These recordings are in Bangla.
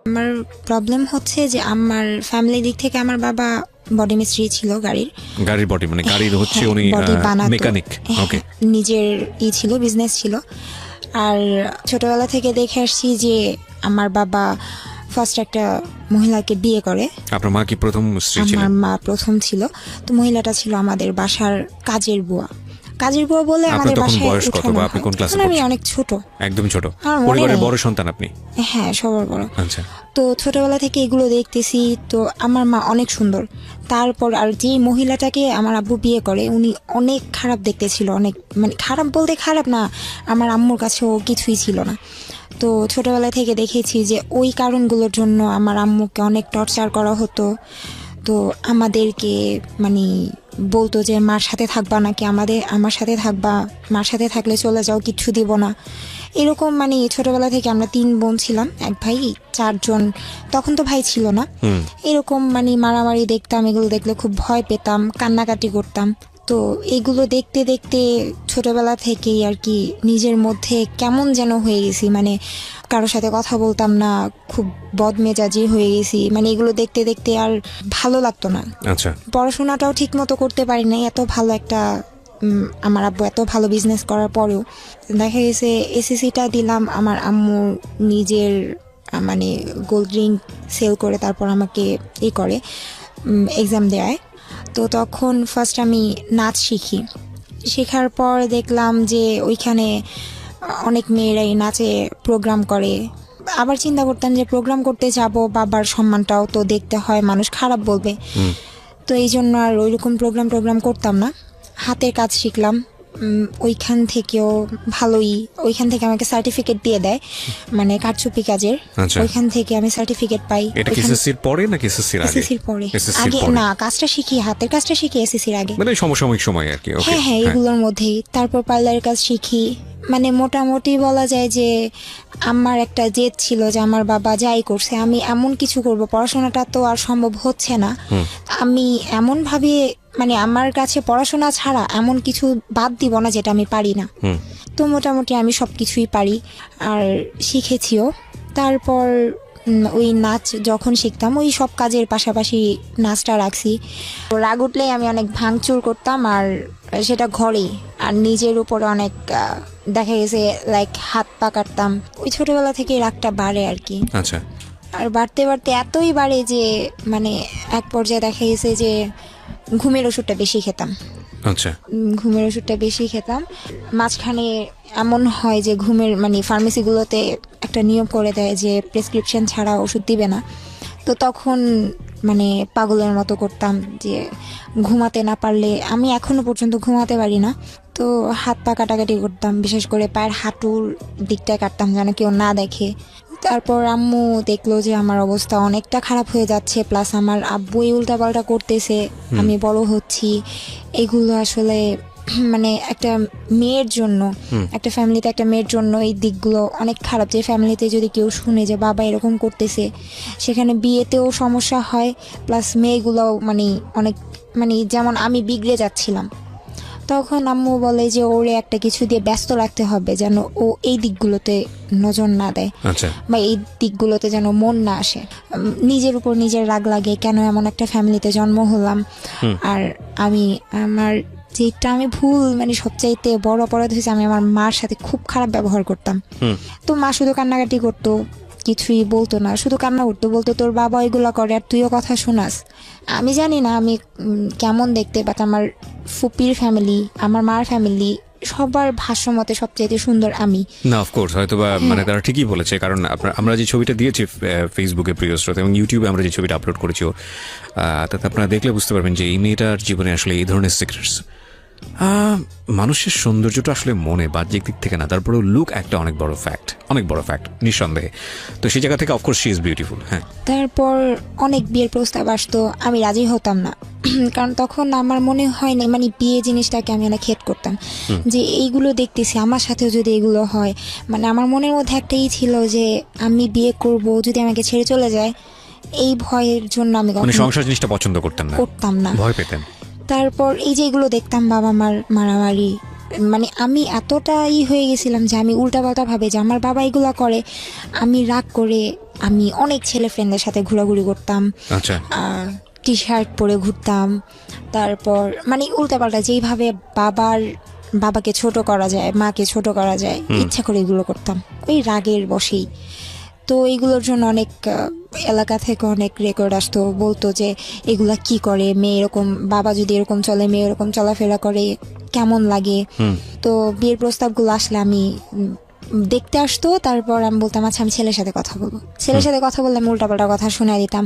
আমার প্রবলেম হচ্ছে যে আমার ফ্যামিলি দিক থেকে আমার বাবা বডি মিস্ত্রি ছিল, গাড়ির বডি মানে গাড়ির হচ্ছে উনি মেকানিক। ওকে, নিজের ছিল, বিজনেস ছিল। আর ছোটবেলা থেকে দেখে আসছি যে আমার বাবা ফার্স্ট একটা মহিলাকে বিয়ে করে। আপনার মা কি প্রথম স্ত্রী ছিলেন? আমার মা প্রথম ছিল। তো মহিলাটা ছিল আমাদের বাসার কাজের বুয়া বলে আমাদের বাসায় বয়স কত বা আপনি কোন ক্লাসে পড়ছেন? আমি অনেক ছোট, একদম ছোট। পরিবারের বড় সন্তান আপনি? হ্যাঁ, সবার বড়। আচ্ছা। তো ছোটবেলা থেকে এগুলো দেখতেছি। তো আমার মা অনেক সুন্দর। তারপর আর যে মহিলাটাকে আমার আব্বু বিয়ে করে উনি অনেক খারাপ দেখতে ছিল, অনেক মানে খারাপ বলতে খারাপ না, আমার আম্মুর কাছেও কিছুই ছিল না। তো ছোটবেলা থেকে দেখেছি যে ওই কারণগুলোর জন্য আমার আম্মুকে অনেক টর্চার করা হতো। তো আমাদেরকে মানে বলতো যে মার সাথে থাকবা নাকি, আমার সাথে থাকবা, মার সাথে থাকলে চলে যাও, কিচ্ছু দিব না, এরকম। মানে ছোটবেলা থেকে আমরা 3 বোন ছিলাম, এক ভাই, 4 জন, তখন তো ভাই ছিল না। এরকম মানে মারামারি দেখতাম, এগুলো দেখলে খুব ভয় পেতাম, কান্নাকাটি করতাম। তো এগুলো দেখতে দেখতে ছোটবেলা থেকেই আর কি নিজের মধ্যে কেমন যেন হয়ে গেছি, মানে কারোর সাথে কথা বলতাম না, খুব বদমেজাজি হয়ে গেছি। মানে এগুলো দেখতে দেখতে আর ভালো লাগতো না। আচ্ছা। পড়াশোনাটাও ঠিক মতো করতে পারি নাই। এত ভালো একটা আমার আব্বু এত ভালো বিজনেস করার পরেও দেখা গেছে এসএসসিটা দিলাম, আমার আম্মু নিজের মানে গোল্ড রিং সেল করে তারপর আমাকে করে এক্সাম দেয়। তো তখন ফার্স্ট আমি নাচ শেখার পর দেখলাম যে ওইখানে অনেক মেয়েরাই নাচে প্রোগ্রাম করে। আবার চিন্তা করতাম যে প্রোগ্রাম করতে যাব, বাবার সম্মানটাও তো দেখতে হয়, মানুষ খারাপ বলবে। তো এই জন্য আর ওইরকম প্রোগ্রাম করতাম না। হাতের কাজ শিখলাম, ওইখান থেকেও ভালোই, ওইখান থেকে আমাকে সার্টিফিকেট দিয়ে দেয়, মানে কারচুপি কাজের। ওইখান থেকে আমি সার্টিফিকেট পাই। এটা কি এসএসসির পরে নাকি এসএসসির আগে? এসএসসির পরে। আগে না, কাজটা শিখি, হাতের কাজটা শিখি এসএসসির আগে, মানে সমসাময়িক সময় আর কি। ওকে, হ্যাঁ, এগুলোর মধ্যেই। তারপর পার্লারের কাজ শিখি। মানে মোটামুটি বলা যায় যে আমার একটা জেদ ছিল যে আমার বাবা যাই করছে আমি এমন কিছু করব, পড়াশোনাটা তো আর সম্ভব হচ্ছে না, আমি এমন ভাবে মানে আমার কাছে পড়াশোনা ছাড়া এমন কিছু বাদ দিব না যেটা আমি পারি না। তো মোটামুটি আমি সবকিছুই পারি আর শিখেছিও। তারপর ওই নাচ যখন শিখতাম ওই সব কাজের পাশাপাশি নাচটা রাখছি। রাগ উঠলেই আমি অনেক ভাঙচুর করতাম, আর সেটা ঘরেই, আর নিজের উপরে অনেক দেখা গেছে লাইক হাত পা কাটতাম। ওই ছোটবেলা থেকে রাগটা বাড়ে আর কি। আচ্ছা। আর বাড়তে বাড়তে এতই বাড়ে যে মানে এক পর্যায়ে দেখা গেছে যে ঘুমের ওষুধটা বেশি খেতাম। আচ্ছা। ঘুমের ওষুধটা বেশি খেতাম। মাঝখানে এমন হয় যে ঘুমের মানে ফার্মেসিগুলোতে একটা নিয়ম করে দেয় যে প্রেসক্রিপশন ছাড়া ওষুধ দিবে না। তো তখন মানে পাগলের মতো করতাম যে ঘুমাতে না পারলে, আমি এখনো পর্যন্ত ঘুমাতে পারি না, তো হাত পা কাটাকাটি করতাম, বিশেষ করে পায়ের হাঁটুর দিকটায় কাটতাম যেন কেউ না দেখে। তারপর আম্মু দেখলো যে আমার অবস্থা অনেকটা খারাপ হয়ে যাচ্ছে, প্লাস আমার আব্বুই উল্টাপাল্টা করতেছে, আমি বড় হচ্ছি। এগুলো আসলে মানে একটা মেয়ের জন্য, একটা ফ্যামিলিতে একটা মেয়ের জন্য এই দিকগুলো অনেক খারাপ। যে ফ্যামিলিতে যদি কেউ শুনে যে বাবা এরকম করতেছে, সেখানে বিয়েতেও সমস্যা হয়, প্লাস মেয়েগুলোও মানে অনেক মানে যেমন আমি বিগড়ে যাচ্ছিলাম। তখন আম্মু বলে যে ওরে একটা কিছু দিয়ে ব্যস্ত রাখতে হবে যেন ও এই দিকগুলোতে নজর না দেয়, বা এই দিকগুলোতে যেন মন না আসে। নিজের উপর নিজের রাগ লাগে, কেন এমন একটা ফ্যামিলিতে জন্ম হলাম। আর আমি আমার যেটা আমি ভুল মানে সবচাইতে বড় অপরাধ হয়েছে, আমি আমার মার সাথে খুব খারাপ ব্যবহার করতাম। তো মা শুধু কান্নাকাটি করতো, কিছুই বলতো না, শুধু কান্না করতো, বলতো তোর বাবা এগুলা করে আর তুইও কথা শোনাস। আমি জানি না আমি কেমন দেখতে, বাট আমার ফুপির ফ্যামিলি, আমার মার ফ্যামিলি সবার ভাষ্যমতে সবচেয়ে সুন্দর আমি। না অফকোর্স হয়তো বা মানে তারা ঠিকই বলেছে, কারণ আমরা যে ছবিটা দিয়েছি ফেসবুকে প্রিয় শ্রোতা এবং ইউটিউবে আমরা যে ছবিটা আপলোড করেছি তাতে আপনারা দেখলে বুঝতে পারবেন যে এই মেয়েটার জীবনে আসলে এই ধরনের সিক্রেটস। মানুষের সৌন্দর্যটা আসলে মনে বাহ্যিক দিক থেকে না, তারপরেও লুক একটা অনেক বড় ফ্যাক্ট নিঃসন্দেহে। তো সেই জায়গা থেকে অফকোর্স শি ইজ বিউটিফুল। হ্যাঁ, তারপর অনেক বিয়ের প্রস্তাব আসতো, আমি রাজি হতাম না, কারণ তখন আমার মনে হয় না মানে বিয়ে জিনিসটাকে আমি অনেক হেট করতাম, যে এইগুলো দেখতেছি আমার সাথেও যদি এগুলো হয়, মানে আমার মনের মধ্যে একটাই ছিল যে আমি বিয়ে করব যদি আমাকে ছেড়ে চলে যায়, এই ভয়ের জন্য আমি সংসার জিনিসটা পছন্দ করতাম না, ভয় পেতেন। তারপর এই যে এগুলো দেখতাম বাবা মার মারামারি, মানে আমি এতটাই হয়ে গেছিলাম যে আমি উল্টাপাল্টা ভাবে যে আমার বাবা এগুলো করে, আমি রাগ করে আমি অনেক ছেলে ফ্রেন্ডদের সাথে ঘোরাঘুরি করতাম, আচ্ছা। টি শার্ট পরে ঘুরতাম। তারপর মানে উল্টাপাল্টা যেইভাবে বাবাকে ছোট করা যায়, মাকে ছোট করা যায়, ইচ্ছা করে এগুলো করতাম ওই রাগের বশেই। তো এইগুলোর জন্য অনেক এলাকা থেকে অনেক রেকর্ড আসতো, বলতো যে এগুলা কি করে মেয়ে, এরকম বাবা যদি এরকম চলে, মেয়ে এরকম চলাফেরা করে কেমন লাগে। তো বিয়ের প্রস্তাবগুলো আসলে আমি দেখতে আসতো, তারপর আমি বলতাম আচ্ছা আমি ছেলের সাথে কথা বলবো। ছেলের সাথে কথা বললে আমি উল্টাপাল্টা কথা শোনাই দিতাম,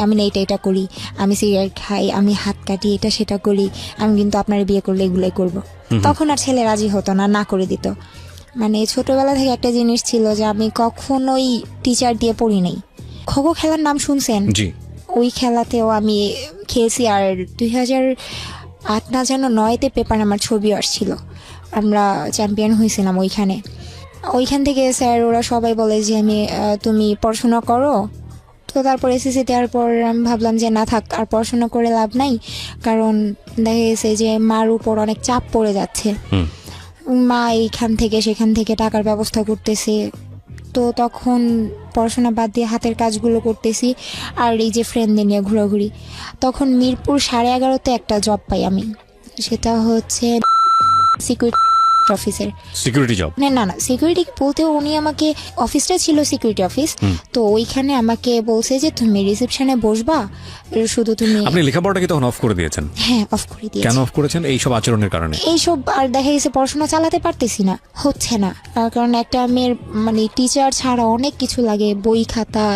আমি না এটা করি, আমি সিগারেট খাই, আমি হাত কাটি, এটা সেটা করি, আমি কিন্তু আপনার বিয়ে করলে এগুলোই করবো। তখন আর ছেলে রাজি হতো না, না করে দিত। মানে ছোটবেলা থেকে একটা জিনিস ছিল যে আমি কখনোই টিচার দিয়ে পড়ি নাই। খো খেলার নাম শুনছেন? জি। ওই খেলাতেও আমি খেলছি। আর 2008 না যেন 9-তে পেপারে আমার ছবি আসছিল, আমরা চ্যাম্পিয়ন হয়েছিলাম ওইখান থেকে স্যার ওরা সবাই বলে যে আমি তুমি পড়াশোনা করো। তো তারপর এসএসসি দেওয়ার পর আমি ভাবলাম যে না থাক, আর পড়াশোনা করে লাভ নাই, কারণ দেখা গেছে যে মার উপর অনেক চাপ পড়ে যাচ্ছে। মা এইখান থেকে সেখান থেকে টাকার ব্যবস্থা করতেছে। তো তখন পড়াশোনা বাদ দিয়ে হাতের কাজগুলো করতেছি আর এই যে ফ্রেন্ডদের নিয়ে ঘোরাঘুরি। তখন মিরপুর 11:30-তে একটা জব পাই আমি, সেটা হচ্ছে সিকিউরিটি অফিসের। Security job? না সিকিউরিটি বলতে উনি আমাকে, অফিসটা ছিল সিকিউরিটি অফিস, তো ওইখানে আমাকে বলছে যে তুমি রিসেপশনে বসবা, শুধু তুমি। আপনি লেখাপড়াটা কি তখন অফ করে দিয়েছেন? হ্যাঁ, অফ করে দিয়েছি। কেন অফ করেছেন? এইসব আচরণের কারণে? এইসব আর দেখা গেছে পড়াশোনা চালাতে পারতেছি না, হচ্ছে না। কারণ একটা মেয়ের মানে টিচার ছাড়া অনেক কিছু লাগে, বই খাতা,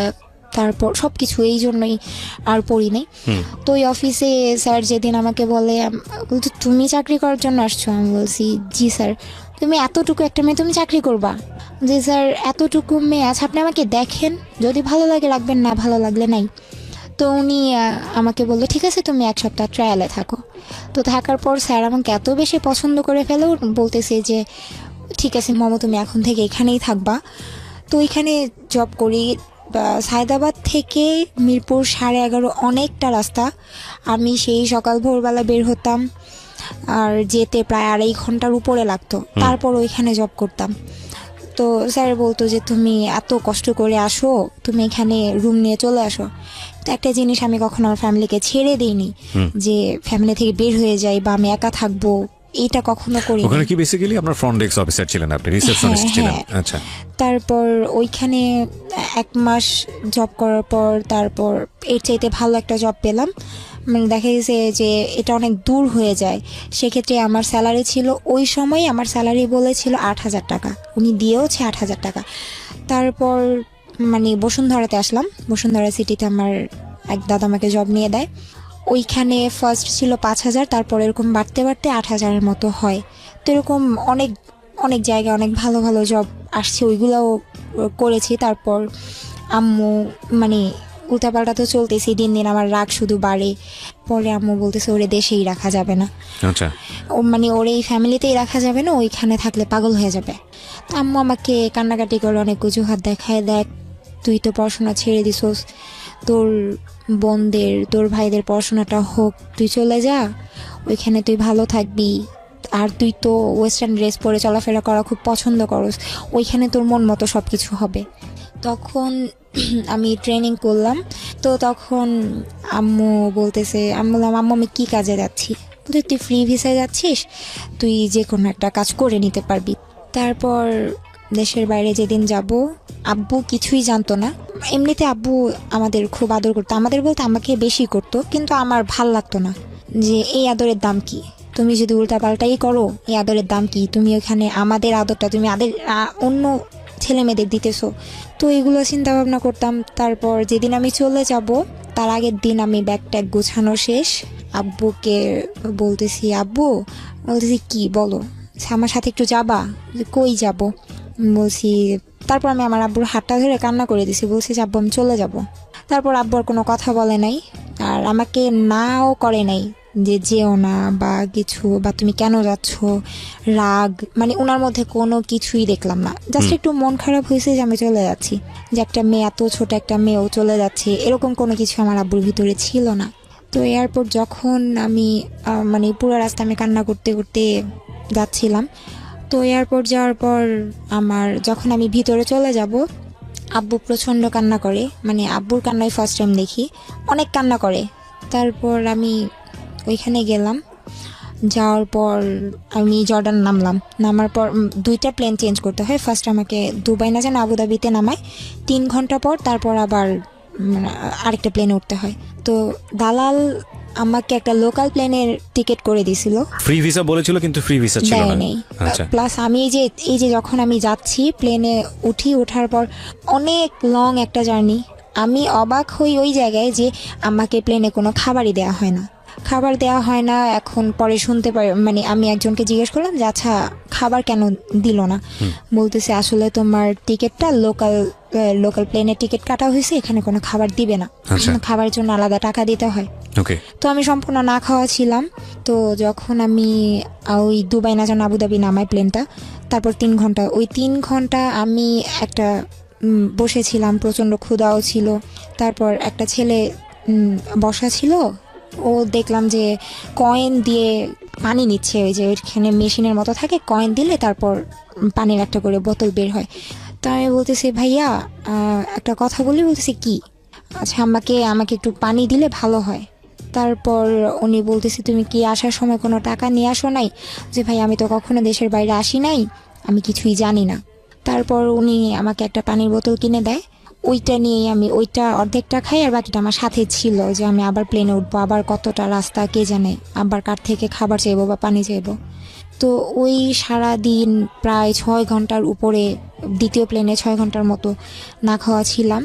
তারপর সবকিছু, এই জন্যই আর পড়ি নাই। তো ওই অফিসে স্যার যেদিন আমাকে বলে তুমি চাকরি করার জন্য আসছো, আমি বলছি জি স্যার। তুমি এতটুকু একটা মেয়ে, তুমি চাকরি করবা? যে স্যার এতটুকু মেয়ে আছে, আপনি আমাকে দেখেন, যদি ভালো লাগে রাখবেন, না ভালো লাগলে নাই। তো উনি আমাকে বললো ঠিক আছে তুমি 1 সপ্তাহ ট্রায়ালে থাকো। তো থাকার পর স্যার আমাকে এত বেশি পছন্দ করে ফেলে, বলতেছে যে ঠিক আছে মমো তুমি এখন থেকে এখানেই থাকবা। তো এখানে জব করি। সায়দাবাদ থেকে মিরপুর 11:30 অনেকটা রাস্তা। আমি সেই সকাল ভোরবেলা বের হতাম, আর যেতে প্রায় 2.5 ঘন্টার উপরে লাগতো, তারপর ওইখানে জব করতাম। তো স্যার বলতো যে তুমি এত কষ্ট করে আসো, তুমি এখানে রুম নিয়ে চলে আসো। তো একটা জিনিস আমি কখনো আমার ফ্যামিলিকে ছেড়ে দিইনি, যে ফ্যামিলি থেকে বের হয়ে যাই বা আমি একা থাকবো, এটা কখনো করি। ওখানে কি বেসিক্যালি আপনার ফ্রন্ট ডেস্ক অফিসার ছিলেন আপনি, রিসেপশনিস্ট ছিলেন? আচ্ছা। তারপর ওইখানে 1 মাস জব করার পর তারপর এর চাইতে ভালো একটা জব পেলাম। মানে দেখা গেছে যে এটা অনেক দূর হয়ে যায়, সেক্ষেত্রে আমার স্যালারি ছিল ওই সময়, আমার স্যালারি বলেছিল 8,000 টাকা, উনি দিয়েওছে 8,000 টাকা। তারপর মানে বসুন্ধরাতে আসলাম, বসুন্ধরা সিটিতে আমার এক দাদা আমাকে জব নিয়ে দেয়। ওইখানে ফার্স্ট ছিল 5,000, তারপর এরকম বাড়তে বাড়তে 8,000-এর মতো হয়। তো এরকম অনেক অনেক জায়গায় অনেক ভালো ভালো জব আসছে, ওইগুলোও করেছি। তারপর আম্মু মানে উল্টাপাল্টা তো চলতেছি, দিন দিন আমার রাগ শুধু বাড়ে। পরে আম্মু বলতেছে ওরে দেশেই রাখা যাবে না, আচ্ছা, ও মানে ওর এই ফ্যামিলিতেই রাখা যাবে না, ওইখানে থাকলে পাগল হয়ে যাবে। তো আম্মু আমাকে কান্নাকাটি করে অনেক অজুহাত দেখায়, দেখ তুই তো পড়াশোনা ছেড়ে দিছোস, তোর বোনদের তোর ভাইদের পড়াশোনাটা হোক, তুই চলে যা, ওইখানে তুই ভালো থাকবি। আর তুই তো ওয়েস্টার্ন ড্রেস পরে চলাফেরা করা খুব পছন্দ করস, ওইখানে তোর মন মতো সব কিছু হবে। তখন আমি ট্রেনিং করলাম। তো তখন আম্মু বলতেছে, আমি বললাম আম্মু আমি কী কাজে যাচ্ছি? বলতে তুই ফ্রি ভিসায় যাচ্ছিস, তুই যে কোনো একটা কাজ করে নিতে পারবি। তারপর দেশের বাইরে যেদিন যাব, আব্বু কিছুই জানতো না। এমনিতে আব্বু আমাদের খুব আদর করতো, আমাদের বলতে আমাকে বেশি করতো, কিন্তু আমার ভাল লাগতো না যে এই আদরের দাম কি, তুমি যদি উল্টাপাল্টাই করো এই আদরের দাম কি, তুমি ওখানে আমাদের আদরটা তুমি অন্য ছেলে মেয়েদের দিতেছো। তো এগুলো চিন্তা ভাবনা করতাম। তারপর যেদিন আমি চলে যাব তার আগের দিন আমি ব্যাগ ট্যাগ গোছানো শেষ, আব্বুকে বলতেছি, আব্বু বলতেছি কি বলো, আমার সাথে একটু যাবা? কই যাব? বলছি, তারপর আমি আমার আব্বুর হাতটা ধরে কান্না করে দিছি, বলছি যে আব্বু আমি চলে যাব। তারপর আব্বু আর কোনো কথা বলে নাই, আর আমাকে নাও করে নাই যে যেও না বা কিছু, বা তুমি কেন যাচ্ছ, রাগ মানে ওনার মধ্যে কোনো কিছুই দেখলাম না। জাস্ট একটু মন খারাপ হয়েছে যে আমি চলে যাচ্ছি, যে একটা মেয়ে, এত ছোট একটা মেয়েও চলে যাচ্ছে, এরকম কোনো কিছু আমার আব্বুর ভিতরে ছিল না। তো এয়ারপোর্ট যখন আমি মানে পুরো রাস্তা আমি কান্না করতে করতে যাচ্ছিলাম। তো এয়ারপোর্ট যাওয়ার পর যখন আমি ভিতরে চলে যাব, আব্বু প্রচণ্ড কান্না করে, মানে আব্বুর কান্নাই ফার্স্ট টাইম দেখি, অনেক কান্না করে। তারপর আমি ওইখানে গেলাম, যাওয়ার পর আমি জর্ডান নামলাম। নামার পর দুইটা প্লেন চেঞ্জ করতে হয়। ফার্স্ট আমাকে দুবাই না যেন আবুধাবিতে নামায়, 3 ঘন্টা পর তারপর আবার আরেকটা প্লেনে উঠতে হয়। তো দালাল আমাকে একটা লোকাল প্লেনের টিকিট করে দিছিল, ফ্রি ভিসা বলেছিল কিন্তু ফ্রি ভিসা ছিল না। নেই। আচ্ছা, প্লাস আমি এই যে যখন আমি যাচ্ছি প্লেনে ওঠার পর অনেক লং একটা জার্নি, আমি অবাক হই ওই জায়গায় যে আমাকে প্লেনে কোনো খাবারই দেওয়া হয় না, খাবার দেওয়া হয় না। এখন পরে শুনতে পাই, মানে আমি একজনকে জিজ্ঞেস করলাম যে আচ্ছা খাবার কেন দিল না, বলতেছে আসলে তোমার টিকিটটা লোকাল প্লেনের টিকিট কাটা হয়েছে, এখানে কোনো খাবার দিবে না, আচ্ছা। খাবারের জন্য আলাদা টাকা দিতে হয়। ওকে। তো আমি সম্পূর্ণ না খাওয়া ছিলাম। তো যখন আমি ওই দুবাই না যেন আবুধাবি নামাই প্লেনটা, তারপর 3 ঘন্টা, ওই 3 ঘন্টা আমি একটা বসেছিলাম, প্রচণ্ড ক্ষুধাও ছিল। তারপর একটা ছেলে বসা ছিল, ও দেখলাম যে কয়েন দিয়ে পানি নিচ্ছে, ওই যে ওইখানে মেশিনের মতো থাকে, কয়েন দিলে তারপর পানির একটা করে বোতল বের হয়। তো আমি বলতেছি ভাইয়া একটা কথা বলি, বলতেছি কি, আচ্ছা আমাকে একটু পানি দিলে ভালো হয়। তারপর উনি বলতেছে তুমি কি আসার সময় কোনো টাকা নিয়ে আসো নাই? যে ভাই আমি তো কখনো দেশের বাইরে আসি নাই, আমি কিছুই জানি না। তারপর উনি আমাকে একটা পানির বোতল কিনে দেয়, ওইটা নিয়েই আমি ওইটা অর্ধেকটা খাই, আর বাকিটা আমার সাথে ছিল যে আমি আবার প্লেনে উঠবো, আবার কতটা রাস্তা কে জানে, আবার কার থেকে খাবার চাইবো বা পানি চাইবো। তো ওই সারা দিন প্রায় 6 ঘন্টার উপরে, দ্বিতীয় প্লেনে 6 ঘন্টার মতো না খাওয়া ছিলাম।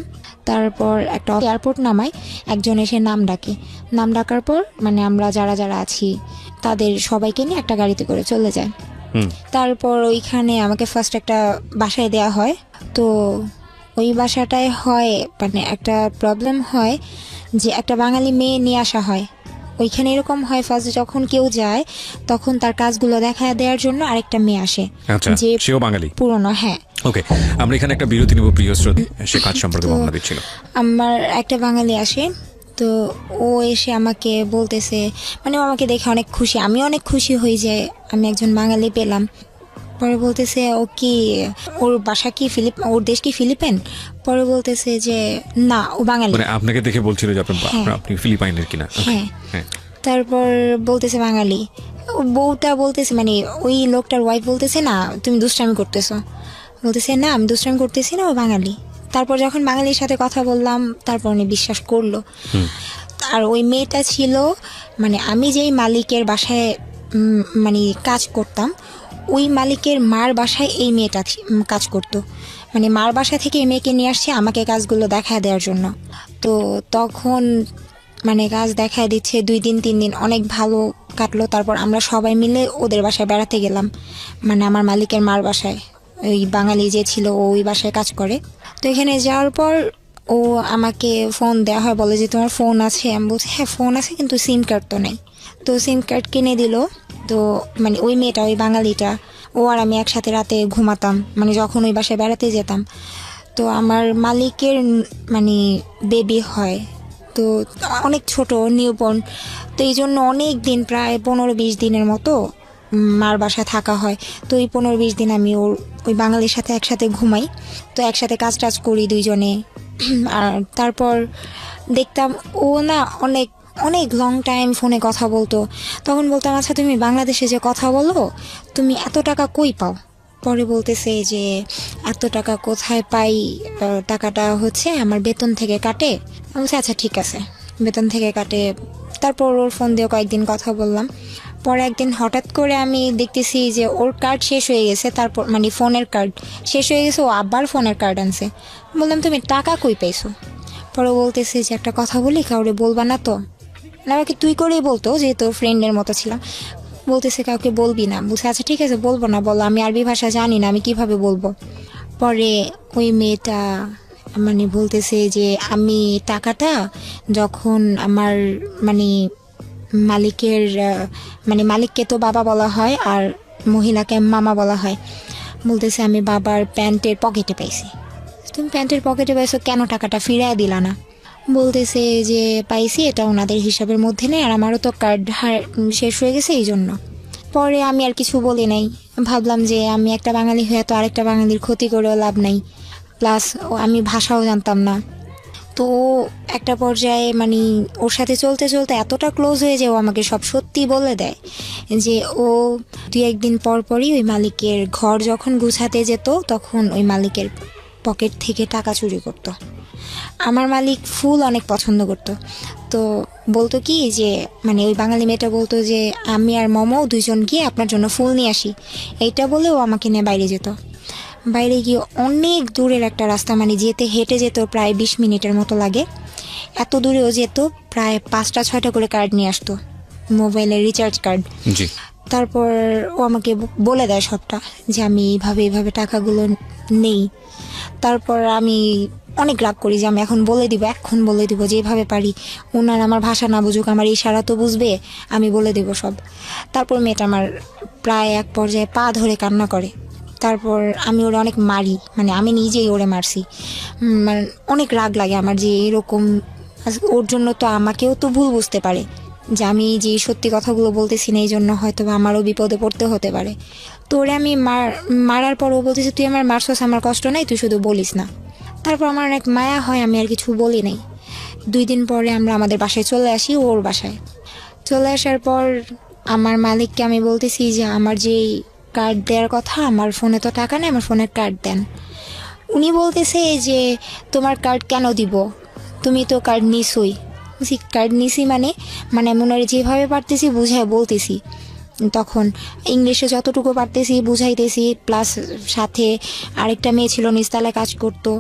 তারপর একটা এয়ারপোর্ট নামায়, একজন এসে নাম ডাকে, নাম ডাকার পর মানে আমরা যারা যারা আছি তাদের সবাইকে নিয়ে একটা গাড়িতে করে চলে যায়। তারপর ওইখানে আমাকে ফার্স্ট একটা বাসায় দেয়া হয়। তো ওই বাসাটায় হয় মানে একটা প্রবলেম হয় যে একটা বাঙালি মেয়ে নিয়ে আসা হয়। ওইখানে এরকম হয় ফার্স্ট যখন কেউ যায় তখন তার কাজগুলো দেখা দেওয়ার জন্য আরেকটা মেয়ে আসে, আচ্ছা, যে সেও বাঙালি। পুরনো, হ্যাঁ। ওকে, আমরা এখানে একটা বিরতি নেব প্রিয় শ্রোতা, সে কাজ সম্পর্কে বর্ণনা দিচ্ছিল। আমার একটা বাঙালি আসে, তো ও এসে আমাকে বলতেছে, মানে ও আমাকে দেখে অনেক খুশি, আমি অনেক খুশি হই যে আমি একজন বাঙালি পেলাম। পরে বলতেছে ও কি, ওর বাসা কি ওর দেশ কি ফিলিপাইন? পরে বলতেছে যে না, ও বাঙালি। মানে আপনাকে দেখে বলছিল যে আপনি ফিলিপাইনের কিনা? হ্যাঁ। হ্যাঁ। তারপর বলতেছে বাঙালি। ও বউটা বলতেছে, মানে ওই লোকটার ওয়াইফ বলতেছে না তুমি দুষ্টামি করতেছো, বলতেছে না আমি দুষ্টামি করতেছি না, ও বাঙালি। তারপর যখন বাঙালির সাথে কথা বললাম তারপর উনি বিশ্বাস করলো। আর ওই মেয়েটা ছিল, মানে আমি যেই মালিকের বাসায় মানে কাজ করতাম, ওই মালিকের মার বাসায় এই মেয়েটা কাজ করতো, মানে মার বাসা থেকে এই মেয়েকে নিয়ে আসছে আমাকে কাজগুলো দেখা দেওয়ার জন্য। তো তখন মানে কাজ দেখা দিচ্ছে 2 দিন 3 দিন অনেক ভালো কাটলো। তারপর আমরা সবাই মিলে ওদের বাসায় বেড়াতে গেলাম, মানে আমার মালিকের মার বাসায়। ওই বাঙালি যে ছিল ও ওই বাসায় কাজ করে। তো এখানে যাওয়ার পর ও আমাকে ফোন দেওয়া হয়, বলে যে তোমার ফোন আছে? আমি বলছি হ্যাঁ ফোন আছে, কিন্তু সিম কার্ড তো নেই। তো সিম কার্ড কিনে দিল। তো মানে ওই মেয়েটা, ওই বাঙালিটা, ও আর আমি একসাথে রাতে ঘুমাতাম, মানে যখন ওই বাসায় বেড়াতে যেতাম। তো আমার মালিকের মানে বেবি হয়, তো অনেক ছোট, নিউবর্ন। তো এই জন্য অনেক দিন, প্রায় 15-20 দিনের মতো মার বাসায় থাকা হয়। তো এই 15-20 দিন আমি ওই বাঙালির সাথে একসাথে ঘুমাই, তো একসাথে কাজ টাজ করি দুইজনে। আর তারপর দেখতাম ও না অনেক অনেক লং টাইম ফোনে কথা বলতো। তখন বলতাম আচ্ছা তুমি বাংলাদেশে যে কথা বলো, তুমি এত টাকা কই পাও? পরে বলতেছে যে এত টাকা কোথায় পাই, টাকাটা হচ্ছে আমার বেতন থেকে কাটে। আমি বলছি আচ্ছা ঠিক আছে, বেতন থেকে কাটে। তারপর ওর ফোন দিয়ে কয়েকদিন কথা বললাম। পরে একদিন হঠাৎ করে আমি দেখতেছি যে ওর কার্ড শেষ হয়ে গেছে, তারপর মানে ফোনের কার্ড শেষ হয়ে গেছে, ও আবার ফোনের কার্ড আনছে। বললাম তুমি টাকা কই পাইছো? পরে বলতেছে যে একটা কথা বলি, কাউরে বলবা না তো? আমাকে তুই করেই বলতো, যেহেতু ফ্রেন্ডের মতো ছিলাম। বলতেছে কাউকে বলবি না। বলছে আচ্ছা ঠিক আছে বলবো না, বলো। আমি আরবি ভাষা জানি না, আমি কিভাবে বলবো? পরে ওই মেয়েটা মানে বলতেছে যে আমি টাকাটা যখন আমার মানে মালিকের মানে মালিককে তো বাবা বলা হয় আর মহিলাকে মামা বলা হয়, বলতেছে আমি বাবার প্যান্টের পকেটে পাইছি। তুমি প্যান্টের পকেটে পাইছো, কেন টাকাটা ফিরিয়ে দিলা না? বলতেছে যে পাইছি, এটা ওনাদের হিসাবের মধ্যে নেই, আর আমারও তো কার্ড শেষ হয়ে গেছে এই জন্য। পরে আমি আর কিছু বলি নাই, ভাবলাম যে আমি একটা বাঙালি হয়ে তো আরেকটা বাঙালির ক্ষতি করেও লাভ নাই। প্লাস আমি ভাষাও জানতাম না। তো একটা পর্যায়ে মানে ওর সাথে চলতে চলতে এতটা ক্লোজ হয়ে যায়, ও আমাকে সব সত্যি বলে দেয় যে ও 2-1 দিন পর পরই ওই মালিকের ঘর যখন গুছাতে যেত তখন ওই মালিকের পকেট থেকে টাকা চুরি করতো। আমার মালিক ফুল অনেক পছন্দ করতো। তো বলতো কি যে মানে ওই বাঙালি মেয়েটা বলতো যে আমি আর মমো দুইজন গিয়ে আপনার জন্য ফুল নিয়ে আসি, এইটা বলে ও আমাকে নিয়ে বাইরে যেত। বাইরে গিয়ে অনেক দূরের একটা রাস্তা, মানে যেতে হেঁটে যেত প্রায় 20 মিনিটের মতো লাগে। এত দূরেও যেত, প্রায় 5টা-6টা করে কার্ড নিয়ে আসতো, মোবাইলের রিচার্জ কার্ড। জি। তারপর ও আমাকে বলে দেয় সবটা যে আমি এইভাবে এইভাবে টাকাগুলো নেই। তারপর আমি অনেক রাগ করি যে আমি এখন বলে দিব যেভাবে পারি। ওনার আমার ভাষা না বুঝুক, আমার ইশারা তো বুঝবে, আমি বলে দিব সব। তারপর মেয়েটা আমার প্রায় এক পর্যায়ে পা ধরে কান্না করে। তারপর আমি ওরে অনেক মারি, মানে আমি নিজেই ওরে মারছি। মানে অনেক রাগ লাগে আমার যে এরকম, ওর জন্য তো আমাকেও তো ভুল বুঝতে পারে যে আমি যে সত্যি কথাগুলো বলতেছি না, এই জন্য হয়তো বা আমারও বিপদে পড়তে হতে পারে। তো ওরে আমি মারার পর ও বলতেছে তুই আমার মারছস, আমার কষ্ট নাই, তুই শুধু বলিস না। তারপর আমার অনেক মায়া হয়, আমি আর কিছু বলি নাই। 2 দিন পরে আমরা আমাদের বাসায় চলে আসি, ওর বাসায় চলে আসার পর আমার মালিককে আমি বলতেছি যে আমার যে কার্ড দেওয়ার কথা, আমার ফোনে তো টাকা নেই, আমার ফোনের কার্ড দেন। উনি বলতেছে যে তোমার কার্ড কেন দিব, তুমি তো কার্ড নিছই। বলছি কার্ড নিছি মানে আমি ওনারে যেভাবে পারতেছি বুঝায় বলতেছি। তখন ইংলিশে যতটুকু পারতেছি বুঝাইতেছি, প্লাস সাথে আরেকটা মেয়ে ছিল নিচতলায় কাজ করতো,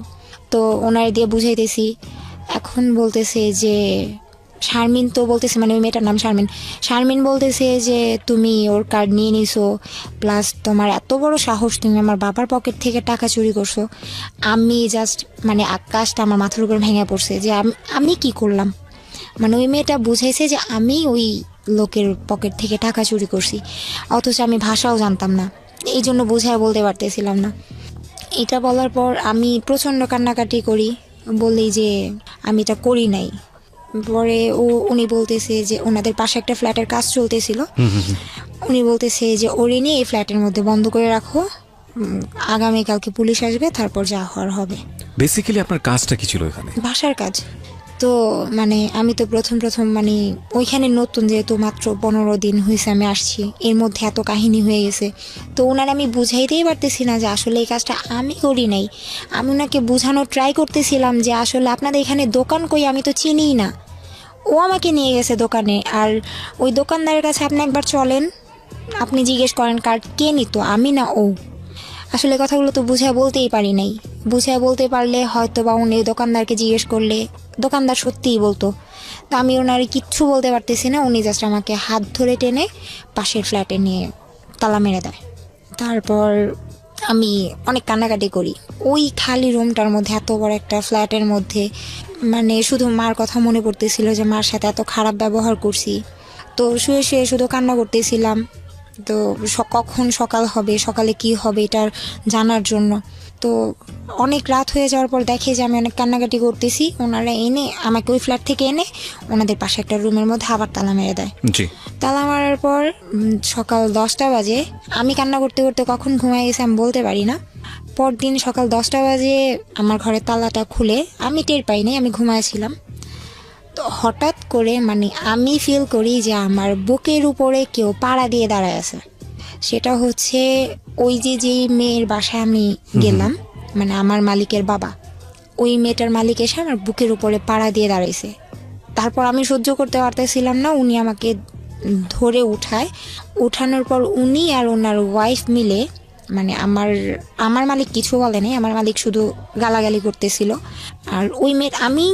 তো ওনারে দিয়ে বুঝাইতেছি। এখন বলতেছে যে শারমিন তো বলতেছে, মানে ওই মেয়েটার নাম শারমিন বলতেছে যে তুমি ওর কার্ড নিয়ে নিছো, প্লাস তোমার এত বড় সাহস, তুমি আমার বাবার পকেট থেকে টাকা চুরি করছো। আমি জাস্ট মানে আকাশটা আমার মাথার উপর ভেঙে পড়ছে যে আমি কি করলাম। মানে ওই মেয়েটা বুঝাইছে যে আমি ওই লোকের পকেট থেকে টাকা চুরি করছি, অথচ আমি ভাষাও জানতাম না, এই জন্য বুঝায় বলতে পারতেছিলাম না। এটা বলার পর আমি প্রচণ্ড কান্নাকাটি করি, বলি যে আমি এটা করি নাই। পরে উনি বলতেছে যে ওনাদের পাশে একটা ফ্ল্যাটের কাজ চলতেছিল, উনি বলতেছে যে ওরে নিয়ে এই ফ্ল্যাটের মধ্যে বন্ধ করে রাখো, আগামীকালকে পুলিশ আসবে, তারপর যা হওয়ার হবে। বেসিক্যালি আপনার কাজটা কি ছিল এখানে? বাসার কাজ। তো মানে আমি তো প্রথম মানে ওইখানে নতুন, যেহেতু মাত্র 15 দিন হয়েছে আমি আসছি, এর মধ্যে এত কাহিনী হয়ে গেছে। তো ওনার আমি বুঝাইতেই পারতেছি না যে আসলে এই কাজটা আমি করি নাই। আমি ওনাকে বোঝানোর ট্রাই করতেছিলাম যে আসলে আপনাদের এখানে দোকান কই, আমি তো চিনিই না। ও আমাকে নিয়ে গেছে দোকানে, আর ওই দোকানদারের কাছে আপনি একবার চলেন, আপনি জিজ্ঞেস করেন কার্ড কে নিত, আমি না ও। আসলে কথাগুলো তো বুঝায় বলতেই পারি নাই। বুঝায় বলতে পারলে হয়তো বা উনি দোকানদারকে জিজ্ঞেস করলে দোকানদার সত্যিই বলতো। তো আমি ওনারে কিচ্ছু বলতে পারতেছি না, উনি জাস্ট আমাকে হাত ধরে টেনে পাশের ফ্ল্যাটে নিয়ে তালা মেরে দেয়। তারপর আমি অনেক কান্নাকাটি করি। ওই খালি রুমটার মধ্যে, এত বড় একটা ফ্ল্যাটের মধ্যে, মানে শুধু মার কথা মনে পড়তেছিল যে মার সাথে এত খারাপ ব্যবহার করছি। তো শুয়ে শুয়ে শুধু কান্না করতেছিলাম। তো কখন সকাল হবে, সকালে কি হবে এটার জানার জন্য। তো অনেক রাত হয়ে যাওয়ার পর দেখে যে আমি অনেক কান্নাকাটি করতেছি, ওনারা এনে আমাকে ওই ফ্ল্যাট থেকে এনে ওনাদের পাশে একটা রুমের মধ্যে আবার তালা মেরে দেয়। জি। তালা মারার পর সকাল 10টা বাজে, আমি কান্না করতে করতে কখন ঘুমায় গেছি আমি বলতে পারি না। পরদিন সকাল 10টা বাজে আমার ঘরের তালাটা খুলে, আমি টের পাইনি, আমি ঘুমাইছিলাম। তো হঠাৎ করে মানে আমি ফিল করি যে আমার বুকের উপরে কেউ পাড়া দিয়ে দাঁড়ায় আছে। সেটা হচ্ছে ওই যেই মেয়ের বাসায় আমি গেলাম, মানে আমার মালিকের বাবা, ওই মেয়েটার মালিক এসে আমার বুকের উপরে পাড়া দিয়ে দাঁড়াইছে। তারপর আমি সহ্য করতে পারতেছিলাম না, উনি আমাকে ধরে উঠানোর পর উনি আর ওনার ওয়াইফ মিলে, মানে আমার মালিক কিছু বলে নাই, আমার মালিক শুধু গালাগালি করতেছিল। আর ওই মেয়ে, আমি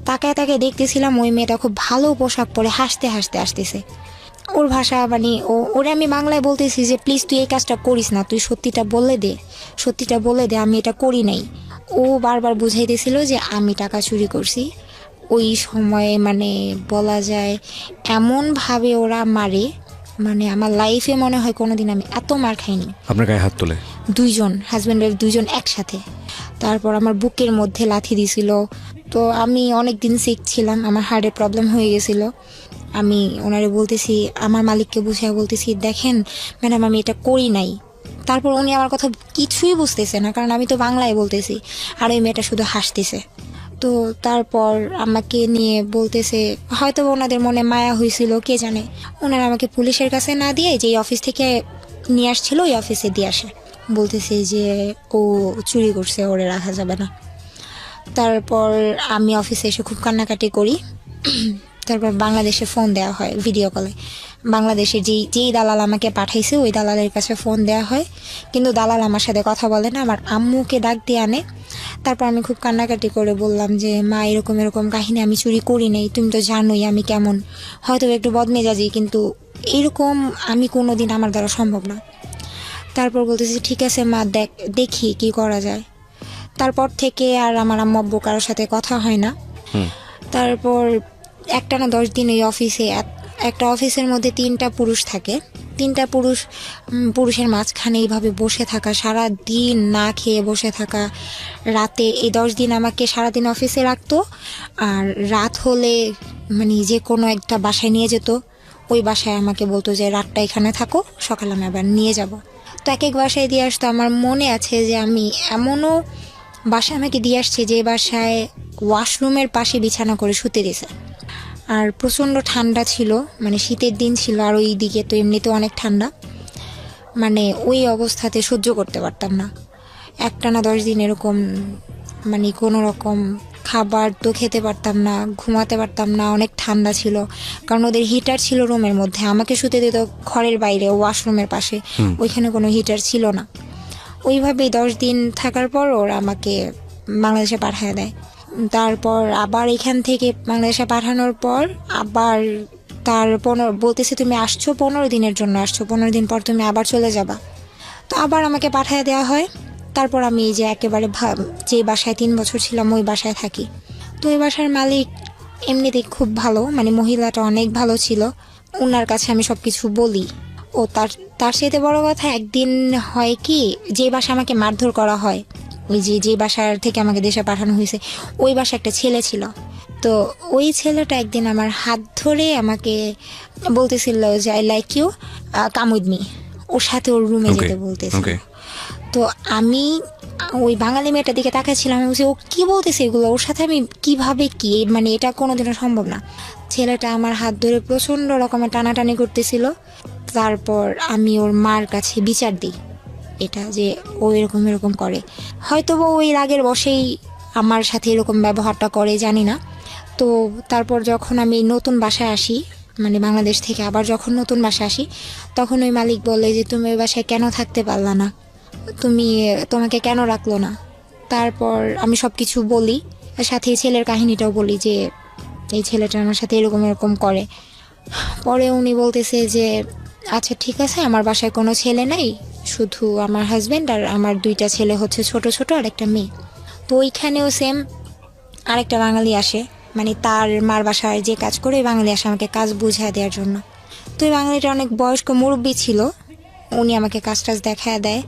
তাকায় তাকায় দেখতেছিলাম, ওই মেয়েটা খুব ভালো পোশাক পরে হাসতে হাসতে আসতেছে। ওর ভাষা মানে ওরে আমি বাংলায় বলতেছি যে প্লিজ তুই এই কাজটা করিস না, তুই সত্যিটা বলে দে আমি এটা করি নাই। ও বারবার বুঝাইতেছিল যে আমি টাকা চুরি করছি। ওই সময়ে মানে বলা যায় এমনভাবে ওরা মারে, মানে আমার লাইফে মনে হয় কোনোদিন আমি এত মার খাইনি। আপনার গায়ে হাত তোলে? 2জন, হাজব্যান্ডের 2জন একসাথে। তারপর আমার বুকের মধ্যে লাথি দিছিল। তো আমি অনেক দিন সিক ছিলাম, আমার হার্টের প্রবলেম হয়ে গেছিলো। আমি ওনারে বলতেছি, আমার মালিককে বুঝিয়ে বলতেছি দেখেন ম্যাডাম আমি এটা করি নাই, তারপর উনি আমার কথা কিছুই বুঝতেছে না, কারণ আমি তো বাংলায় বলতেছি, আর ওই মেয়েটা শুধু হাসতেছে। তো তারপর আমাকে নিয়ে বলতেছে, হয়তো ওনাদের মনে মায়া হয়েছিল, কে জানে, ওনারা আমাকে পুলিশের কাছে না দিয়ে যে অফিস থেকে নিয়ে আসছিল ওই অফিসে দিয়ে আসে। বলতেছে যে ও চুরি করছে, ওরে রাখা যাবে না। তারপর আমি অফিসে এসে খুব কান্নাকাটি করি। তারপর বাংলাদেশে ফোন দেওয়া হয় ভিডিও কলে। বাংলাদেশের যেই দালাল আমাকে পাঠাইছে ওই দালালের কাছে ফোন দেওয়া হয়, কিন্তু দালাল আমার সাথে কথা বলে না, আমার আম্মুকে ডাক দিয়ে আনে। তারপর আমি খুব কান্নাকাটি করে বললাম যে মা, এরকম এরকম কাহিনী, আমি চুরি করি নাই, তুমি তো জানোই আমি কেমন, হয়তো একটু বদমেজাজি, কিন্তু এরকম আমি কোনো দিন, আমার দ্বারা সম্ভব না। তারপর বলতেছি ঠিক আছে মা, দেখি কি করা যায়। তারপর থেকে আর আমার আম্মু আব্বু কারোর সাথে কথা হয় না। তারপর একটানা 10 দিন ওই অফিসে, একটা অফিসের মধ্যে 3টা পুরুষ থাকে, 3টা পুরুষের মাঝখানে এইভাবে বসে থাকা, সারা দিন না খেয়ে বসে থাকা। রাতে এই 10 দিন আমাকে সারাদিন অফিসে রাখতো, আর রাত হলে মানে যে কোনো একটা বাসায় নিয়ে যেত। ওই বাসায় আমাকে বলতো যে রাতটা এখানে থাকো, সকালে আমি আবার নিয়ে যাব। তো এক এক বাসায় দিয়ে আসতো। আমার মনে আছে যে আমি এমনও বাসায় আমাকে দিয়ে আসছে যে বাসায় ওয়াশরুমের পাশে বিছানা করে শুতে দিয়েছে। আর প্রচণ্ড ঠান্ডা ছিল, মানে শীতের দিন ছিল, আর ওই দিকে তো এমনিতে অনেক ঠান্ডা, মানে ওই অবস্থাতে সহ্য করতে পারতাম না। একটানা 10 দিন এরকম, মানে কোনো রকম খাবার তো খেতে পারতাম না, ঘুমাতে পারতাম না, অনেক ঠান্ডা ছিল। কারণ ওদের হিটার ছিল রুমের মধ্যে, আমাকে শুতে দিত ঘরের বাইরে ওয়াশরুমের পাশে, ওইখানে কোনো হিটার ছিল না। ওইভাবেই 10 দিন থাকার পর ওরা আমাকে বাংলাদেশে পাঠিয়ে দেয়। তারপর আবার এখান থেকে বাংলাদেশে পাঠানোর পর আবার তার বলতেছে তুমি আসছো 15 দিনের জন্য, আসছো 15 দিন পর তুমি আবার চলে যাবা। তো আবার আমাকে পাঠিয়ে দেওয়া হয়। তারপর আমি এই যে একেবারে যে বাসায় 3 বছর ছিলাম ওই বাসায় থাকি। তো ওই বাসার মালিক এমনিতেই খুব ভালো, মানে মহিলাটা অনেক ভালো ছিল, ওনার কাছে আমি সব কিছু বলি। ও তার সাথে বড় কথা, একদিন হয় কি, যে বাসা আমাকে মারধর করা হয়, ওই যে বাসার থেকে আমাকে দেশে পাঠানো হয়েছে, ওই বাসা একটা ছেলে ছিল। তো ওই ছেলেটা একদিন আমার হাত ধরে আমাকে বলতেছিল যে I like you, come with me, ওর সাথে ওর রুমে যেতে বলতেছিল। তো আমি ওই বাঙালি মেয়েটার দিকে তাকাচ্ছিলাম, আমি বলছি ও কি বলতেছে এগুলো, ওর সাথে আমি কিভাবে কি, মানে এটা কোনোদিনও সম্ভব না। ছেলেটা আমার হাত ধরে প্রচণ্ড রকমের টানাটানি করতেছিল। তারপর আমি ওর মার কাছে বিচার দিই এটা যে ও এরকম এরকম করে, হয়তো ওই রাগের বশেই আমার সাথে এরকম ব্যবহারটা করে, জানি না। তো তারপর যখন আমি নতুন বাসায় আসি, মানে বাংলাদেশ থেকে আবার যখন নতুন বাসায় আসি, তখন ওই মালিক বলে যে তুমি ওই বাসায় কেন থাকতে পারলা না, তোমাকে কেন রাখলো না। তারপর আমি সব কিছু বলি, সাথে ছেলের কাহিনীটাও বলি যে এই ছেলেটা আমার সাথে এরকম এরকম করে। পরে উনি বলতেছে যে আচ্ছা ঠিক আছে, আমার বাসায় কোনো ছেলে নাই, শুধু আমার হাজব্যান্ড আর আমার 2টা ছেলে হচ্ছে ছোট ছোট, আর একটা মেয়ে। তো ওইখানেও সেম আরেকটা বাঙালি আসে, মানে তার মার বাসায় যে কাজ করে ওই বাঙালি আসে আমাকে কাজ বুঝায় দেওয়ার জন্য। তো ওই বাঙালিটা অনেক বয়স্ক মুরব্বী ছিল, উনি আমাকে কাজ টাজ দেখায় দেয়।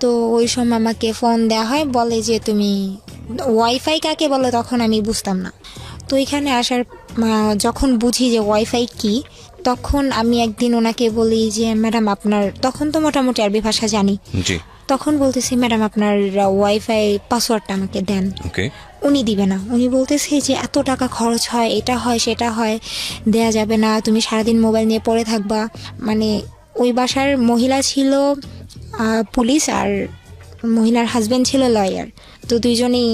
তো ওই সময় আমাকে ফোন দেওয়া হয়, বলে যে তুমি ওয়াইফাই কাকে বলে, তখন আমি বুঝতাম না। তো এখানে আসার যখন বুঝি যে ওয়াইফাই কি, তখন আমি একদিন ওনাকে বলি যে ম্যাডাম আপনার, তখন তো মোটামুটি আরবি ভাষা জানি, তখন বলতেছি ম্যাডাম আপনার ওয়াইফাই পাসওয়ার্ডটা আমাকে দেন। উনি দিবে না, উনি বলতেছে যে এত টাকা খরচ হয়, এটা হয় সেটা হয়, দেয়া যাবে না, তুমি সারাদিন মোবাইল নিয়ে পড়ে থাকবা। মানে ওই বাসার মহিলা ছিল পুলিশ, আর মহিলার হাজব্যান্ড ছিল লয়ার। তো দুইজনেই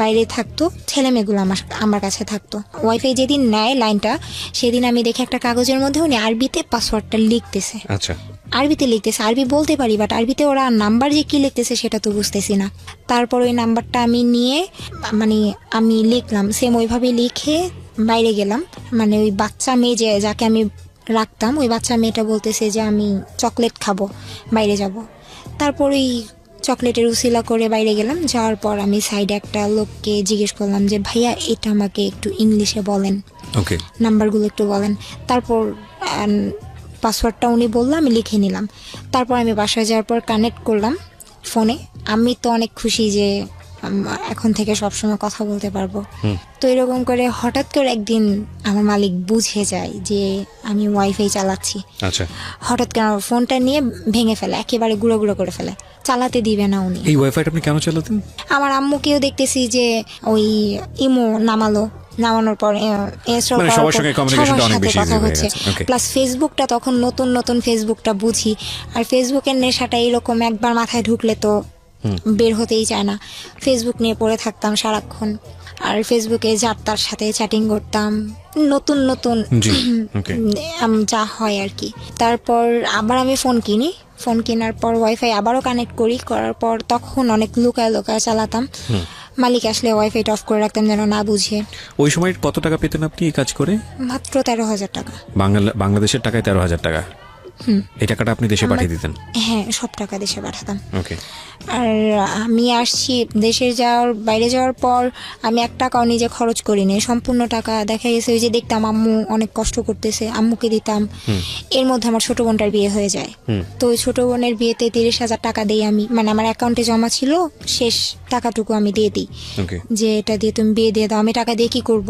বাইরে থাকতো, ছেলে মেয়েগুলো আমার কাছে থাকতো। ওয়াইফাই যেদিন নেয় লাইনটা, সেদিন আমি দেখি একটা কাগজের মধ্যে উনি আরবিতে পাসওয়ার্ডটা লিখতেছে। আচ্ছা, আরবিতে লিখতেছে, আরবি বলতে পারি, বাট আরবিতে ওরা নাম্বার যে কি লিখতেছে সেটা তো বুঝতেছি না। তারপর ওই নাম্বারটা আমি নিয়ে, মানে আমি লিখলাম, সেম ওইভাবে লিখে বাইরে গেলাম। মানে ওই বাচ্চা মেয়ে যাকে আমি রাখতাম, ওই বাচ্চা মেয়েটা বলতেছে যে আমি চকলেট খাবো, বাইরে যাব। তারপর ওই চকলেটের উসিলা করে বাইরে গেলাম। যাওয়ার পর আমি সাইডে একটা লোককে জিজ্ঞেস করলাম যে ভাইয়া এটা আমাকে একটু ইংলিশে বলেন, নাম্বারগুলো একটু বলেন। তারপর পাসওয়ার্ডটা উনি বললো, আমি লিখে নিলাম। তারপর আমি বাসায় যাওয়ার পর কানেক্ট করলাম ফোনে। আমি তো অনেক খুশি যে এখন থেকে সবসময় কথা বলতে পারবো। তো এরকম করে হঠাৎ করে একদিন আমার মালিক বুঝে যায় যে আমি ওয়াইফাই চালাচ্ছি। আচ্ছা, হঠাৎ করে আমার ফোনটা নিয়ে ভেঙে ফেলে, একেবারে গুঁড়ো গুঁড়ো করে ফেলে, চালাতে দিবে না উনি। এই ওয়াইফাইটা আপনি কেন চালাতেন? আমার আম্মুকেও দেখতেছি যে ওই ইমো নামানোর পর install মানে করার সবার পর সঙ্গে communication টা সবার অনেক সাথে বেশি কথা easy হয়ে হচ্ছে। গেছে। Okay. প্লাস ফেসবুকটা তখন নতুন ফেসবুকটা বুঝি, আর ফেসবুকের নেশাটা এরকম একবার মাথায় ঢুকলে তো বের হতেই চায় না। ফেসবুক নিয়ে পড়ে থাকতাম সারাক্ষণ, আর ফেসবুকে যার তার সাথে চ্যাটিং করতাম, নতুন জি, okay. যা হয় আর কি। তারপর আবার আমি ফোন কেনার পর ওয়াইফাই আবারও কানেক্ট করার পর তখন অনেক লুকায় চালাতাম। মালিক আসলে ওয়াইফাইটা অফ করে রাখতাম যেন না বুঝে। ওই সময় কত টাকা পেতেন আপনি এই কাজ করে? মাত্র 13,000 টাকা। বাংলাদেশের টাকায় 13,000 টাকা। এই টাকাটা আপনি দেশে পাঠিয়ে দিতেন? হ্যাঁ, সব টাকা দেশে পাঠাতাম। ওকে। আর আমি আসছি বাইরে যাওয়ার পর আমি 1 টাকাও নিজে খরচ করিনি, সম্পূর্ণ টাকা দেখা গেছে ওই যে দেখতাম আম্মু অনেক কষ্ট করতেছে, আম্মুকে দিতাম। এর মধ্যে আমার ছোট বোনটার বিয়ে হয়ে যায়। তো ওই ছোট বোনের বিয়েতে 30,000 টাকা দিই আমি, মানে আমার অ্যাকাউন্টে জমা ছিল, শেষ টাকাটুকু আমি দিয়ে দিই ওকে। যে এটা দিয়ে তুমি বিয়ে দিয়ে দাও, আমি টাকা দিয়ে কি করব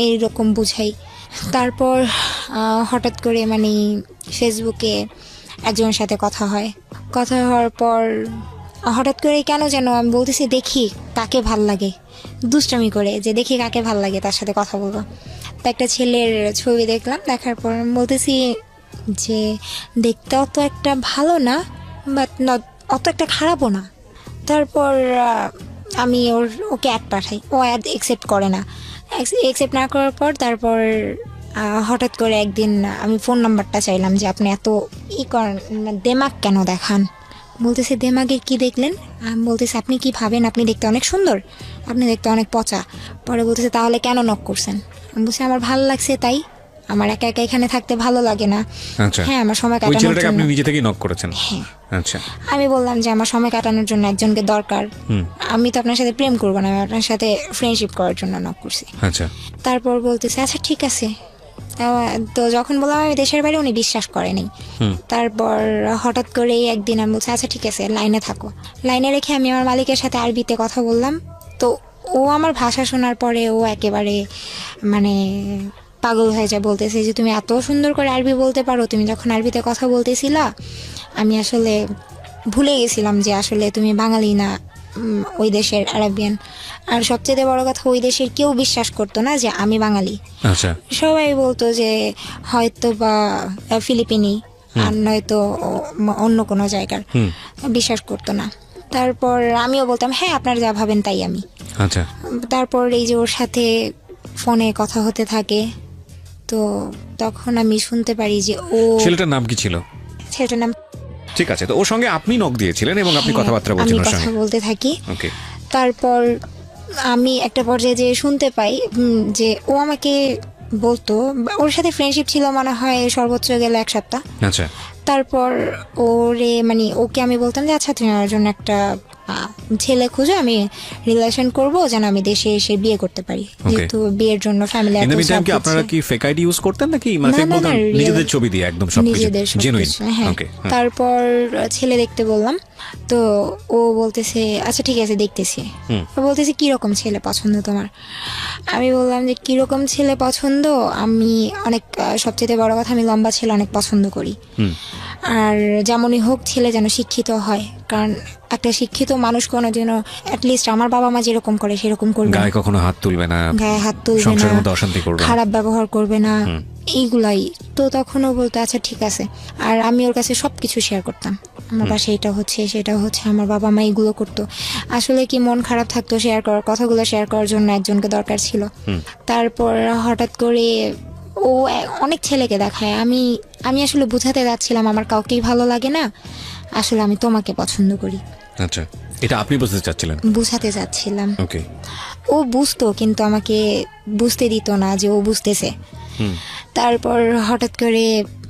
এইরকম বুঝাই। তারপর হঠাৎ করে মানে ফেসবুকে একজনের সাথে কথা হওয়ার পর হঠাৎ করে কেন যেন আমি বলতেছি দেখি কাকে ভাল লাগে, দুষ্টামি করে যে দেখি কাকে ভাল লাগে তার সাথে কথা বলবো। তো একটা ছেলের ছবি দেখলাম, দেখার পর আমি বলতেছি যে দেখতে অত একটা ভালো না, বাট অত একটা খারাপও না। তারপর আমি ওকে অ্যাড পাঠাই, ও অ্যাড অ্যাকসেপ্ট করে না। অ্যাকসেপ্ট না করার পর তারপর হঠাৎ করে একদিন আমি ফোন নাম্বারটা চাইলাম যে আপনি এত করেন, দেমাগ কেন দেখান। বলতেছে দেমাগের কি দেখলেন? আমি বলতেছি আপনি কি ভাবেন আপনি দেখতে অনেক সুন্দর, আপনি দেখতে অনেক পচা। পরে বলতেছে তাহলে কেন নক করছেন? আমি বলছি আমার ভালো লাগছে তাই, আমার একা একা এখানে থাকতে ভালো লাগে না। আচ্ছা, হ্যাঁ, আমার সময় ওই কাটানোর ছেলেটাকে জন্য। আপনি নিজে থেকেই নক করেছেন? হ্যাঁ। আচ্ছা। আমি বললাম যে আমার সময় কাটানোর জন্য একজনকে দরকার, আমি তো আপনার সাথে প্রেম করবো না, আমি আপনার সাথে ফ্রেন্ডশিপ করার জন্য নক করছি। আচ্ছা। তারপর বলতেছে আচ্ছা ঠিক আছে। তো যখন বললাম আমি দেশের বাইরে, উনি বিশ্বাস করেনি। তারপর হঠাৎ করে একদিন আমি বলছি আচ্ছা ঠিক আছে লাইনে থাকো। লাইনে রেখে আমি আমার মালিকের সাথে আরবিতে কথা বললাম। তো ও আমার ভাষা শোনার পরে ও একেবারে মানে পাগল হয়ে যায়, বলতেছে যে তুমি এত সুন্দর করে আরবি বলতে পারো, তুমি যখন আরবিতে কথা বলতেছিলা আমি আসলে ভুলে গেছিলাম যে আসলে তুমি বাঙালি না, ওই দেশের আরবিয়ান। আর সবচেয়ে বড় কথা ওই দেশের কেউ বিশ্বাস করতো না যে আমি বাঙালি। আচ্ছা। সবাই বলতো যে হয়তো বা ফিলিপিনি আর নয়তো অন্য কোনো জায়গার, বিশ্বাস করতো না। তারপর আমিও বলতাম হ্যাঁ আপনারা যা ভাবেন তাই আমি। আচ্ছা। তারপর এই যে ওর সাথে ফোনে কথা হতে থাকে, তো তখন আমি শুনতে পারি যে ছেলেটার নাম কি ছিল? ছেলেটার নাম। ঠিক আছে, তো ওর সঙ্গে আপনি নক দিয়েছিলেন এবং আপনি কথাবার্তা বলছেন ওর আমি সঙ্গে? কথা বলতে থাকি। ওকে। তারপর আমি একটা পর্যায়ে যে শুনতে পাই যে ও আমাকে বলতো, ওর সাথে ফ্রেন্ডশিপ ছিল মনে হয় সর্বোচ্চ গেলে 1 সপ্তাহ। আচ্ছা। তারপর ওকে আমি বলতাম যে আচ্ছা তুমি আমার জন্য একটা ছেলে খুঁজো, আমি রিলেশন করব যেন আমি দেশে এসে বিয়ে করতে পারি, যেহেতু বিয়ের জন্য ফ্যামিলি ইন দ্য মিনটাইম কি আপনারা কি ফেক আইডি ইউজ করতেন নাকি মানে ফেক বলতেন নিজেদের ছবি দিয়ে একদম সবকিছু জেনুইন? ওকে। তারপর ছেলে দেখতে বললাম, তো ও বলতেছে আচ্ছা ঠিক আছে দেখতেছি। বলতেছে কিরকম ছেলে পছন্দ তোমার? আমি বললাম যে কিরকম ছেলে পছন্দ, আমি অনেক সবচেয়ে বড় কথা আমি লম্বা ছেলে অনেক পছন্দ করি। আর যেমনই হোক ছেলে যেন শিক্ষিত হয়, কারণ একটা শিক্ষিত মানুষ কোনো যেন অ্যাটলিস্ট আমার বাবা মা যেরকম করে সেরকম করবে, গায়ে কখনো হাত তুলবে না, গায়ে হাত তুলবে না, সংসারের মধ্যে অশান্তি করবে না, খারাপ ব্যবহার করবে না, এইগুলাই। তো তখনও বলতো আচ্ছা ঠিক আছে। আর আমি ওর কাছে সবকিছু শেয়ার করতাম, আমার বাসায় এটা হচ্ছে সেটা হচ্ছে, আমার বাবা মা এগুলো করতো। আসলে কি মন খারাপ থাকতো শেয়ার করার, কথাগুলো শেয়ার করার জন্য একজনকে দরকার ছিল। তারপর হঠাৎ করে ও অনেক ছেলেকে দেখায়, আমি আসলে বুঝাতে যাচ্ছিলাম আমার কাউকেই ভালো লাগে না, আসলে আমি তোমাকে পছন্দ করি। আচ্ছা, এটা আপনি বুঝতে চাচ্ছিলেন? বুঝাতে যাচ্ছিলাম। ওকে। ও বুঝতো কিন্তু আমাকে বুঝতে দিত না যে ও বুঝতেছে। তারপর হঠাৎ করে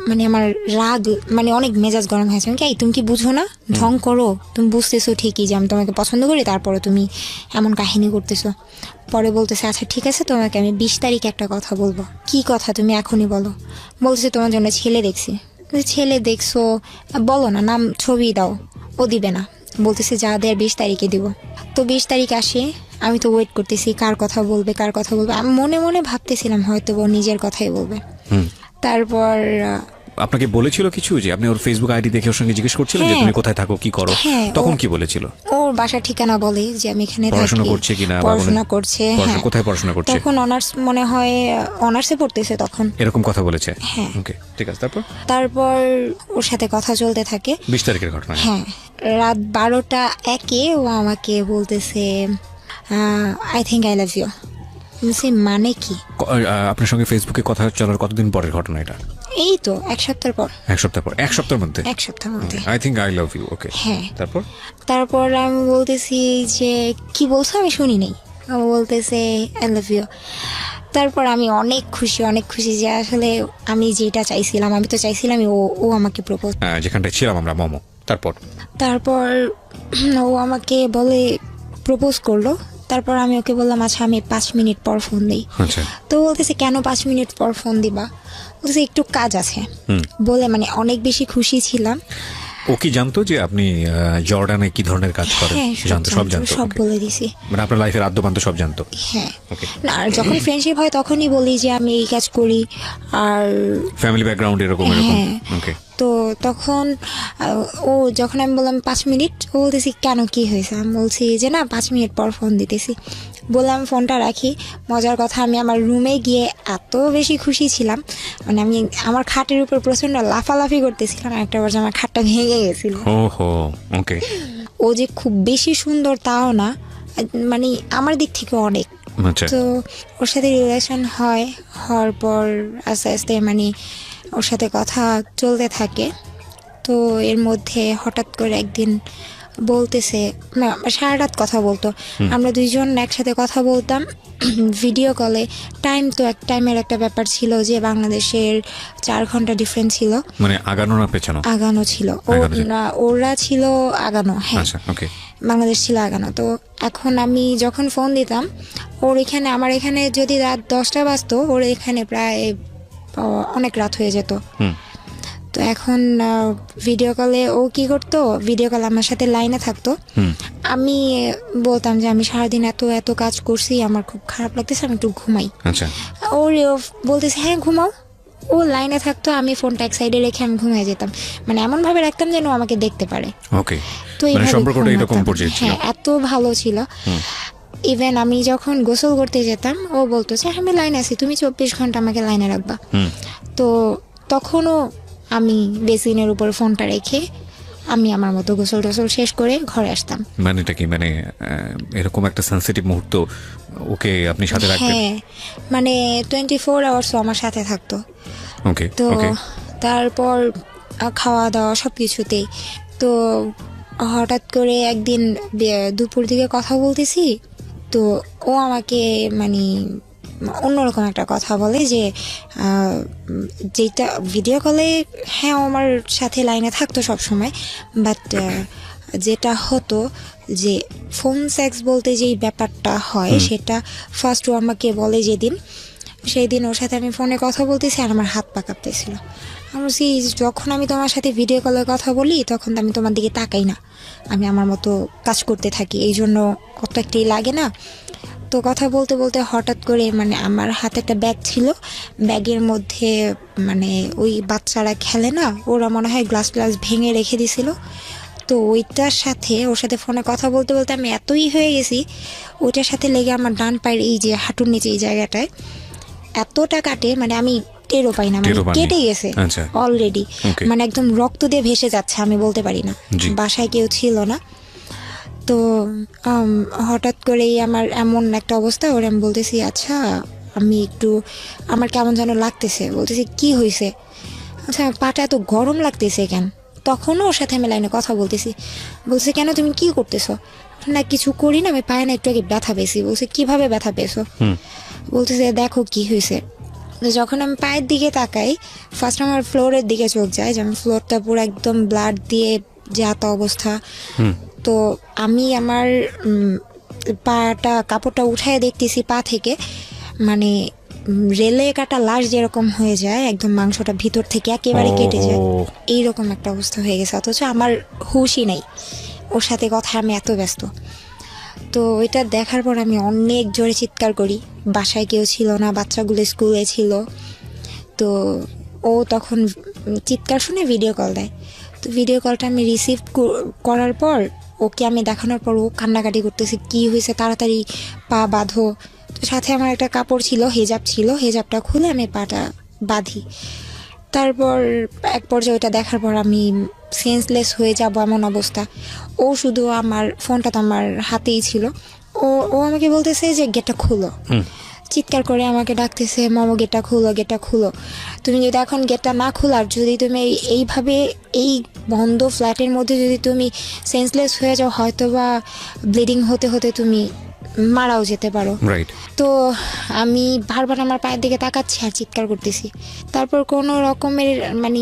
মানে আমার রাগ, মানে অনেক মেজাজ গরম হয়েছে। আমি কি তুমি কি বুঝো না, ঢং করো, তুমি বুঝতেছো ঠিকই যে আমি তোমাকে পছন্দ করি, তারপরে তুমি এমন কাহিনী করতেছো। পরে বলতেছে আচ্ছা ঠিক আছে তোমাকে আমি 20 তারিখে একটা কথা বলবো। কি কথা তুমি এখনই বলো? বলতেছে তোমার জন্য ছেলে দেখছি। ছেলে দেখছো, বলো না, নাম ছবি দাও। ও দিবে না, বলতেছে যা দেয় 20 তারিখে দিব। তো 20 তারিখ আসে, আমি তো ওয়েট করতেছি কার কথা বলবে কার কথা বলবে। আমি মনে মনে ভাবতেছিলাম হয়তো ও নিজের কথাই বলবে। তারপর আপনাকে বলেছিল কিছু, যে আপনি ওর ফেসবুক আইডি দেখে ওর সঙ্গে জিজ্ঞেস করছিলেন যে হ্যাঁ। তুমি কোথায় থাকো, কি করো? হ্যাঁ, তখন ও- কি বলেছিল? ওর বাসার ঠিকানা বলে যে আমি এখানে থাকি, পড়াশোনা করছে কিনা বা কোনো- পড়াশোনা করছে। হ্যাঁ, কোথায় পড়াশোনা করছে? তখন অনার্স মনে হয় অনার্সে পড়তেছে তখন। এরকম কথা বলেছে? হ্যাঁ। ওকে, ঠিক আছে। তারপর তারপর ওর সাথে কথা চলতে থাকে। 20 তারিখের ঘটনা। হ্যাঁ, রাত 12টা 1 ও আমাকে বলতেছে I think I love you. মানে কি? আপনার সঙ্গে ফেসবুকে কথা চলার কতদিন পরের ঘটনা এটা? এই তো 1 সপ্তাহ পর। 1 সপ্তাহ পর? 1 সপ্তাহের মধ্যে? 1 সপ্তাহের মধ্যে। I think I love you. Okay, হ্যাঁ। তারপর? তারপর আমি বলতেছি যে কি বলছো আমি শুনি নাই। ও বলতেছে আই লাভ ইউ। তারপর আমি অনেক খুশি যে আসলে আমি যেটা চাইছিলাম, আমি তো চাইছিলাম ও আমাকে প্রপোজ। যেখানটায় ছিলাম আমরা, মোমো। তারপর? তারপর ও আমাকে বলে প্রপোজ করলো। তারপর আমি ওকে বললাম আচ্ছা আমি 5 মিনিট পর ফোন দিই। আচ্ছা। তো বলতেছে কেন 5 মিনিট পর ফোন দিবা? বলতেছে একটু কাজ আছে বলে, মানে অনেক বেশি খুশি ছিলাম। ও কি জানতো যে আপনি জর্ডানে কি ধরনের কাজ করেন? হ্যাঁ, সব জানতো? সব Okay. বলে দিছি। মানে আপনার লাইফের আদ্যপান্ত সব জানতো? হ্যাঁ। ওকে। না, আর যখন ফ্রেন্ডশিপ হয় তখনই বলি যে আমি এই কাজ করি। আর ফ্যামিলি ব্যাকগ্রাউন্ড এরকম? হ্যাঁ। ওকে। তো তখন ও যখন আমি বললাম 5 মিনিট, ও বলতেছি কেন কি হয়েছে? আমি বলছি যে না 5 মিনিট পর ফোন দিতেছি। বললাম ফোনটা রাখি। মজার কথা, আমি আমার রুমে গিয়ে এত বেশি খুশি ছিলাম, মানে আমি আমার খাটের উপর প্রচন্ড লাফালাফি করতেছিলাম। একটা বার আমার খাটটা ভেঙে গেছিল। ওহো, ওকে। ও যে খুব বেশি সুন্দর তাও না, মানে আমার দিক থেকে অনেক। আচ্ছা। তো ওর সাথে রিলেশন হওয়ার পর আস্তে আস্তে মানে ওর সাথে কথা চলতে থাকে। তো এর মধ্যে হঠাৎ করে একদিন বলতেছে, না সারা রাত কথা বলতো, আমরা দুইজন একসাথে কথা বলতাম ভিডিও কলে। টাইমের একটা ব্যাপার ছিল যে বাংলাদেশের 4 ঘন্টা ডিফারেন্স ছিল। মানে আগানো না পেছানো? আগানো ছিল। আগানো ছিল। ওরা ছিল আগানো। হ্যাঁ, আচ্ছা, ওকে। বাংলাদেশ ছিল আগানো। তো এখন আমি যখন ফোন দিতাম ওর এখানে, আমার এখানে যদি রাত 10টা বাজতো, ওর এখানে প্রায় অনেক রাত হয়ে যেত। তো এখন ভিডিও কলে ও কি করতো, ভিডিও কলে আমার সাথে লাইনে থাকতো। আমি বলতাম যে আমি সারাদিন এত এত কাজ করছি, আমার খুব খারাপ লাগতেছে, আমি একটু ঘুমাই। আচ্ছা। ওর বলতেছে হ্যাঁ ঘুমাও। ও লাইনে থাকতো, আমি ফোনটা এক সাইডে রেখে আমি ঘুমিয়ে যেতাম। মানে এমন ভাবে রাখতাম যেন ও আমাকে দেখতে পারে। ওকে। তো মানে এইভাবে সম্পর্কটা এরকম ঘুমাতাম। পর্যায়ে ছিল? হ্যাঁ, এত ভালো ছিল। ইভেন আমি যখন গোসল করতে যেতাম ও বলতো যে আমি লাইনে আছি, তুমি 24 ঘন্টা আমাকে লাইনে রাখবা। তো তখনও আমি বেসিনের উপর ফোনটা রেখে আমি আমার মতো গোসল টোসল শেষ করে ঘরে আসতাম। মানে এটা কি, মানে এরকম একটা সেন্সিটিভ মুহূর্ত ওকে আপনি সাথে রাখতেন? হ্যাঁ, মানে 24 আওয়ার্স আমার সাথে থাকতো। ওকে, তো ওকে। তারপর খাওয়া দাওয়া সব কিছুতেই। তো হঠাৎ করে একদিন দুপুর দিকে কথা বলতেছি, তো ও আমাকে মানে অন্যরকম একটা কথা বলে যে যেটা ভিডিও কলে, হ্যাঁ ও আমার সাথে লাইনে থাকতো সব সময়, বাট যেটা হতো যে ফোন সেক্স বলতে যেই ব্যাপারটা হয় সেটা ফার্স্ট ও আমাকে বলে যেদিন, সেই দিন ওর সাথে আমি ফোনে কথা বলতেছি আর আমার হাত পা কাঁপতেছিল। আমি বলছি যখন আমি তোমার সাথে ভিডিও কলে কথা বলি তখন তো আমি তোমার দিকে তাকাই না, আমি আমার মতো কাজ করতে থাকি, এই জন্য অত একটাই লাগে না। তো কথা বলতে বলতে হঠাৎ করে মানে আমার হাতে একটা ব্যাগ ছিল, ব্যাগের মধ্যে মানে ওই বাচ্চারা খেলে না, ওরা মনে হয় গ্লাস ভেঙে রেখে দিছিল। তো ওইটার সাথে ওর সাথে ফোনে কথা বলতে বলতে আমি এতই হয়ে গেছি, ওইটার সাথে লেগে আমার ডান পায়ের এই যে হাঁটুর নিচে এই জায়গাটায় এতটা কাটে, মানে আমি টেরও পাই না, মানে টেরও পাননি? কেটে গেছে আচ্ছা। অলরেডি। Okay. মানে একদম রক্ত দিয়ে ভেসে যাচ্ছে, আমি বলতে পারি না, জি। বাসায় কেউ ছিল না। তো হঠাৎ করেই আমার এমন একটা অবস্থা, ওর আমি বলতেছি আচ্ছা আমি একটু, আমার কেমন যেন লাগতেছে। বলতেছি কি হয়েছে? আচ্ছা পাটা এত গরম লাগতেছে কেন? তখনও ওর সাথে আমি লাইনে কথা বলতেছি। বলছে কেন তুমি কি করতেছো? না কিছু করি না, আমি পায়ে না একটু আগে ব্যথা পেয়েছি। বলছে কিভাবে ব্যথা পেয়েছো? বলতেছে দেখো কি হয়েছে। যখন আমি পায়ের দিকে তাকাই, ফার্স্ট আমার ফ্লোরের দিকে চোখ যায়, যেমন ফ্লোরটা পুরো একদম ব্লাড দিয়ে যাতা অবস্থা। তো আমি আমার পাটা কাপড়টা উঠায় দেখতেছি পা থেকে, মানে রেলে কাটা লাশ যেরকম হয়ে যায়, একদম মাংসটা ভিতর থেকে একেবারে কেটে যায়, এইরকম একটা অবস্থা হয়ে গেছে। অথচ আমার হুশই নেই, ওর সাথে কথা আমি এত ব্যস্ত। তো ওইটা দেখার পর আমি অনেক জোরে চিৎকার করি, বাসায় কেউ ছিল না, বাচ্চাগুলো স্কুলে ছিল। তো ও তখন চিৎকার শুনে ভিডিও কল দেয়। তো ভিডিও কলটা আমি রিসিভ করার পর ওকে আমি দেখানোর পর ও কান্নাকাটি করতেছে, কি হয়েছে তাড়াতাড়ি পা বাঁধো। তো সাথে আমার একটা কাপড় ছিল, হেজাব ছিল, হেজাবটা খুলে আমি পাটা বাঁধি। তারপর এক পর্যায়ে ওইটা দেখার পর আমি সেন্সলেস হয়ে যাব এমন অবস্থা। ও শুধু আমার ফোনটা তো আমার হাতেই ছিল, ও ও আমাকে বলতেছে যে গেটটা খুলো, চিৎকার করে আমাকে ডাকতেছে, মামা গেটটা খুলো, গেটটা খুলো। তুমি যদি এখন গেটটা না খোলার, যদি তুমি এইভাবে এই বন্ধ ফ্ল্যাটের মধ্যে যদি তুমি সেন্সলেস হয়ে যাও, হয়তো বা ব্লিডিং হতে হতে তুমি মারাও যেতে পারো। রাইট। তো আমি বারবার আমার পায়ের দিকে তাকাচ্ছি আর চিৎকার করতেছি। তারপর কোনো রকমের মানে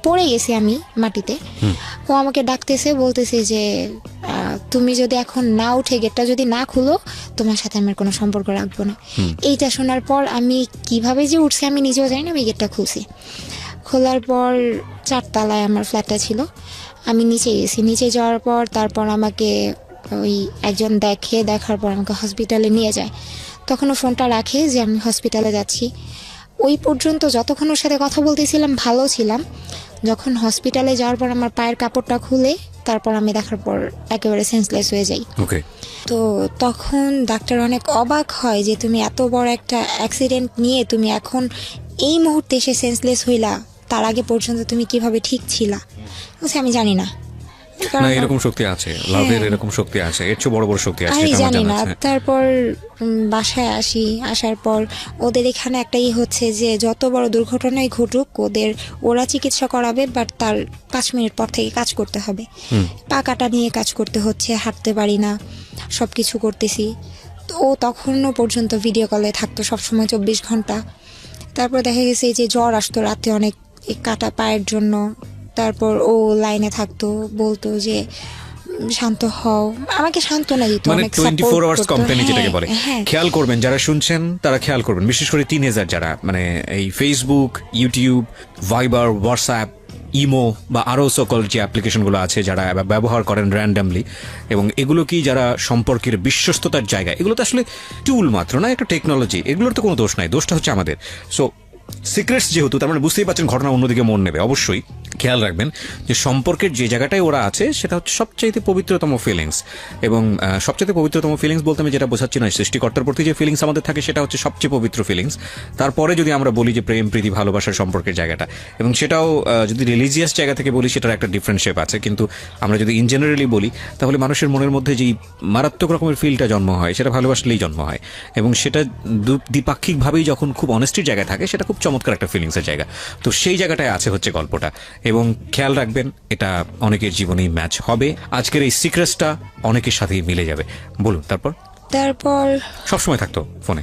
পড়ে গেছি আমি মাটিতে। ও আমাকে ডাকতেছে, বলতেছে যে তুমি যদি এখন না উঠে গেটটা যদি না খুলো, তোমার সাথে আমার কোনো সম্পর্ক রাখবো না। এইটা শোনার পর আমি কিভাবে যে উঠছি আমি নিজেও জানি না, আমি গেটটা খুলছি। খোলার পর 4 তলায় আমার ফ্ল্যাটটা ছিল, আমি নিচে গেছি। নিচে যাওয়ার পর তারপর আমাকে ওই একজন দেখার পর আমাকে হসপিটালে নিয়ে যায়। তখন ও ফোনটা রাখে যে আমি হসপিটালে যাচ্ছি। ওই পর্যন্ত যতক্ষণ ওর সাথে কথা বলতেছিলাম ভালো ছিলাম। যখন হসপিটালে যাওয়ার পর আমার পায়ের কাপড়টা খুলে, তারপর আমি দেখার পর একেবারে সেন্সলেস হয়ে যাই। ওকে। তো তখন ডাক্তার অনেক অবাক হয় যে তুমি এত বড় একটা অ্যাক্সিডেন্ট নিয়ে তুমি এখন এই মুহূর্তে এসে সেন্সলেস হইলা, তার আগে পর্যন্ত তুমি কিভাবে ঠিক ছিলা। বলছি আমি জানি না, না এরকম শক্তি আছে, লাভের এরকম শক্তি আছে, এর চেয়ে বড় বড় শক্তি আছে, আমি এটা আমার জানি জানা না। আছে। তারপর বাসায় আসার পর ওদের এখানে একটাই হচ্ছে যে যত বড় দুর্ঘটনাই ঘটুক ওরা চিকিৎসা করাবে, বাট তার 5 মিনিট পর থেকে কাজ করতে হবে। পা কাটা নিয়ে কাজ করতে হচ্ছে, হাঁটতে পারি না, সব কিছু করতেছি। তো ও তখনও পর্যন্ত ভিডিও কলে থাকতো সবসময় 24 ঘন্টা। তারপর দেখা গেছে যে জ্বর আসতো রাতে অনেক, এই কাটা পায়ের জন্য। তারপর ও লাইনে থাকতো, বলতো যে শান্ত হও, আমাকে সান্ত্বনা দিত, মানে অনেক 24 আওয়ার্স সাপোর্ট করতো। কোম্পানি যেটাকে বলে। হ্যাঁ। খেয়াল করবেন যারা শুনছেন তারা খেয়াল করবেন, বিশেষ করে টিনেজার যারা মানে এই ফেসবুক, ইউটিউব, ভাইবার, হোয়াটসঅ্যাপ, ইমো বা আরো সকল যে অ্যাপ্লিকেশনগুলো আছে যারা ব্যবহার করেন র্যান্ডামলি, এবং এগুলো কি যারা সম্পর্কের বিশ্বস্ততার জায়গা, এগুলো তো আসলে টুল মাত্র না, একটা টেকনোলজি, এগুলোর তো কোনো দোষ নাই, দোষটা হচ্ছে আমাদের। সো সিক্রেটস যেহেতু, তার মানে বুঝতেই পারছেন ঘটনা অন্যদিকে মন নেবে। অবশ্যই খেয়াল রাখবেন যে সম্পর্কের যে জায়গাটায় ওরা আছে সেটা হচ্ছে সবচাইতে পবিত্রতম ফিলিংস, এবং সবচাইতে পবিত্রতম ফিলিংস বলতে আমি যেটা বোঝাচ্ছি না, সৃষ্টিকর্তার প্রতি যে ফিলিংস আমাদের থাকে সেটা হচ্ছে সবচেয়ে পবিত্র ফিলিংস। তারপরে যদি আমরা বলি যে প্রেম, প্রীতি, ভালোবাসার সম্পর্কের জায়গাটা, এবং সেটাও যদি রিলিজিয়াস জায়গা থেকে বলি সেটার একটা ডিফারেন্ট শেপ আছে, কিন্তু আমরা যদি ইন জেনারেলি বলি তাহলে মানুষের মনের মধ্যে যেই মারাত্মক রকমের ফিলটা জন্ম হয় সেটা ভালোবাসলেই জন্ম হয়, এবং সেটা দ্বিপাক্ষিকভাবেই যখন খুব অনেস্টির জায়গায় থাকে সেটা খুব চমৎকার একটা ফিলিংসের জায়গা। তো সেই জায়গাটায় আছে হচ্ছে গল্পটা, এবং খেয়াল রাখবেন এটা অনেকের জীবনেই ম্যাচ হবে। আজকের এই সিক্রেটসটা অনেকের সাথেই মিলে যাবে। বলুন তারপর সবসময় থাকতো ফোনে।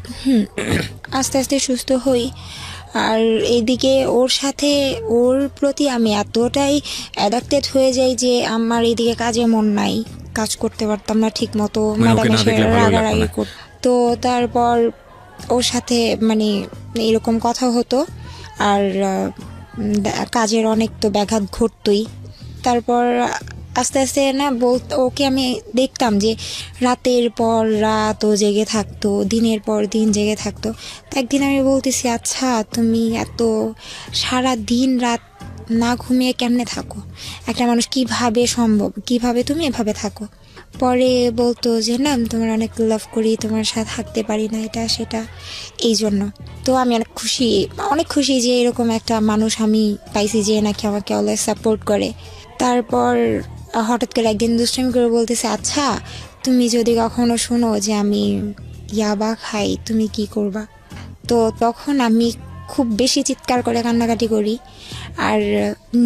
আস্তে আস্তে সুস্থ হই। আর এইদিকে ওর প্রতি আমি এতটাই অ্যাডাক্টেড হয়ে যাই যে আমার এইদিকে কাজে মন নাই, কাজ করতে পারতাম না ঠিক মতো, ম্যাডাম এসে রাগারাগি করত। তো তারপর ওর সাথে মানে এরকম কথা হতো, আর কাজের অনেক তো ব্যাঘাত ঘটতই। তারপর আস্তে আস্তে না ওকে আমি দেখতাম যে রাতের পর রাত ও জেগে থাকতো, দিনের পর দিন জেগে থাকতো। তো একদিন আমি বলতেছি, আচ্ছা তুমি এত সারা দিন রাত না ঘুমিয়ে কেমনে থাকো, একটা মানুষ কিভাবে সম্ভব, কিভাবে তুমি এভাবে থাকো। পরে বলতো যে না তোমার অনেক লাভ করি, তোমার সাথে থাকতে পারি না, এটা সেটা, এই জন্য। তো আমি অনেক খুশি যে এরকম একটা মানুষ আমি পাইছি যে নাকি আমাকে অলওয়েজ সাপোর্ট করে। তারপর হঠাৎ করে একদিন দুষ্টামি করে বলতেছে, আচ্ছা তুমি যদি কখনো শোনো যে আমি ইয়াবা খাই তুমি কি করবা। তো তখন আমি খুব বেশি চিৎকার করে কান্নাকাটি করি, আর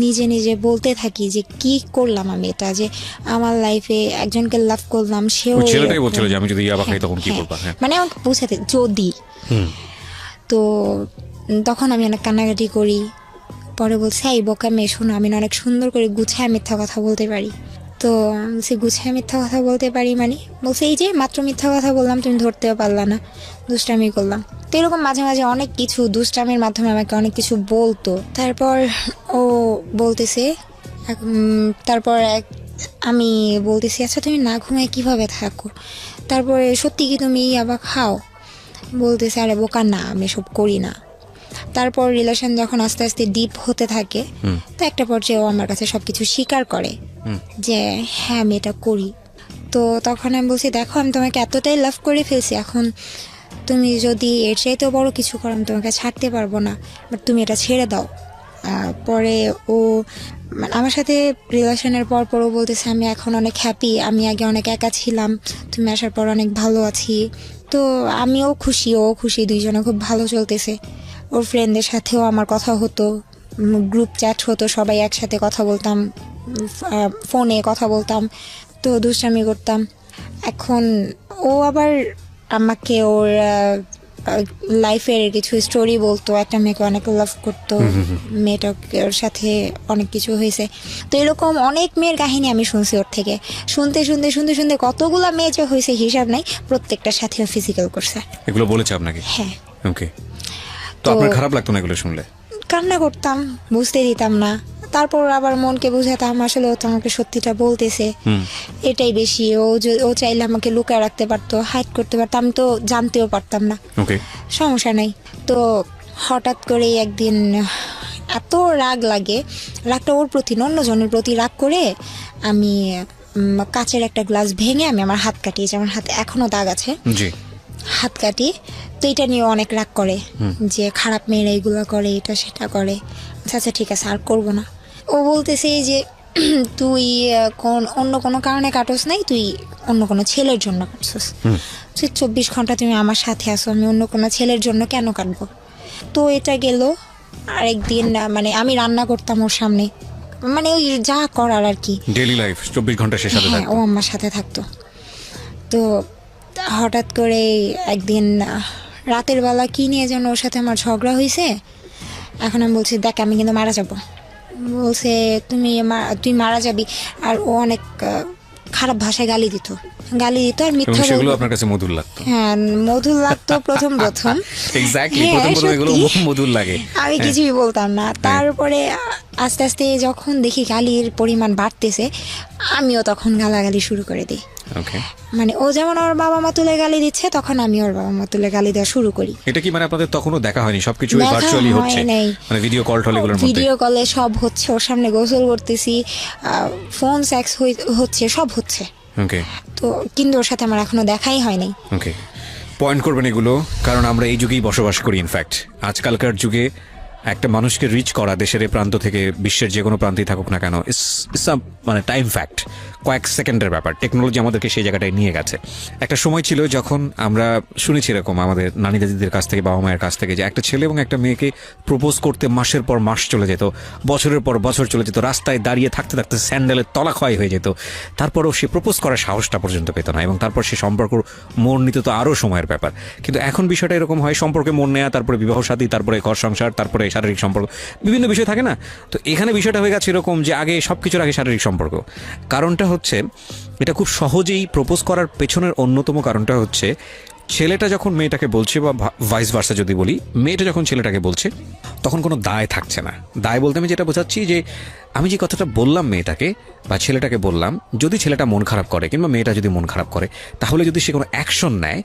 নিজে নিজে বলতে থাকি যে কি করলাম আমি, এটা যে আমার লাইফে একজনকে লাভ করলাম, সেও ছেলেটাই বলছিল যে আমি যদি ইয়াবা খাই তখন কি করবা। মানে আমাকে বুঝাতে যদি। তো তখন আমি অনেক কান্নাকাটি করি। পরে বলছে, এই বোকা মেয়ে শোনো, আমি অনেক সুন্দর করে গুছায় মিথ্যা কথা বলতে পারি। তো সে গুছায় মিথ্যা কথা বলতে পারি মানে বলছে, এই যে মাত্র মিথ্যা কথা বললাম তুমি ধরতেও পারলা না, দুষ্টামি করলাম। তো এরকম মাঝে মাঝে অনেক কিছু দুষ্টামির মাধ্যমে আমাকে অনেক কিছু বলতো। তারপর ও বলতেছে, তারপর আমি বলতেছি আচ্ছা তুমি না ঘুমায় কিভাবে থাকো, তারপরে সত্যি কি তুমি আবার খাও? বলতেছে আরে বোকা না, আমি এসব করি না। তারপর রিলেশন যখন আস্তে আস্তে ডিপ হতে থাকে, তো একটা পর্যায়ে ও আমার কাছে সবকিছু স্বীকার করে যে হ্যাঁ আমি এটা করি। তো তখন আমি বলছি দেখো আমি তোমাকে এতটাই লাভ করে ফেলছি, এখন তুমি যদি এর চাইতেও বড় কিছু করো আমি তোমাকে ছাড়তে পারবো না, বাট তুমি এটা ছেড়ে দাও। পরে ও আমার সাথে রিলেশনের পর ও বলতেছে আমি এখন অনেক হ্যাপি, আমি আগে অনেক একা ছিলাম, তুমি আসার পর অনেক ভালো আছি। তো আমিও খুশি, ও খুশি, দুইজনে খুব ভালো চলতেছে। ওর ফ্রেন্ডদের সাথেও আমার কথা হতো, গ্রুপ চ্যাট হতো, সবাই একসাথে কথা বলতাম, ফোনে কথা বলতাম, তো দুষ্টামি করতাম। এখন ও আবার আমাকে ওর লাইফের কিছু স্টোরি বলতো, একটা মেয়েকে অনেক লাভ করতো, মেয়েটার সাথে অনেক কিছু হয়েছে। তো এরকম অনেক মেয়ের কাহিনী আমি শুনছি ওর থেকে। শুনতে শুনতে শুনতে শুনতে কতগুলা মেয়ে যে হয়েছে হিসাব নাই, প্রত্যেকটার সাথে ফিজিক্যাল করছে। এগুলো বলেছে আপনাকে? হ্যাঁ। ওকে, তো আপনার খারাপ লাগতো না এগুলো শুনলে? কান্না করতাম, বুঝতে দিতাম না। তারপর আবার মনকে বুঝাতাম আসলে ও তো আমাকে সত্যিটা বলতেছে, এটাই বেশি। ও চাইলে আমাকে লুকায় রাখতে পারতো, হাইড করতে পারতো, আমি তো জানতেও পারতাম না, সমস্যা নাই। তো হঠাৎ করে একদিন এত রাগ লাগে, রাগটা ওর প্রতি না অন্যজনের প্রতি রাগ করে আমি কাচের একটা গ্লাস ভেঙে আমি আমার হাত কাটিয়েছি। আমার হাতে এখনো দাগ আছে, হাত কাটি। তো এটা নিয়ে অনেক রাগ করে যে খারাপ মেয়েরা এগুলো করে, এটা সেটা করে। আচ্ছা ঠিক আছে আর করবো না। ও বলতেছে যে তুই অন্য কোনো কারণে কাটোস নাই, তুই অন্য কোনো ছেলের জন্য কাটছস। তুই 24 ঘন্টা তুমি আমার সাথে আসো, আমি অন্য কোনো ছেলের জন্য কেন কাটবো? তো এটা গেল। আরেকদিন মানে আমি রান্না করতাম ওর সামনে, মানে ওই যা করার আর কি, ডেইলি লাইফ 24 ঘন্টা সে সাথে থাকতো। ও আমার সাথে থাকতো। তো হঠাৎ করে একদিন রাতের বেলা কি নিয়ে যেন ওর সাথে আমার ঝগড়া হয়েছে। এখন আমি বলছি দেখ আমি কিন্তু মারা যাব। বলছে তুই মারা যাবি। আর ও অনেক খারাপ ভাষায় গালি দিত আর মিথ্যা বলতো। সেগুলো আপনার কাছে মধুর লাগতো? হ্যাঁ মধুর লাগতো প্রথম এক্স্যাক্টলি, প্রথম এগুলো মধুর লাগে। আমি কিছুই বলতাম না। তারপরে আস্তে আস্তে যখন দেখি গালির পরিমাণ বাড়তেছে, আমিও তখন গালাগালি শুরু করে দিই। মানে ও যেমন ওর বাবা মা তুলে গালি দিচ্ছে, তখন আমি ওর বাবা মা তুলে গালি দেওয়া শুরু করি। এটা কি মানে আপনাদের তখনও দেখা হয়নি? সবকিছু ভার্চুয়ালি হচ্ছে, মানে ভিডিও কল টলগুলোর মধ্যে? ভিডিও কলে সব হচ্ছে, ওর সামনে গোসল করতেছি, ফোন সেক্স হচ্ছে, সব হচ্ছে। ওকে, তো কিন্তু ওর সাথে আমার এখনো দেখাই হয়নি। ওকে, পয়েন্ট করবেন এগুলো, কারণ আমরা এই যুগেই বসবাস করি। ইনফ্যাক্ট আজকালকার যুগে একটা মানুষকে রিচ করা দেশের এই প্রান্ত থেকে বিশ্বের যে কোনো প্রান্তেই থাকুক না কেন, ইটস মানে টাইম ফ্যাক্ট, কয়েক সেকেন্ডের ব্যাপার। টেকনোলজি আমাদেরকে সেই জায়গাটায় নিয়ে গেছে। একটা সময় ছিল যখন আমরা শুনেছি এরকম আমাদের নানি দাদিদের কাছ থেকে, বাবা মায়ের কাছ থেকে, যে একটা ছেলে এবং একটা মেয়েকে প্রপোজ করতে মাসের পর মাস চলে যেত, বছরের পর বছর চলে যেত, রাস্তায় দাঁড়িয়ে থাকতে থাকতে স্যান্ডেলের তলা ক্ষয় হয়ে যেত, তারপরও সে প্রপোজ করার সাহসটা পর্যন্ত পেত না, এবং তারপর সে সম্পর্ক মোড় নিতে তো আরও সময়ের ব্যাপার। কিন্তু এখন বিষয়টা এরকম হয়, সম্পর্কে মোড় নেওয়া, তারপরে বিবাহ সাথী, তারপরে ঘর সংসার, তারপরে শারীরিক সম্পর্ক, বিভিন্ন বিষয় থাকে না? তো এখানে বিষয়টা হয়ে গেছে এরকম যে আগে সবকিছুর আগে শারীরিক সম্পর্ক। কারণটা হচ্ছে এটা খুব সহজেই প্রপোজ করার পেছনের অন্যতম কারণটা হচ্ছে ছেলেটা যখন মেয়েটাকে বলছে, বা ভাইস ভার্সা যদি বলি, মেয়েটা যখন ছেলেটাকে বলছে, তখন কোনো দায় থাকছে না। দায় বলতে আমি যেটা বোঝাচ্ছি যে আমি যে কথাটা বললাম মেয়েটাকে বা ছেলেটাকে বললাম, যদি ছেলেটা মন খারাপ করে কিংবা মেয়েটা যদি মন খারাপ করে, তাহলে যদি সে কোনো অ্যাকশন নেয়,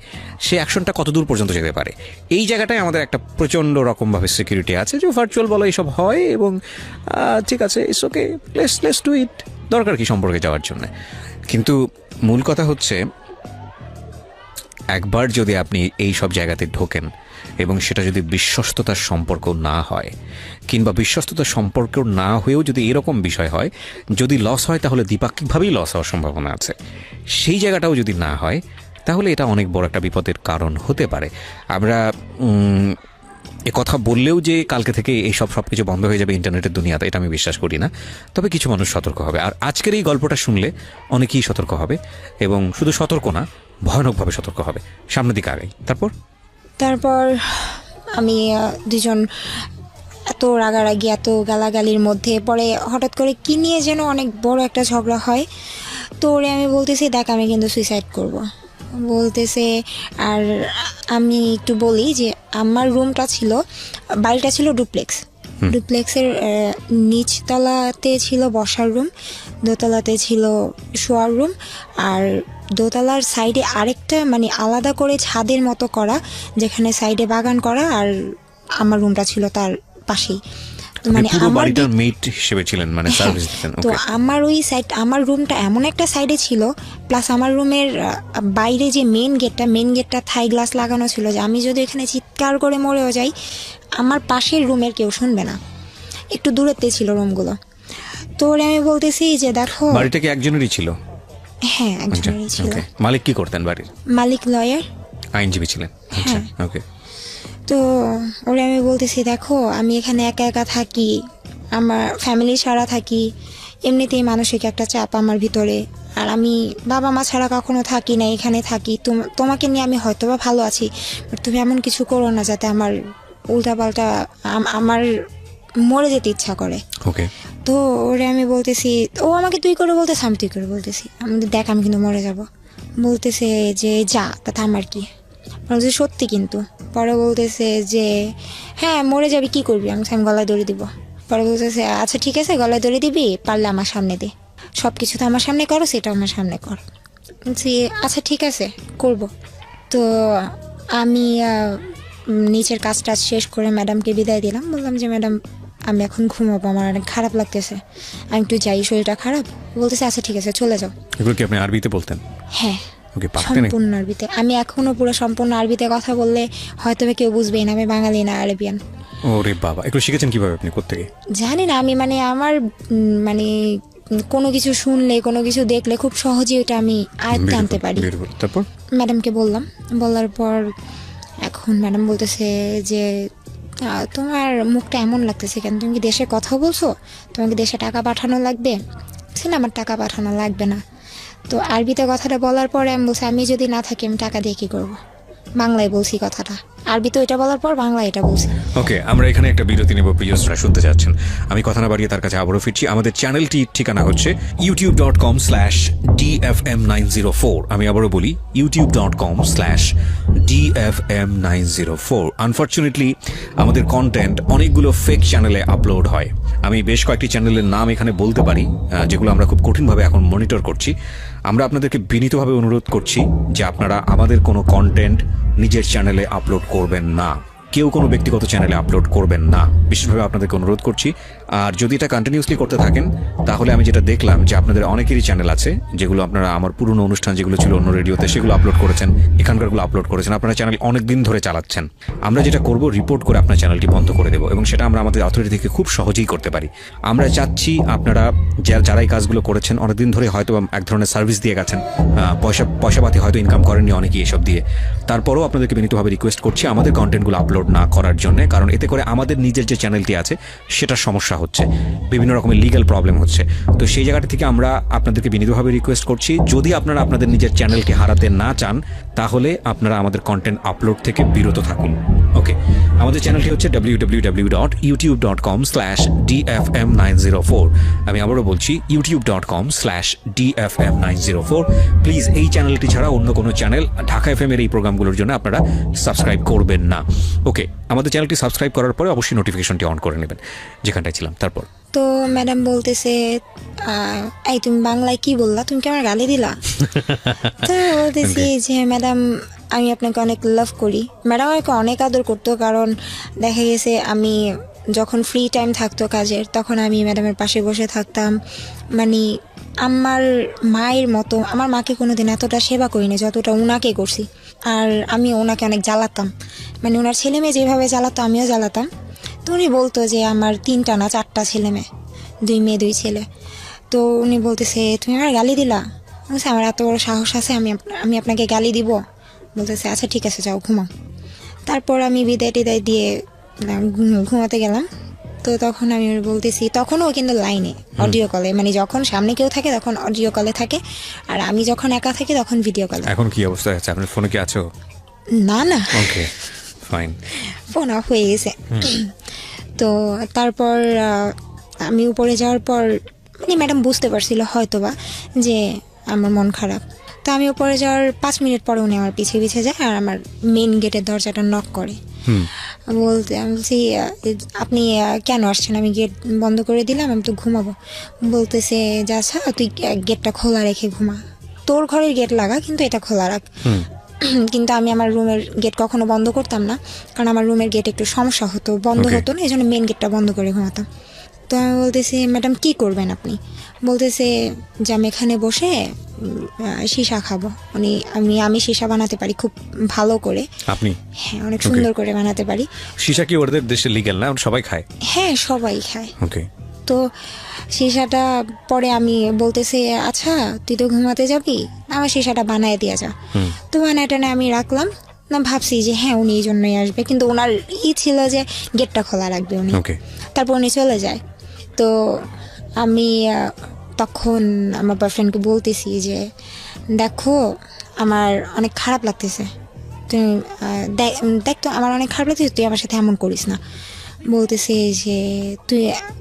সে অ্যাকশনটা কত দূর পর্যন্ত যেতে পারে। এই জায়গাটায় আমাদের একটা প্রচণ্ড রকমভাবে সিকিউরিটি আছে যে ভার্চুয়াল বলা এইসব হয়, এবং ঠিক আছে, it's okay, let's do it, দরকার কি সম্পর্কে যাওয়ার জন্য। কিন্তু মূল কথা হচ্ছে একবার যদি আপনি এই সব জায়গাতে ঢোকেন এবং সেটা যদি বিশ্বস্ততার সম্পর্ক না হয়, কিংবা বিশ্বস্ততার সম্পর্ক না হয়েও যদি এরকম বিষয় হয়, যদি লস হয় তাহলে দ্বিপাক্ষিকভাবেই লস হওয়ার সম্ভাবনা আছে, সেই জায়গাটাও যদি না হয়, তাহলে এটা অনেক বড় একটা বিপদের কারণ হতে পারে। আমরা কথা বললেও যে কালকে থেকে এইসব সবকিছু বন্ধ হয়ে যাবে ইন্টারনেটের দুনিয়াতে, এটা আমি বিশ্বাস করি না। তবে কিছু মানুষ সতর্ক হবে, আর আজকের এই গল্পটা শুনলে অনেকেই সতর্ক হবে, এবং শুধু সতর্ক না, ভয়ানকভাবে সতর্ক হবে। সামনের দিকে আগাই। তারপর আমি দুজন এত রাগারাগি, এত গালাগালির মধ্যে পরে হঠাৎ করে কি নিয়ে যেন অনেক বড় একটা ঝগড়া হয়। তো ওরে আমি বলতেছি দেখ আমি কিন্তু সুইসাইড করব বলতেছে। আর আমি একটু বলি যে আমার রুমটা ছিল, বাড়িটা ছিল ডুপ্লেক্সের নিচতলাতে ছিল বসার রুম, দোতলাতে ছিল শোয়ার রুম, আর দোতলার সাইডে আরেকটা মানে আলাদা করে ছাদের মতো করা, যেখানে সাইডে বাগান করা, আর আমার রুমটা ছিল তার পাশেই। মানে পুরো আমার বাড়িটার মেট হিসেবে ছিলেন, মানে সার্ভিস দিতেন। তো ওকে, আমার ওই সাইড, আমার রুমটা এমন একটা সাইডে ছিল, প্লাস আমার রুমের বাইরে যে মেন গেটটা থাই গ্লাস লাগানো ছিল, যে আমি যদি এখানে চিৎকার করে মরেও যাই আমার পাশের রুমের কেউ শুনবে না। একটু দূরেতে ছিল রুমগুলো। তো ওরে আমি বলতেছি যে দেখো, বাড়িটা কি একজনেরই ছিল? হ্যাঁ আচ্ছা, একজনেরই ছিল। ওকে। মালিক কি করতেন বাড়ির? মালিক লয়ার। আইনজীবী ছিলেন। আচ্ছা, ওকে। তো ওরে আমি বলতেছি দেখো, আমি এখানে একা একা থাকি, আমার ফ্যামিলি ছাড়া থাকি, এমনিতেই মানসিক একটা চাপ আমার ভিতরে, আর আমি বাবা মা ছাড়া কখনো থাকি না, এখানে থাকি। তোমাকে নিয়ে আমি হয়তো বা ভালো আছি, বাট তুমি এমন কিছু করো না যাতে আমার উল্টাপাল্টা আমার মরে যেতে ইচ্ছা করে। ওকে, তো ওরে আমি বলতেছি, ও আমাকে তুই করে বলতেছে, আমি তুই করে বলতেছি, আমি দেখ আমি কিন্তু মরে যাব। বলতেছে যে যা, তাতে আমার কি? বলছে সত্যি কিন্তু। পরে বলতেছে যে হ্যাঁ মরে যাবি, কি করবি? আমি গলায় দড়ি দিব। পরে বলতেছে আচ্ছা ঠিক আছে, গলায় দড়ি দিবি, পারলে আমার সামনে দে, সব কিছু তো আমার সামনে করো, সেটা আমার সামনে কর। বলছি আচ্ছা ঠিক আছে করব। তো আমি নিচের কাজটা শেষ করে ম্যাডামকে বিদায় দিলাম। বললাম যে ম্যাডাম আমি এখন ঘুমাবো, আমার অনেক খারাপ লাগতেছে, আমি একটু যাই, শরীরটা খারাপ। বলতেছে আচ্ছা ঠিক আছে চলে যাও। এগুলো কি আপনি আরবিতে বলতেন? হ্যাঁ ওকে, পারতেন? সম্পূর্ণ আরবিতে। আমি এখনো পুরো সম্পূর্ণ আরবিতে কথা বললে হয়তো বা কেউ বুঝবেই না আমি বাঙালি না আরবিয়ান। ওরে বাবা, এগুলো শিখেছেন কিভাবে আপনি, কোত্থেকে? জানি না, আমি মানে আমার মানে কোনো কিছু শুনলে, কোনো কিছু দেখলে খুব সহজেই ওটা আমি আয়ত্তে আনতে পারি। তারপর ম্যাডামকে বললাম, বলার পর এখন ম্যাডাম বলতেছে যে তোমার মুখটা এমন লাগতেছে কেন, তুমি কি দেশে কথা বলছো, তোমাকে দেশে টাকা পাঠানো লাগবে? না আমার টাকা পাঠানো লাগবে না। তো আরবিতে কথাটা বলার পরে আমি বলছি আমি যদি না থাকি আমি টাকা দিয়ে কী করবো? বাংলায় বলছি কথাটা, আরবিতে ওইটা বলার পর বাংলায় এটা বলছি। ওকে, আমরা এখানে একটা বিরতি নেব, প্রিয়সরা শুনতে যাচ্ছেন। আমি কথা না বাড়িয়ে তার কাছে আবারও ফিরছি। আমাদের চ্যানেলটির ঠিকানা হচ্ছে youtube.com/dfm904। আমি আবারও বলি youtube.com/dfm904। আনফর্চুনেটলি আমাদের কন্টেন্ট অনেকগুলো ফেক চ্যানেলে আপলোড হয়। আমি বেশ কয়েকটি চ্যানেলের নাম এখানে বলতে পারি, যেগুলো আমরা খুব কঠিনভাবে এখন মনিটর করছি। আমরা আপনাদেরকে বিনীতভাবে অনুরোধ করছি যে আপনারা আমাদের কোনো কন্টেন্ট নিজের চ্যানেলে আপলোড করবেন না, কেউ কোনো ব্যক্তিগত চ্যানেলে আপলোড করবেন না, বিশেষভাবে আপনাদেরকে অনুরোধ করছি। আর যদি এটা কন্টিনিউসলি করতে থাকেন তাহলে আমি যেটা দেখলাম যে আপনাদের অনেকেরই চ্যানেল আছে যেগুলো আপনারা আমার পুরনো অনুষ্ঠান যেগুলো ছিল অন্য রেডিওতে সেগুলো আপলোড করেছেন, এখানকারগুলো আপলোড করেছেন, আপনারা চ্যানেল অনেক দিন ধরে চালাচ্ছেন। আমরা যেটা করব, রিপোর্ট করে আপনার চ্যানেলটি বন্ধ করে দেবো, এবং সেটা আমরা আমাদের অথরিটি থেকে খুব সহজেই করতে পারি। আমরা চাচ্ছি আপনারা যারা এই কাজগুলো করেছেন অনেকদিন ধরে হয়তো এক ধরনের সার্ভিস দিয়ে গেছেন, পয়সাপাতি হয়তো ইনকাম করেননি অনেকেই এসব দিয়ে, তারপরেও আপনাদেরকে বিনীতভাবে রিকোয়েস্ট করছি আমাদের কন্টেন্টগুলো আপলোড না করার জন্য, কারণ এতে করে আমাদের নিজের যে চ্যানেলটি আছে সেটার সমস্যা হচ্ছে, বিভিন্ন রকমের লিগ্যাল প্রবলেম হচ্ছে। তো সেই জায়গাটা থেকে আমরা আপনাদেরকে বিনীতভাবে রিকোয়েস্ট করছি, যদি আপনারা আপনাদের নিজের চ্যানেলকে হারাতে না চান তাহলে আপনারা আমাদের কন্টেন্ট আপলোড থেকে বিরত থাকুন। ওকে, আমাদের চ্যানেলটি হচ্ছে www.youtube.com/dfm904। আমি আবারও বলছি youtube.com/dfm904। প্লিজ এই চ্যানেলটি ছাড়া অন্য কোনো চ্যানেল ঢাকা এফএম এর এই প্রোগ্রামগুলোর জন্য আপনারা সাবস্ক্রাইব করবেন না। ওকে, আমাদের চ্যানেলটি সাবস্ক্রাইব করার পরে অবশ্যই নোটিফিকেশনটি অন করে নেবেন, যেখানটায় ছিলাম। তারপর তো ম্যাডাম বলতেছে এই তুমি বাংলায় কি বললা, তুমি কি আমার গালি দিলা? তো বলতেছি যে ম্যাডাম আমি আপনাকে অনেক লাভ করি। ম্যাডাম আমাকে অনেক আদর করতো, কারণ দেখা গেছে আমি যখন ফ্রি টাইম থাকতো কাজের তখন আমি ম্যাডামের পাশে বসে থাকতাম। মানে আমার মায়ের মতো, আমার মাকে কোনোদিন এতটা সেবা করিনি যতটা ওনাকে করছি। আর আমি ওনাকে অনেক জ্বালাতাম, মানে ওনার ছেলে মেয়ে যেভাবে জ্বালাতো আমিও জ্বালাতাম। তো উনি বলতো যে আমার 3টা না 4টা ছেলে মেয়ে, 2 মেয়ে 2 ছেলে। তো উনি বলতেছে তুমি আমার গালি দিলা? বলছে আমার এত বড় সাহস আছে আমি আপনাকে গালি দিব? বলতেছে আচ্ছা ঠিক আছে যাও ঘুমাও। তারপর আমি বিদায় টিদায় দিয়ে ঘুমাতে গেলাম। তো তখন আমি বলতেছি, তখনও কিন্তু লাইনে অডিও কলে, মানে যখন সামনে কেউ থাকে তখন অডিও কলে থাকে, আর আমি যখন একা থাকি তখন ভিডিও কলে। এখন কি অবস্থা আছে? আপনার ফোনে কি আছো? না না, ওকে ফাইন, ফোন অফ হয়ে গেছে। তো তারপর আমি উপরে যাওয়ার পর মানে ম্যাডাম বুঝতে পারছিল হয়তোবা যে আমার মন খারাপ। তো আমি উপরে যাওয়ার 5 মিনিট পরে উনি আমার পিছিয়ে যায় আর আমার মেন গেটের দরজাটা নক করে। আমি বলছি আপনি কেন আসছেন? আমি গেট বন্ধ করে দিলাম, আমি তো ঘুমাবো। বলতেছে যে আচ্ছা তুই গেটটা খোলা রেখে ঘুমা, তোর ঘরের গেট লাগা কিন্তু এটা খোলা রাখ। কিন্তু আমি আমার রুমের গেট কখনো বন্ধ করতাম না, কারণ আমার রুমের গেট একটু সমস্যা হতো, বন্ধ Okay. হতো না, এই জন্য মেন গেটটা বন্ধ করে ঘুমাতাম। তো আমি বলতেছি ম্যাডাম কি করবেন আপনি? বলতেছে যে আমি এখানে বসে সীসা খাবো। আমি সীসা বানাতে পারি খুব ভালো করে। আপনি হ্যাঁ, অনেক সুন্দর করে বানাতে পারি। সীসা কি ওদের দেশে লিগ্যাল না? সবাই খায়? হ্যাঁ, সবাই খায়। ওকে। তো সীসাটা পরে আমি বলতেছে আচ্ছা তুই তো ঘুমাতে যাবি, আমার সীসাটা বানায় দিয়ে যা। তো বানায় টানে আমি রাখলাম না, ভাবছি যে হ্যাঁ উনি এই জন্যই আসবে, কিন্তু ওনার ছিল যে গেটটা খোলা রাখবে উনি। ওকে। তারপর উনি চলে যায়। তো আমি তখন আমার বয়ফ্রেন্ডকে বলতেছি যে দেখো আমার অনেক খারাপ লাগতেছে, তুই দেখ তো আমার অনেক খারাপ লাগতেছে, তুই আমার সাথে এমন করিস না। বলতেছে যে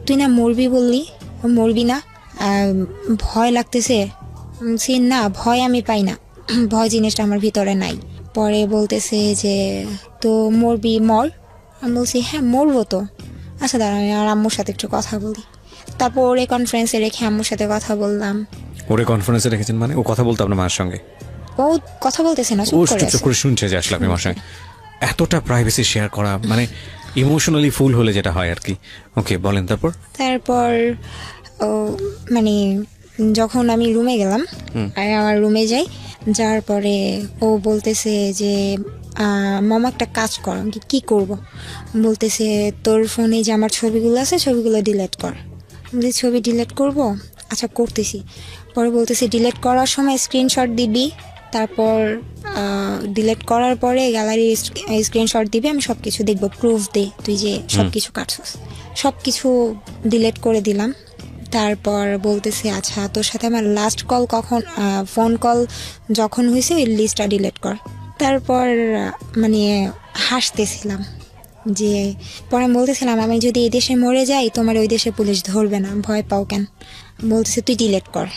তুই না মরবি বললি, মরবি না, ভয় লাগতেছে। বলছি না, ভয় আমি পাই না, ভয় জিনিসটা আমার ভিতরে নাই। পরে বলতেছে যে তো মরবি মর। আমি বলছি হ্যাঁ মরবো তো। আচ্ছা দাঁড়া আমি আর আম্মুর সাথে একটু কথা বলি। তারপর ওরে কনফারেন্সে রেখে আম্মুর সাথে কথা বললাম। ওরে কনফারেন্সে রেখেছেন মানে? ও কথা বলতো আপনার মায়ের সঙ্গে? ও কথা বলতেছে না, ও চুপ করে চুপ আছে। করে শুনছে যে আসলে আপনি মার সঙ্গে এতটা প্রাইভেসি শেয়ার করা, মানে ইমোশনালি ফুল হলে যেটা হয় আর কি। ওকে, বলেন তারপর। তারপর ও মানে যখন আমি রুমে গেলাম, আর আমার রুমে যাই, যাওয়ার পরে ও বলতেছে যে মামা একটা কাজ কর। আমি কি করব? বলতেছে তোর ফোনে যে আমার ছবিগুলো আছে ছবিগুলো ডিলিট কর। আমি বলছি, ছবি ডিলিট করব? আচ্ছা করতেছি। পরে বলতেছে ডিলিট করার সময় স্ক্রিনশট দিবি, তারপর ডিলিট করার পরে গ্যালারি স্ক্রিনশট দিবি, আমি সব কিছু দেখবো, প্রুফ দে তুই যে সব কিছু কাটছস। সব কিছু ডিলিট করে দিলাম। তারপর বলতেছে আচ্ছা তোর সাথে আমার লাস্ট কল কখন, ফোন কল যখন হয়েছে ওই লিস্টটা ডিলিট কর। তারপর মানে হাসতেছিলাম যে পরে আমি বলতেছিলাম আমি যদি এই দেশে মরে যাই তোমার ওই দেশে পুলিশ ধরবে না, ভয় পাও কেন? বলতেছে তুই ডিলিট কর।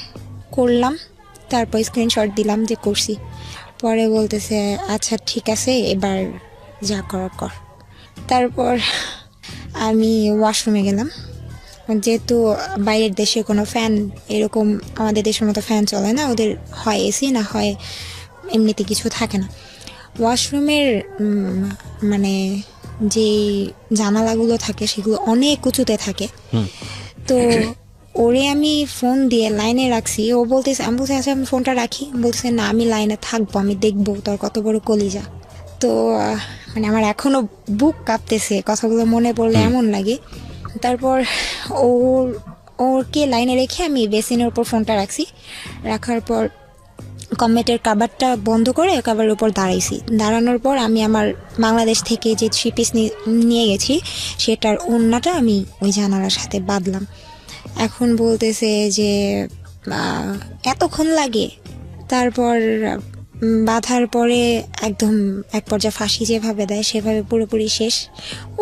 করলাম, তারপর স্ক্রিনশট দিলাম যে করছি। পরে বলতেছে আচ্ছা ঠিক আছে এবার যা করার কর। তারপর আমি ওয়াশরুমে গেলাম, যেহেতু বাইরের দেশে কোনো ফ্যান এরকম আমাদের দেশের মতো ফ্যান চলে না, ওদের হয় এসি না হয় এমনিতে কিছু থাকে না। ওয়াশরুমের মানে যে জানালাগুলো থাকে সেগুলো অনেক উঁচুতে থাকে। তো ওরে আমি ফোন দিয়ে লাইনে রাখছি, ও বলতেছে, আমি বলছি আচ্ছা আমি ফোনটা রাখি। বলতেছে না আমি লাইনে থাকবো, আমি দেখবো তোর কত বড় কলিজা। তো মানে আমার এখনো বুক কাঁপতেছে, কথাগুলো মনে পড়লে এমন লাগে। তারপর ওরকে লাইনে রেখে আমি বেসিনের উপর ফোনটা রাখছি। রাখার পর কমেটের কাবারটা বন্ধ করে কাবারের উপর দাঁড়াইছি। দাঁড়ানোর পর আমি আমার বাংলাদেশ থেকে যে 3 পিস নিয়ে গেছি সেটার ওড়নাটা আমি ওই জানালার সাথে বাঁধলাম। এখন বলতেছে যে এতক্ষণ লাগে। তারপর বাঁধার পরে একদম এক পর্যায়ে ফাঁসি যেভাবে দেয় সেভাবে পুরোপুরি শেষ।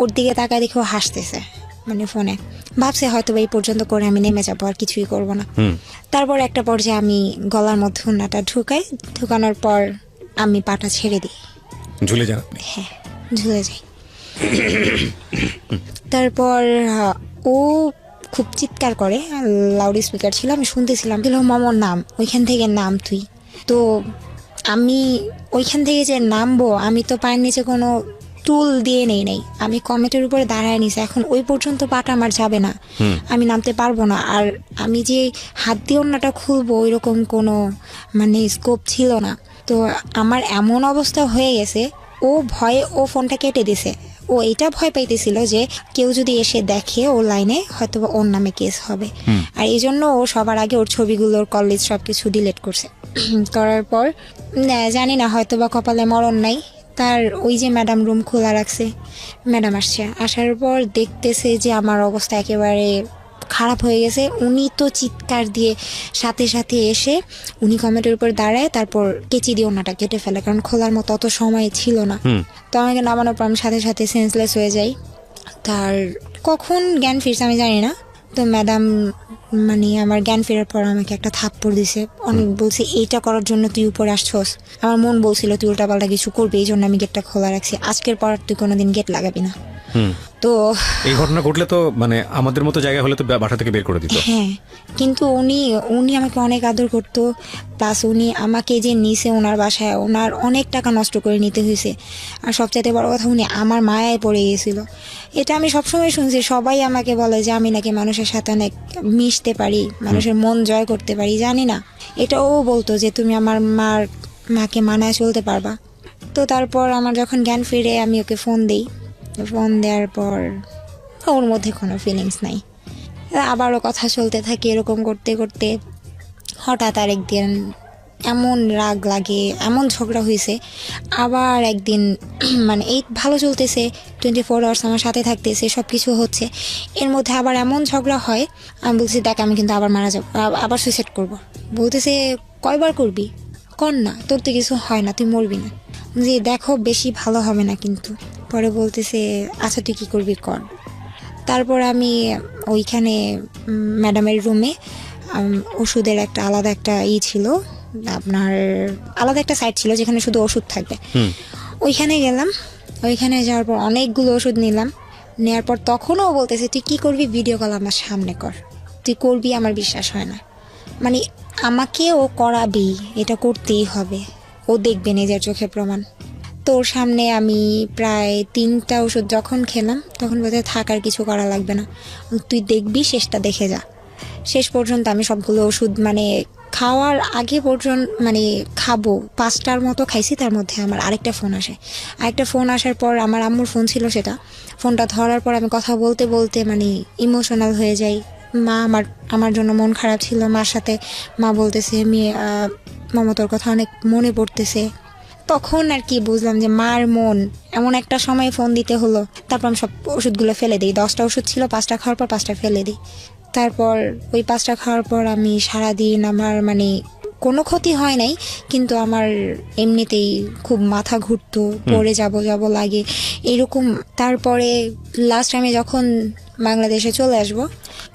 ওর দিকে তাকায় দেখে ও হাসতেছে, মানে ফোনে ভাবছে হয়তো এই পর্যন্ত করে আমি নেমে যাবো, আর কিছুই করব না। তারপর একটা পর্যায়ে আমি গলার মধ্যে ওড়নাটা ঢুকাই, ঢুকানোর পর আমি পাটা ছেড়ে দিই, ঝুলে যান আপনি? হ্যাঁ ঝুলে যাই। তারপর ও খুব চিৎকার করে, লাউড স্পিকার ছিল, আমি শুনতেছিলাম, দিল মামার নাম, ওইখান থেকে নাম তুই। তো আমি ওইখান থেকে যে নামবো, আমি তো পায়ের নিচে কোনো টুল দিয়ে নেই নাই, আমি কমেটের উপরে দাঁড়ায় নিছি। এখন ওই পর্যন্ত পাটা আমার যাবে না, আমি নামতে পারবো না। আর আমি যে হাত দিয়ে ওড়নাটা খুলবো ওইরকম কোনো মানে স্কোপ ছিল না। তো আমার এমন অবস্থা হয়ে গেছে, ও ভয়ে ও ফোনটা কেটে দিছে। ও এটা ভয় পাইতেছিল যে কেউ যদি এসে দেখে ও লাইনে হয়তো ওর নামে কেস হবে, আর এই জন্য ও সবার আগে ওর ছবিগুলোর কলেজ সব কিছু ডিলিট করছে। করার পর জানি না হয়তো বা কপালে মরণ নাই, তার ওই যে ম্যাডাম রুম খোলা রাখছে, ম্যাডাম আসছে, আসার পর দেখতেছে যে আমার অবস্থা একেবারে খারাপ হয়ে গেছে। উনি তো চিৎকার দিয়ে সাথে সাথে এসে উনি কমেটের উপর দাঁড়ায়, তারপর কেচি দিয়ে ওনাটা কেটে ফেলে, কারণ খোলার মতো অত সময় ছিল না। তো আমাকে নামানোর পর আমি সাথে সাথে সেন্সলেস হয়ে যাই। তার কখন জ্ঞান ফিরছে আমি জানি না, তো ম্যাডাম মানে আমার জ্ঞান ফেরার পর আমাকে একটা থাপ্পড় দিছে, অনেক বলছে এইটা করার জন্য তুই উপরে আসছস। আমার মন বলছিল তুই উল্টাপাল্টা কিছু করবি, এই জন্য আমি গেটটা খোলা রাখছি, আজকের পর তুই কোনোদিন গেট লাগাবি না। তো এই ঘটনা ঘটলে তো মানে আমাদের মতো জায়গা হলে তো বাসা থেকে বের করে দিত। হ্যাঁ, কিন্তু উনি উনি আমাকে অনেক আদর করতো, প্লাস উনি আমাকে যে নিছে ওনার বাসায়, ওনার অনেক টাকা নষ্ট করে নিতে হয়েছে। আর সবচাইতে বড় কথা, উনি আমার মায়ায় পড়ে গিয়েছিল। এটা আমি সবসময় শুনছি, সবাই আমাকে বলে যে আমি নাকি মানুষের সাথে অনেক মিশতে পারি, মানুষের মন জয় করতে পারি, জানি না। এটাও বলতো যে তুমি আমার মাকে মানায় চলতে পারবা। তো তারপর আমার যখন জ্ঞান ফিরে আমি ওকে ফোন দিই, ফোন দেওয়ার পর ওর মধ্যে কোনো ফিলিংস নাই। আবারও কথা চলতে থাকে, এরকম করতে করতে হঠাৎ আরেকদিন এমন রাগ লাগে, এমন ঝগড়া হয়েছে। আবার একদিন মানে এই ভালো চলতেছে, 24 আওয়ার্স আমার সাথে থাকতেছে, সব কিছু হচ্ছে, এর মধ্যে আবার এমন ঝগড়া হয়। আমি বলছি দেখ আমি কিন্তু আবার মারা যাবো, আবার সুইসাইড করবো। বলতেছে কয়বার করবি, কর না, তোর তো কিছু হয় না, তুই মরবি না। যে দেখো বেশি ভালো হবে না কিন্তু। পরে বলতেছে আচ্ছা তুই কী করবি কর। তারপর আমি ওইখানে ম্যাডামের রুমে ওষুধের একটা আলাদা একটা ছিল, আপনার আলাদা একটা সাইট ছিল যেখানে শুধু ওষুধ থাকবে। ওইখানে গেলাম, ওইখানে যাওয়ার পর অনেকগুলো ওষুধ নিলাম। নেওয়ার পর তখনও বলতেছে তুই কী করবি, ভিডিও কল আমার সামনে কর, তুই করবি, আমার বিশ্বাস হয় না। মানে আমাকে ও করাবি, এটা করতেই হবে, ও দেখবে নিজের চোখে প্রমাণ। তোর সামনে আমি প্রায় 3টা ওষুধ যখন খেলাম তখন বোধহয় থাকার কিছু করা লাগবে না, তুই দেখবি, শেষটা দেখে যা। শেষ পর্যন্ত আমি সবগুলো ওষুধ মানে খাওয়ার আগে পর্যন্ত মানে খাবো 5টার মতো খাইছি। তার মধ্যে আমার আরেকটা ফোন আসে, আরেকটা ফোন আসার পর আমার আম্মুর ফোন ছিল, সেটা ফোনটা ধরার পর আমি কথা বলতে বলতে মানে ইমোশনাল হয়ে যাই। মা আমার জন্য মন খারাপ ছিল, মার সাথে মা বলতেছে মামা তোর কথা অনেক মনে পড়তেছে। তখন আর কি বুঝলাম যে মার মন, এমন একটা সময় ফোন দিতে হলো। তারপর আমি সব ওষুধগুলো ফেলে দিই, 10টা ওষুধ ছিল, 5টা খাওয়ার পর 5টা ফেলে দিই। তারপর ওই 5টা খাওয়ার পর আমি সারাদিন আমার মানে কোনো ক্ষতি হয় নাই, কিন্তু আমার এমনিতেই খুব মাথা ঘুরতো, পড়ে যাব লাগে এরকম। তারপরে লাস্ট টাইমে যখন বাংলাদেশে চলে আসব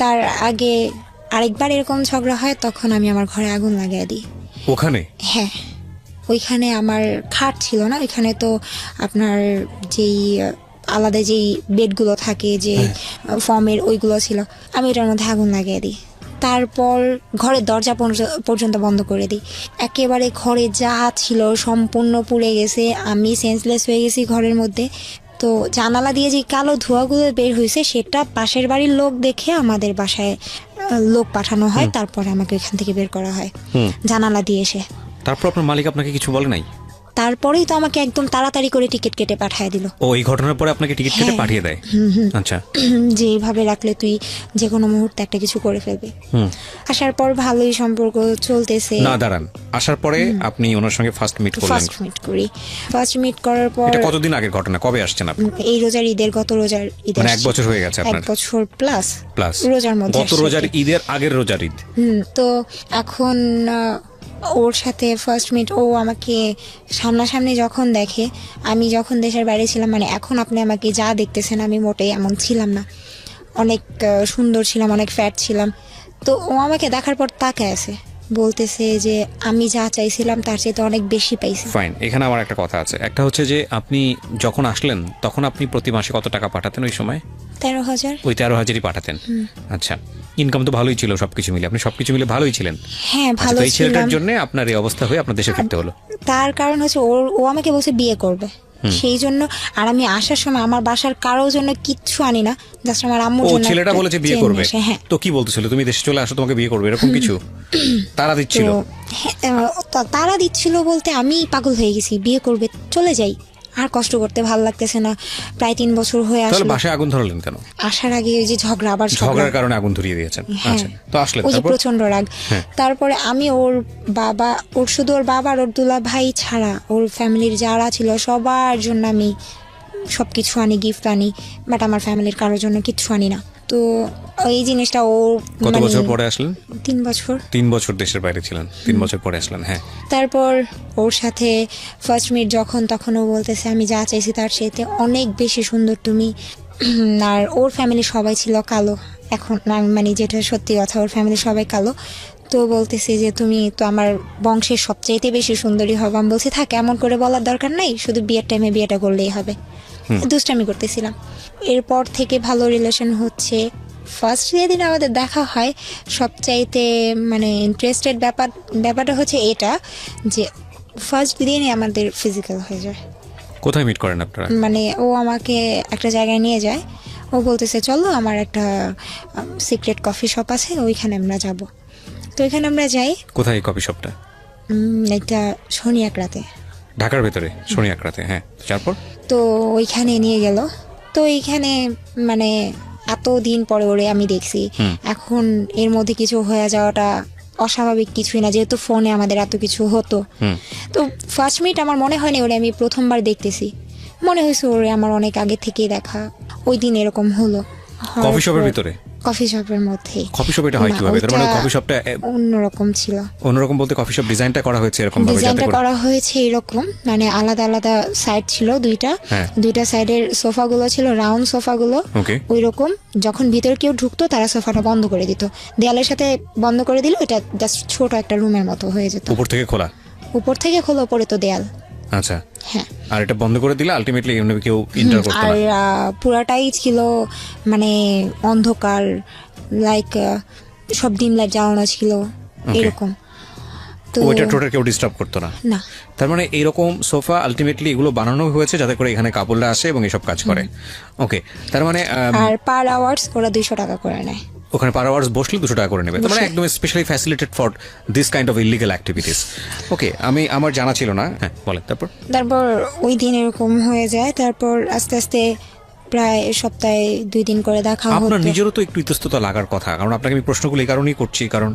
তার আগে আরেকবার এরকম ঝগড়া হয়, তখন আমি আমার ঘরে আগুন লাগিয়ে দিই। ওখানে? হ্যাঁ, ওইখানে আমার খাট ছিল না, ওইখানে তো আপনার যেই আলাদা যেই বেডগুলো থাকে যে ফর্মের, ওইগুলো ছিল, আমি ওটার মধ্যে আগুন লাগিয়ে দিই। তারপর ঘরের দরজা পর্যন্ত বন্ধ করে দিই। একেবারে ঘরে যা ছিল সম্পূর্ণ পুড়ে গেছে, আমি সেন্সলেস হয়ে গেছি ঘরের মধ্যে। তো জানালা দিয়ে যে কালো ধোঁয়াগুলো বের হয়েছে সেটা পাশের বাড়ির লোক দেখে আমাদের বাসায় লোক পাঠানো হয়, তারপরে আমাকে ওইখান থেকে বের করা হয় জানালা দিয়ে এসে। তারপর আপনার মালিক আপনাকে কিছু বলে নাই? তারপরেই তো আমাকে একদম তাড়াতাড়ি করে টিকিট কেটে পাঠিয়ে দিল। ও এই ঘটনার পরে আপনাকে টিকিট কেটে পাঠিয়ে দেয়? আচ্ছা। যে এইভাবে রাখলে তুই যে কোনো মুহূর্তে একটা কিছু করে ফেলবি। আসার পর ভালোই সম্পর্ক চলতেছে। না দাঁড়ান, আসার পরে আপনি ওনার সঙ্গে ফার্স্ট মিট করলেন? ফার্স্ট মিট করার পর। এটা কতদিন আগের ঘটনা, কবে আসছেন আপনি? এই রোজার ঈদের, গত রোজার ঈদের। মানে 1 বছর হয়ে গেছে আপনার? 1 বছর প্লাস রোজার মধ্যে। গত রোজার ঈদের আগের রোজার ঈদ। তো এখন ওর সাথে ফার্স্ট মিট, ও আমাকে সামনাসামনি যখন দেখে, আমি যখন দেশের বাইরে ছিলাম, মানে এখন আপনি আমাকে যা দেখতেছেন আমি মোটেই এমন ছিলাম না, অনেক সুন্দর ছিলাম, অনেক ফ্যাট ছিলাম। তো ও আমাকে দেখার পর তাকায় আছে, বলতেছে যে আমি যা চাইছিলাম তার চেয়ে তো অনেক বেশি পাইছি। ফাইন, এখানে আমার একটা কথা আছে। একটা হচ্ছে যে আপনি যখন আসলেন তখন আপনি প্রতি মাসে কত টাকা পাঠাতেন ওই সময়? 13,000। ওই 13,000ই পাঠাতেন? আচ্ছা, ইনকাম তো ভালোই ছিল সবকিছু মিলে, আপনি সবকিছু মিলে ভালোই ছিলেন? হ্যাঁ, ভালো ছিলাম। এই ছেলেটার জন্য আপনার এই অবস্থা হয়ে আপনার দেশে ফিরতে হলো? তার কারণ হচ্ছে ও আমাকে বলছে বিয়ে করবে, সেই জন্য। আর আমি আসার সময় আমার বাসার কারোর জন্য কিচ্ছু আনি না, জাস্ট আমার আম্মুর জন্য। ও ছেলেটা বলেছে বিয়ে করবে? হ্যাঁ। তো কি বলতেছিল, তুমি দেশে চলে আসো তোমাকে বিয়ে করবে, এরকম কিছু তারা দিচ্ছিল? তারা দিচ্ছিল বলতে আমি পাগল হয়ে গেছি, বিয়ে করবে, চলে যাই, আর কষ্ট করতে ভালো লাগতেছে না। প্রায় 3 বছর হয়ে আসলো। তাহলে বাসায় আগুন ধরালেন কেন? আসার আগে ওই যে ঝগড়ার কারণে আগুন ধরিয়ে দিয়েছেন? আচ্ছা, তো আসলে ওই যে প্রচন্ড রাগ। তারপরে আমি শুধু ওর বাবা আর ওর দুলা ভাই ছাড়া ওর ফ্যামিলির যারা ছিল সবার জন্য আমি সবকিছু আনি, গিফট আনি, বাট আমার ফ্যামিলির কারোর জন্য কিচ্ছু আনি না। তো এই জিনিসটা ও কত বছর পরে আসলেন? 3 বছর। 3 বছর দেশের বাইরে ছিলেন, 3 বছর পরে আসলেন। হ্যাঁ। তারপর ওর সাথে ফার্স্ট মিট যখন, তখন ও বলতেছে আমি যা চাইছি তার চাইতে অনেক বেশি সুন্দর তুমি, আর ওর ফ্যামিলি সবাই ছিল কালো। এখন মানে যেটা সত্যি কথা, ওর ফ্যামিলি সবাই কালো। তো বলতেছে যে তুমি তো আমার বংশের সবচাইতে বেশি সুন্দরী হবে। আমি বলছি থাক, এমন করে বলার দরকার নাই, শুধু বিয়ের টাইমে বিয়েটা করলেই হবে। দুষ্টামি করতেছিলাম। এরপর থেকে ভালো রিলেশন হচ্ছে। ফার্স্ট যেদিন আমাদের দেখা হয়, সবচাইতে মানে ইন্টারেস্টেড ব্যাপারটা হচ্ছে এটা যে ফার্স্ট দিনই আমাদের ফিজিক্যাল হয়ে যায়। কোথায় মিট করেন আপনারা? মানে ও আমাকে একটা জায়গায় নিয়ে যায়, ও বলতেছে চলো আমার একটা সিক্রেট কফি শপ আছে, ওইখানে আমরা যাব। তো ওইখানে আমরা যাই। কোথায় কফি শপটা? একটা শনি এক রাতে, ঢাকার ভেতরে শনি একরাতে। হ্যাঁ, তারপর? তো ওইখানে নিয়ে গেল। তো এইখানে মানে এত দিন পরে ওরে আমি দেখছি। এখন এর মধ্যে কিছু হয়ে যাওয়াটা অস্বাভাবিক কিছুই না, যেহেতু ফোনে আমাদের এত কিছু হতো। তো ফার্স্ট মিট আমার মনে হয়নি ওরে আমি প্রথমবার দেখতেছি, মনে হয়েছে ওরে আমার অনেক আগে থেকেই দেখা। ওই দিন এরকম হলো। কফি শপের ভিতরে? কফি শপের মধ্যে। কফি শপ এটা হয় না, কিভাবে? তার মানে ওইটা কফি শপটা অন্যরকম ছিল। অন্যরকম বলতে কফি শপ ডিজাইনটা করা হয়েছে এরকম ভাবে যাতে ডিজাইনটা করে? করা হয়েছে এরকম, মানে আলাদা আলাদা সাইড ছিল দুইটা। হ্যাঁ। দুইটা সাইডের সোফাগুলো ছিল রাউন্ড সোফাগুলো। ওকে। ওই রকম যখন ভিতরে কেউ ঢুকতো তারা সোফাটা বন্ধ করে দিত, দেয়ালের সাথে বন্ধ করে দিল। এটা জাস্ট ছোট একটা রুমের মতো হয়ে যেত। উপর থেকে খোলা? উপর থেকে খোলা, উপরে তো দেয়াল। আচ্ছা। হ্যাঁ। আর এটা বন্ধ করে দিলে আলটিমেটলি এমনি কেউ ইন্টার করতে আর না? পুরাটাই ছিল মানে অন্ধকার, লাইক সব ডিম লাইট জ্বালানো ছিল এরকম। তো ওইটা টোটাল কেউ ডিস্টার্ব করতো না? না। তার মানে এইরকম সোফা আলটিমেটলি এগুলো বানানো হয়েছে যাতে করে এখানে কাপড়রা আসে এবং এসব কাজ করে। ওকে, তার মানে আর পার আওয়ার্স ওরা 200 টাকা করে নেয়। ওখানে পার আওয়ার্স বসলে 200 টাকা করে নেবে। তার মানে বসলে। একদম specially facilitated for this kind of illegal activities. Okay, আমার জানা ছিল না। হ্যাঁ, বলেন তারপর। তারপর ওই দিন এরকম হয়ে যায়। তারপর আস্তে আস্তে প্রায় সপ্তাহে 2 দিন করে দেখা হতো। আপনার নিজেরও তো একটু ইতস্ততা লাগার কথা, কারণ আপনাকে আমি প্রশ্নগুলো এই কারণেই করছি কারণ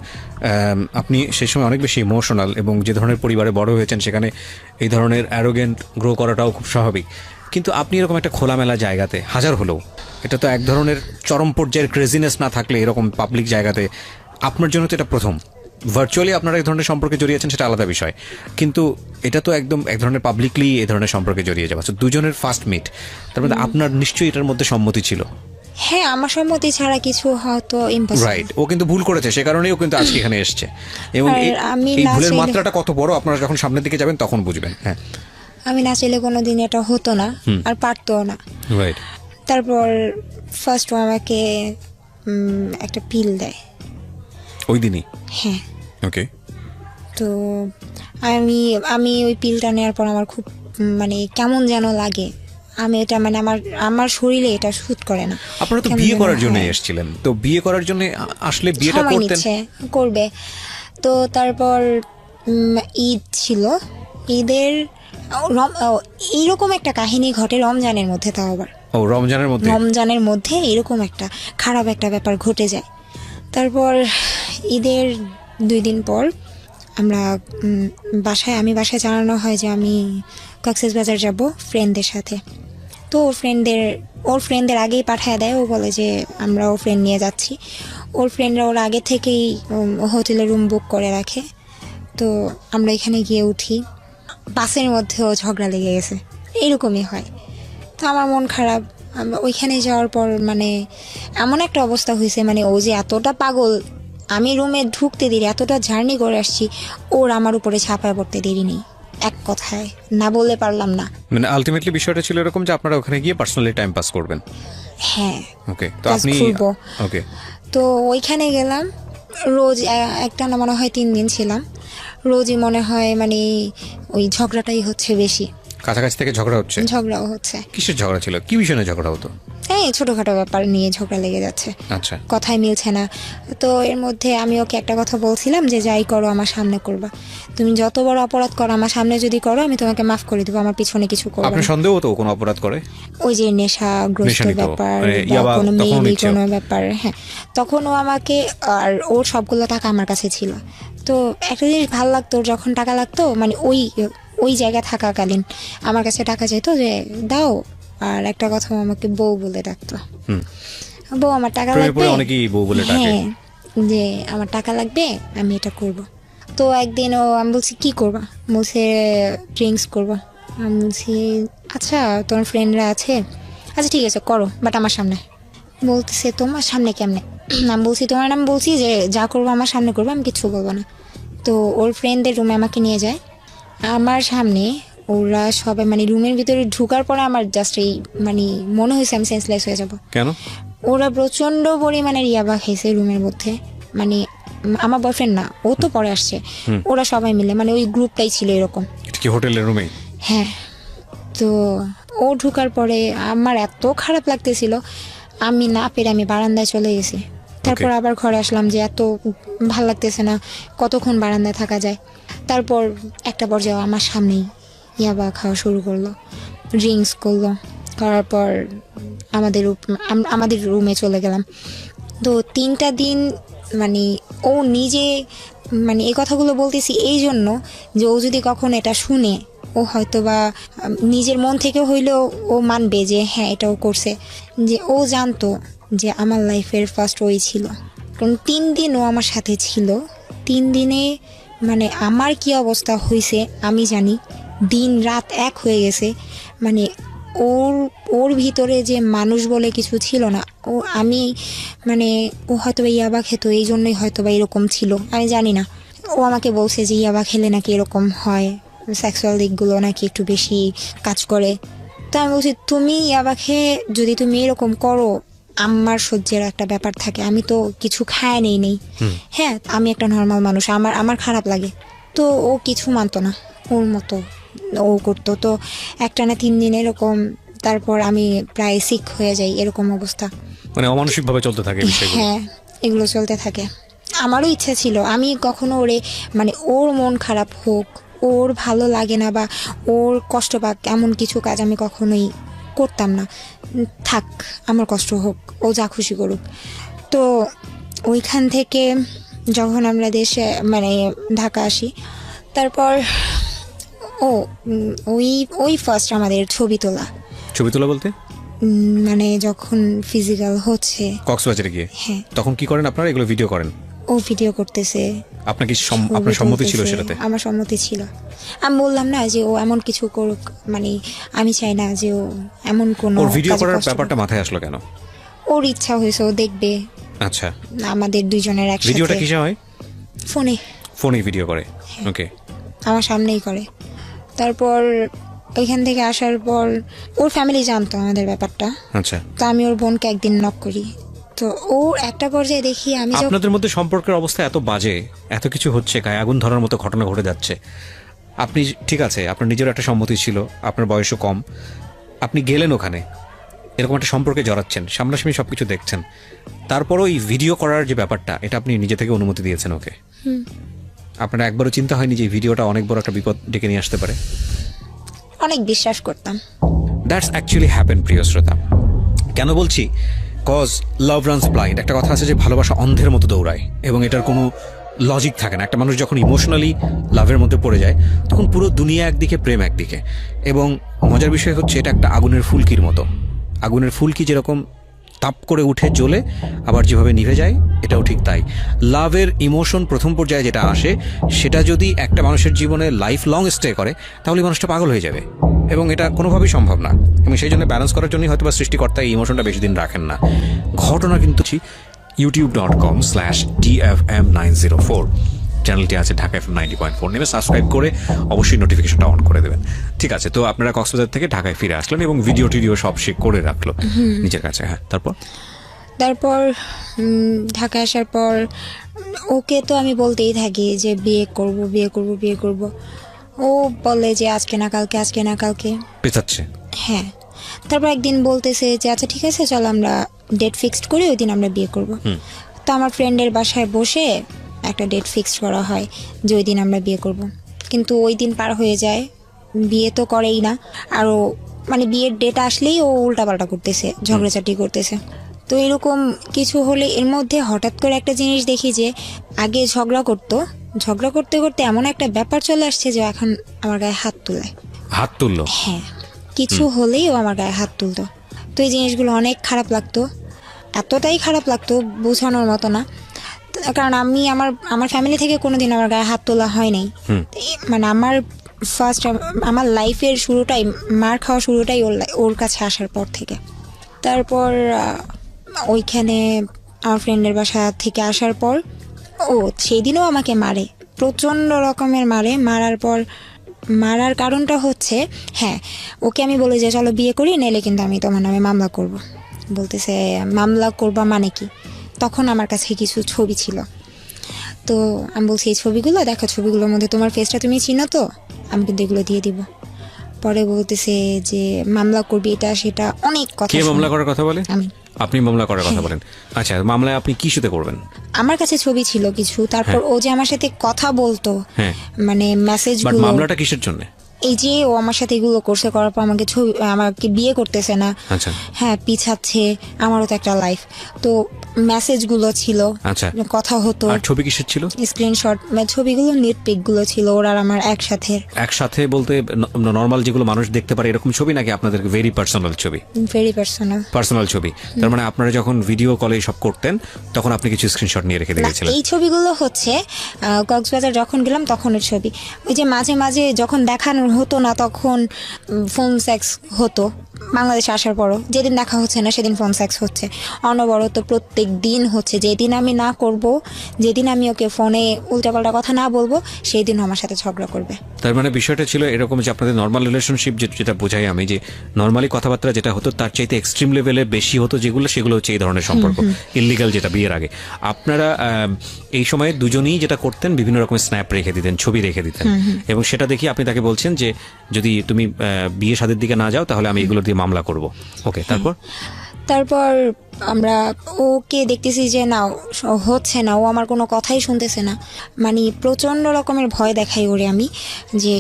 আপনি সেই সময় অনেক বেশি ইমোশনাল এবং যে ধরনের পরিবারে বড় হয়েছেন সেখানে এই ধরনের অ্যারোগেন্ট গ্রো করাটাও খুব স্বাভাবিক। কিন্তু আপনি এরকম একটা খোলামেলা জায়গাতে, হাজার হলেও এটা তো এক ধরনের চরম পর্যায়ের ক্রেজিনেস না থাকলে এরকম পাবলিক জায়গাতে, আপনার জন্য তো এটা প্রথম। ভার্চুয়ালি আপনারা এই ধরনের সম্পর্কে জড়িয়েছেন সেটা আলাদা বিষয়, কিন্তু এটা তো একদম এক ধরনের পাবলিকলি এই ধরনের সম্পর্কে জড়িয়ে যাওয়া। দুজনের ফার্স্ট মিট, তার মধ্যে আপনার নিশ্চয়ই এটার মধ্যে সম্মতি ছিল। হ্যাঁ, আমার সম্মতি ছাড়া কিছু হয়তো ইম্পসিবল। রাইট, ও কিন্তু ভুল করেছে, সে কারণেই ও কিন্তু আজকে এখানে এসেছে। এবং আর আমি এই না ভুলের চাইলে- মাত্রাটা কত বড় আপনারা যখন সামনের দিকে যাবেন তখন বুঝবেন। হ্যাঁ, আমি না চাইলে কোনোদিন এটা হতো না, আর পারতো না। রাইট। তারপর ফার্স্ট ও আমাকে একটা পিল দেয় ওই দিনই? হ্যাঁ। ওকে। তো আমি আমি ওই পিলটা নেওয়ার পর আমার খুব মানে কেমন যেন লাগে। আমি এটা মানে আমার শরীরে এটা শুট করে না। আপনারা তো কেমন বিয়ে যেন করার জন্য হয়। এসেছিলেন, তো বিয়ে করার জন্য আসলে বিয়েটা সময় করতেন? নিচ্ছে, করবে। তো তারপর ঈদ ছিল। ঈদের এইরকম একটা কাহিনী ঘটে রমজানের মধ্যে, তাও আবার ও রমজানের মধ্যে? রমজানের মধ্যে এরকম একটা খারাপ একটা ব্যাপার ঘটে যায়। তারপর ঈদের 2 দিন পর আমরা আমি বাসায় জানানো হয় যে আমি কক্সবাজার যাব ফ্রেন্ডদের সাথে। তো ওর ফ্রেন্ডদের আগেই পাঠায় দেয়। ও বলে যে আমরা ওর ফ্রেন্ড নিয়ে যাচ্ছি। ওর ফ্রেন্ডরা ওর আগে থেকেই হোটেলে রুম বুক করে রাখে। তো আমরা এখানে গিয়ে উঠি, বাসের মধ্যেও ঝগড়া লেগে গেছে। এরকমই হয়। তো আমার মন খারাপ। ওইখানে যাওয়ার পর মানে এমন একটা অবস্থা হয়েছে, মানে ও যে এতটা পাগল, আমি রুমে ঢুকতে দেরি, এতটা জার্নি করে আসছি, ওর আমার উপরে ছাপায় পড়তে দেরি নেই। এক কথায় না বলে পারলাম না। মানে আলটিমেটলি বিষয়টা ছিল এরকম যে আপনারা ওখানে গিয়ে পার্সোনালি টাইম পাস করবেন। হ্যাঁ। ওকে, তো Just আপনি ঘুরবো। ওকে। তো ওইখানে গেলাম, রোজ একটা না মনে হয় 3 দিন ছিলাম। রোজই মনে হয় মানে ওই ঝগড়াটাই হচ্ছে বেশি। কাছাকাছি থেকে ঝগড়া হচ্ছে? ঝগড়াও হচ্ছে। কিসের ঝগড়া ছিল? কি বিষয়ে নিয়ে ঝগড়া হতো? এই ছোটখাটো ব্যাপার নিয়ে ঝগড়া লেগে যাচ্ছে, আচ্ছা। কথাই মিলছে না। তো এর মধ্যে আমি ওকে একটা কথা বলছিলাম যে যাই করো আমার সামনে করবা, তুমি যত বড় অপরাধ করো আমার সামনে যদি করো আমি তোমাকে মাফ করে দেবো, আমার পিছনে কিছু করবো আপনার না। সন্দেহ হতো ও কোনো অপরাধ করে? ওই যে নেশাগ্রস্ত নেশা নিত, ব্যাপার মানে বা ইয়াবা কোনো তখনও মেয়েলি নিচ্ছে? কোনো ব্যাপার, হ্যাঁ। তখন ও আমাকে, আর ওর সবগুলো টাকা আমার কাছে ছিল। তো একটা জিনিস ভালো লাগতো, ওর যখন টাকা লাগতো মানে ওই জায়গায় থাকাকালীন আমার কাছে টাকা চাইতো যে দাও, আর একটা কথা আমাকে বউ বলে ডাকতো। বউ আমার টাকা প্রেমে লাগবে, পড়ে অনেকেই বউ বলে ডাকে। হ্যাঁ, যে আমার টাকা লাগবে আমি এটা করব। তো একদিন আমি বলছি কি করবা, বলছে ড্রিঙ্কস করবো। আমি বলছি আচ্ছা তোমার ফ্রেন্ডরা আছে, আচ্ছা ঠিক আছে করো, বাট আমার সামনে। বলতেছে তোমার সামনে কেমনে? আমি বলছি তোমার নাম, বলছি যে যা করবো আমার সামনে করবো, আমি কিছু বলবো না। তো ওর ফ্রেন্ডদের রুমে আমাকে নিয়ে যায়, আমার সামনে ওরা সবাই মানে রুমের ভিতরে ঢুকার পরে আমার জাস্ট এই মানে মনে হয়েছে আমি সেন্সলেস হয়ে যাব। কেন? ওরা প্রচন্ড পরিমাণের ইয়াবা খেয়েছে রুমের মধ্যে, মানে আমার বয়ফ্রেন্ড না, ও তো পরে আসছে, ওরা সবাই মিলে মানে ওই গ্রুপটাই ছিল এরকম। এটা কি হোটেলের রুমে? হ্যাঁ। তো ও ঢুকার পরে আমার এত খারাপ লাগতেছিল, আমি না পেরে আমি বারান্দায় চলে গেছি। তারপর আবার ঘরে আসলাম যে এত ভাল লাগতেছে না, কতক্ষণ বারান্দায় থাকা যায়। তারপর একটা পর্যায়ে আমার সামনেই ইয়াবা খাওয়া শুরু করলো, ড্রিঙ্কস করলো, করার পর আমাদের রুমে চলে গেলাম। তো 3টা দিন মানে ও নিজে মানে এই কথাগুলো বলতেছি এই জন্য যে ও যদি কখন এটা শুনে, ও হয়তো বা নিজের মন থেকে হইলেও ও মানবে যে হ্যাঁ এটাও করছে, যে ও জানতো যে আমার লাইফের ফার্স্ট ওই ছিল। কারণ 3 দিন ও আমার সাথে ছিল, 3 দিনে মানে আমার কি অবস্থা হয়েছে আমি জানি, দিন রাত এক হয়ে গেছে। মানে ওর ভিতরে যে মানুষ বলে কিছু ছিল না, ও আমি মানে ও হয়তো বা ইয়াবা খেতো এই জন্যই হয়তো বা এরকম ছিল, আমি জানি না। ও আমাকে বলছে যে ইয়াবা খেলে নাকি এরকম হয়, সেক্সুয়াল দিকগুলো নাকি একটু বেশি কাজ করে। তো আমি বলছি তুমি ইয়াবা খেয়ে যদি তুমি এরকম করো, আমার সহ্যের একটা ব্যাপার থাকে, আমি তো কিছু খায় নেই। হ্যাঁ আমি একটা নর্মাল মানুষ, আমার খারাপ লাগে। তো ও কিছু মানতো না, ওর মতো ও করতো। তো একটানা 3 দিন এরকম, তারপর আমি প্রায় সিক হয়ে যাই, এরকম অবস্থা। মানে অমানসিক ভাবে চলতে থাকে বিষয়গুলো। হ্যাঁ এগুলো চলতে থাকে। আমারও ইচ্ছা ছিল আমি কখনো ওরে মানে ওর মন খারাপ হোক, ওর ভালো লাগে না বা ওর কষ্ট পাক এমন কিছু কাজ আমি কখনোই করতাম না। থাক আমার কষ্ট হোক, ও যা খুশি করুক। তো ওইখান থেকে যখন আমরা দেশে মানে ঢাকা আসি, তারপর ওই ফার্স্ট আমাদের ছবি তোলা। ছবি তোলা বলতে মানে যখন ফিজিক্যাল হচ্ছে কক্সবাজারে গিয়ে, হ্যাঁ তখন কি করেন আপনারা? এগুলো ভিডিও করেন? ও ভিডিও করতেছে। আপনার কি আপনার সম্মতি ছিল সেটাতে? আমার সম্মতি ছিল। আমি বললাম না যে ও এমন কিছু করুক, মানে আমি চাই না যে ও এমন কোনো ওর ভিডিও কাজে করার কষ্ট ব্যাপারটা পাক। মাথায় আসলো কেন? ওর ইচ্ছা হয়েছে, ও দেখবে। আচ্ছা, আমাদের দুইজনের ভিডিওটা একসাথে কিসে হয়? ফোনে ভিডিও করে। ওকে। আমার সামনেই করে। তারপর ওইখান থেকে আসার পর ওর ফ্যামিলি জানতো আমাদের ব্যাপারটা। আচ্ছা, তো আমি ওর বোনকে একদিন নক করি, তো ওর একটা পর্যায়ে দেখি আমি আপনাদের মধ্যে সম্পর্কের অবস্থা এত বাজে, এত কিছু হচ্ছে, গায়ে আগুন ধরার মতো ঘটনা ঘটে যাচ্ছে। আপনি ঠিক আছে, আপনার নিজের একটা সম্মতি ছিল, আপনার বয়সও কম, আপনি গেলেন ওখানে, এরকম একটা সম্পর্কে জড়াচ্ছেন, সামনাসামনি সবকিছু দেখছেন, তারপরও এই ভিডিও করার যে ব্যাপারটা, এটা আপনি নিজে থেকে অনুমতি দিয়েছেন ওকে? আপনার একবারও চিন্তা হয়নি যে ভিডিওটা অনেক বড় একটা বিপদ ডেকে নিয়ে আসতে পারে? অনেক বিশ্বাস করতাম। দ্যাটস অ্যাকচুয়ালি হ্যাপেন, প্রিয় শ্রোতা। কেন বলছি? কজ লাভ রানস ব্লাইন্ড, একটা কথা আছে যে ভালোবাসা অন্ধের মতো দৌড়ায়, এবং এটার কোনো লজিক থাকে না। একটা মানুষ যখন ইমোশনালি লাভের মধ্যে পড়ে যায়, তখন পুরো দুনিয়া একদিকে, প্রেম একদিকে। এবং মজার বিষয় হচ্ছে এটা একটা আগুনের ফুলকির মতো। আগুনের ফুলকি যেরকম তাপ করে উঠে জ্বলে আবার যেভাবে নিভে যায়, এটাও ঠিক তাই। লাভের ইমোশন প্রথম পর্যায়ে যেটা আসে, সেটা যদি একটা মানুষের জীবনে লাইফ লং স্টে করে, তাহলে মানুষটা পাগল হয়ে যাবে, এবং এটা কোনোভাবেই সম্ভব না। এবং সেই জন্য ব্যালেন্স করার জন্যই হয়তো বা সৃষ্টিকর্তা এই ইমোশনটা বেশি দিন রাখেন না। ঘটনা কিন্তু youtube.com/dfm904 চ্যানেলটি আছে ঢাকা FM 90.4, নেমে সাবস্ক্রাইব করে অবশ্যই নোটিফিকেশনটা অন করে দেবেন। ঠিক আছে, তো আপনারা কক্সবাজার থেকে ঢাকায় ফিরে আসলেন এবং ভিডিও টিডিও সব সে করে রাখলো নিজের কাছে। হ্যাঁ, তারপর ঢাকা আসার পর ওকে তো আমি বলতেই থাকি যে বিয়ে করব। ও বলে যে আজকে না কালকে পেছাচ্ছে। হ্যাঁ। তারপর একদিন বলতেছে যে আচ্ছা ঠিক আছে চল আমরা ডেট ফিক্সড করি, ওই দিন আমরা বিয়ে করব। তো আমার ফ্রেন্ডের বাসায় বসে একটা ডেট ফিক্সড করা হয় যে ওই দিন আমরা বিয়ে করব। কিন্তু ওই দিন পার হয়ে যায়, বিয়ে তো করেই না। আরও মানে বিয়ের ডেট আসলেই ও উল্টাপাল্টা করতেছে, ঝগড়াঝাটি করতেছে। তো এরকম কিছু হলে এর মধ্যে হঠাৎ করে একটা জিনিস দেখি যে আগে ঝগড়া করতে করতে এমন একটা ব্যাপার চলে আসছে যে এখন আমার গায়ে হাত তুললো। হ্যাঁ, কিছু হলেই ও আমার গায়ে হাত তুলতো। তো এই জিনিসগুলো অনেক খারাপ লাগতো, এতটাই খারাপ লাগতো বোঝানোর মতো না। কারণ আমি আমার ফ্যামিলি থেকে কোনোদিন আমার গায়ে হাত তোলা হয় নাই। মানে আমার লাইফের শুরুটাই, মার খাওয়া শুরুটাই ওর কাছে আসার পর থেকে। তারপর ওইখানে আমার ফ্রেন্ডের বাসা থেকে আসার পর সেই দিনও আমাকে মারে, প্রচণ্ড রকমের মারার পর মারার কারণটা হচ্ছে, হ্যাঁ ওকে আমি বলি যে চলো বিয়ে করি, নাইলে কিন্তু আমি তোমার নামে মামলা করব। বলতেছে মামলা করবা মানে কি? তখন আমার কাছে কিছু ছবি ছিল, তো আমি বলছি এই ছবিগুলো দেখো, ছবিগুলোর মধ্যে তোমার ফেসটা তুমি চিনো তো, আমি কিন্তু এগুলো দিয়ে দিব। পরে বলতেছে যে মামলা করবি, এটা সেটা অনেক কথা। কে মামলা করার কথা বলে? আমি। আপনি মামলা করার কথা বলেন? আচ্ছা, মামলায় আপনি কি সাথে করবেন? আমার কাছে ছবি ছিল কিছু, তারপর ও যে আমার সাথে কথা বলতো, হ্যাঁ, মানে মেসেজ, বাট মামলাটা কিসের জন্য? এই যে ও আমার সাথে এগুলো করছে, করার পর আমাকে বিয়ে করতেছে না, আচ্ছা, হ্যাঁ পিছাচ্ছে, আমারও তো একটা লাইফ। তো মেসেজগুলো ছিল, আচ্ছা, কথা হতো। আর ছবি কিসের ছিল? স্ক্রিনশট, ছবিগুলো নিট পিক গুলো ছিল ওর আর আমার একসাথে বলতে নরমাল যেগুলো মানুষ দেখতে পারে এরকম ছবি, নাকি আপনাদের ভেরি পার্সোনাল ছবি? ভেরি পার্সোনাল ছবি। তার মানে আপনারা যখন ভিডিও কলে সব করতেন তখন আপনি কিছু স্ক্রিনশট নিয়ে রেখে দিয়েছিলেন? এই ছবিগুলো হচ্ছে কক্সবাজার যখন গেলাম তখনের ছবি। ওই যে মাঝে মাঝে যখন দেখানো হতো না তখন ফোন সেক্স হতো, বাংলাদেশে আসার পরও যেদিন দেখা হচ্ছে না সেদিন ফোন সেক্স হচ্ছে অনবরত, প্রত্যেক দিন হচ্ছে। যেদিন আমি না করব, যেদিন আমি ওকে ফোনে উল্টাপাল্টা কথা না বলবো, সেই দিন আমার সাথে ঝগড়া করবে। তার মানে বিষয়টা ছিল এরকম যে আপনাদের নর্মাল রিলেশনশিপ, যেটা বোঝাই আমি, যে নর্মালি কথাবার্তা যেটা হতো তার চাইতে এক্সট্রিম লেভেলে বেশি হতো, সেগুলো হচ্ছে এই ধরনের সম্পর্ক, ইল্লিগাল, যেটা বিয়ের আগে। আপনারা এই সময়ে দুজনেই যেটা করতেন, বিভিন্ন রকমের স্ন্যাপ রেখে দিতেন, ছবি রেখে দিতেন, এবং সেটা দেখি আপনি তাকে বলছেন যে যদি তুমি বিয়ে শাদীর দিকে না যাও তাহলে আমি এগুলো দিয়ে মামলা করব। ওকে, তারপর আমরা ওকে দেখতেছি যে না হচ্ছে না, ও আমার কোনো কথাই শুনতেছে না, মানে প্রচন্ড রকমের ভয় দেখাই ওরে আমি, যে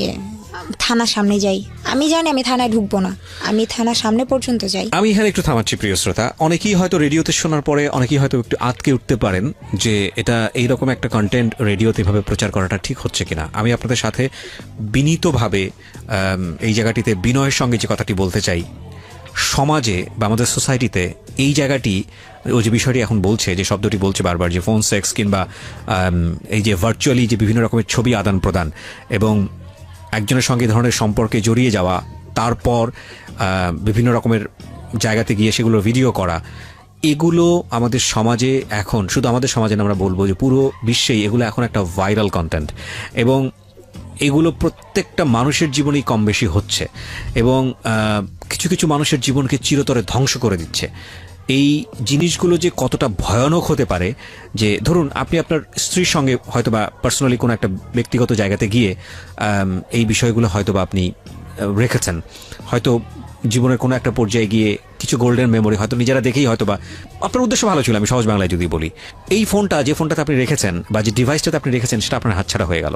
থানার সামনে যাই। আমি জানি আমি থানায় ঢুকবো না, আমি থানার সামনে পর্যন্ত যাই। আমি এখানে একটু থামাচ্ছি প্রিয় শ্রোতা। অনেকেই হয়তো রেডিওতে শোনার পরে অনেকেই হয়তো একটু আটকে উঠতে পারেন যে এটা এইরকম একটা কন্টেন্ট রেডিওতে এভাবে প্রচার করাটা ঠিক হচ্ছে কিনা। আমি আপনাদের সাথে বিনীতভাবে এই জায়গাটিতে বিনয়ের সঙ্গে যে কথাটি বলতে চাই, সমাজে বা আমাদের সোসাইটিতে এই জায়গাটি, ওই যে বিষয়টি এখন বলছে, যে শব্দটি বলছে বারবার, যে ফোন সেক্স কিংবা এই যে ভার্চুয়ালি যে বিভিন্ন রকমের ছবি আদান প্রদান এবং একজনের সঙ্গে ধরনের সম্পর্কে জড়িয়ে যাওয়া, তারপর বিভিন্ন রকমের জায়গাতে গিয়ে সেগুলো ভিডিও করা, এগুলো আমাদের সমাজে এখন, শুধু আমাদের সমাজে না, আমরা বলবো যে পুরো বিশ্বেই এগুলো এখন একটা ভাইরাল কন্টেন্ট, এবং এগুলো প্রত্যেকটা মানুষের জীবনেই কম বেশি হচ্ছে, এবং কিছু কিছু মানুষের জীবনকে চিরতরে ধ্বংস করে দিচ্ছে। এই জিনিসগুলো যে কতটা ভয়ানক হতে পারে, যে ধরুন আপনি আপনার স্ত্রীর সঙ্গে হয়তো বা পার্সোনালি কোনো একটা ব্যক্তিগত জায়গাতে গিয়ে এই বিষয়গুলো হয়তো বা আপনি রেখেছেন, হয়তো জীবনের কোনো একটা পর্যায়ে গিয়ে কিছু গোল্ডেন মেমোরি হয়তো নিজেরা দেখেই, হয়তো বা আপনার উদ্দেশ্য ভালো ছিল, আমি সহজ বাংলায় যদি বলি, এই ফোনটা, যে ফোনটাতে আপনি রেখেছেন বা যে ডিভাইসটাতে আপনি রেখেছেন, সেটা আপনার হাতছাড়া হয়ে গেল,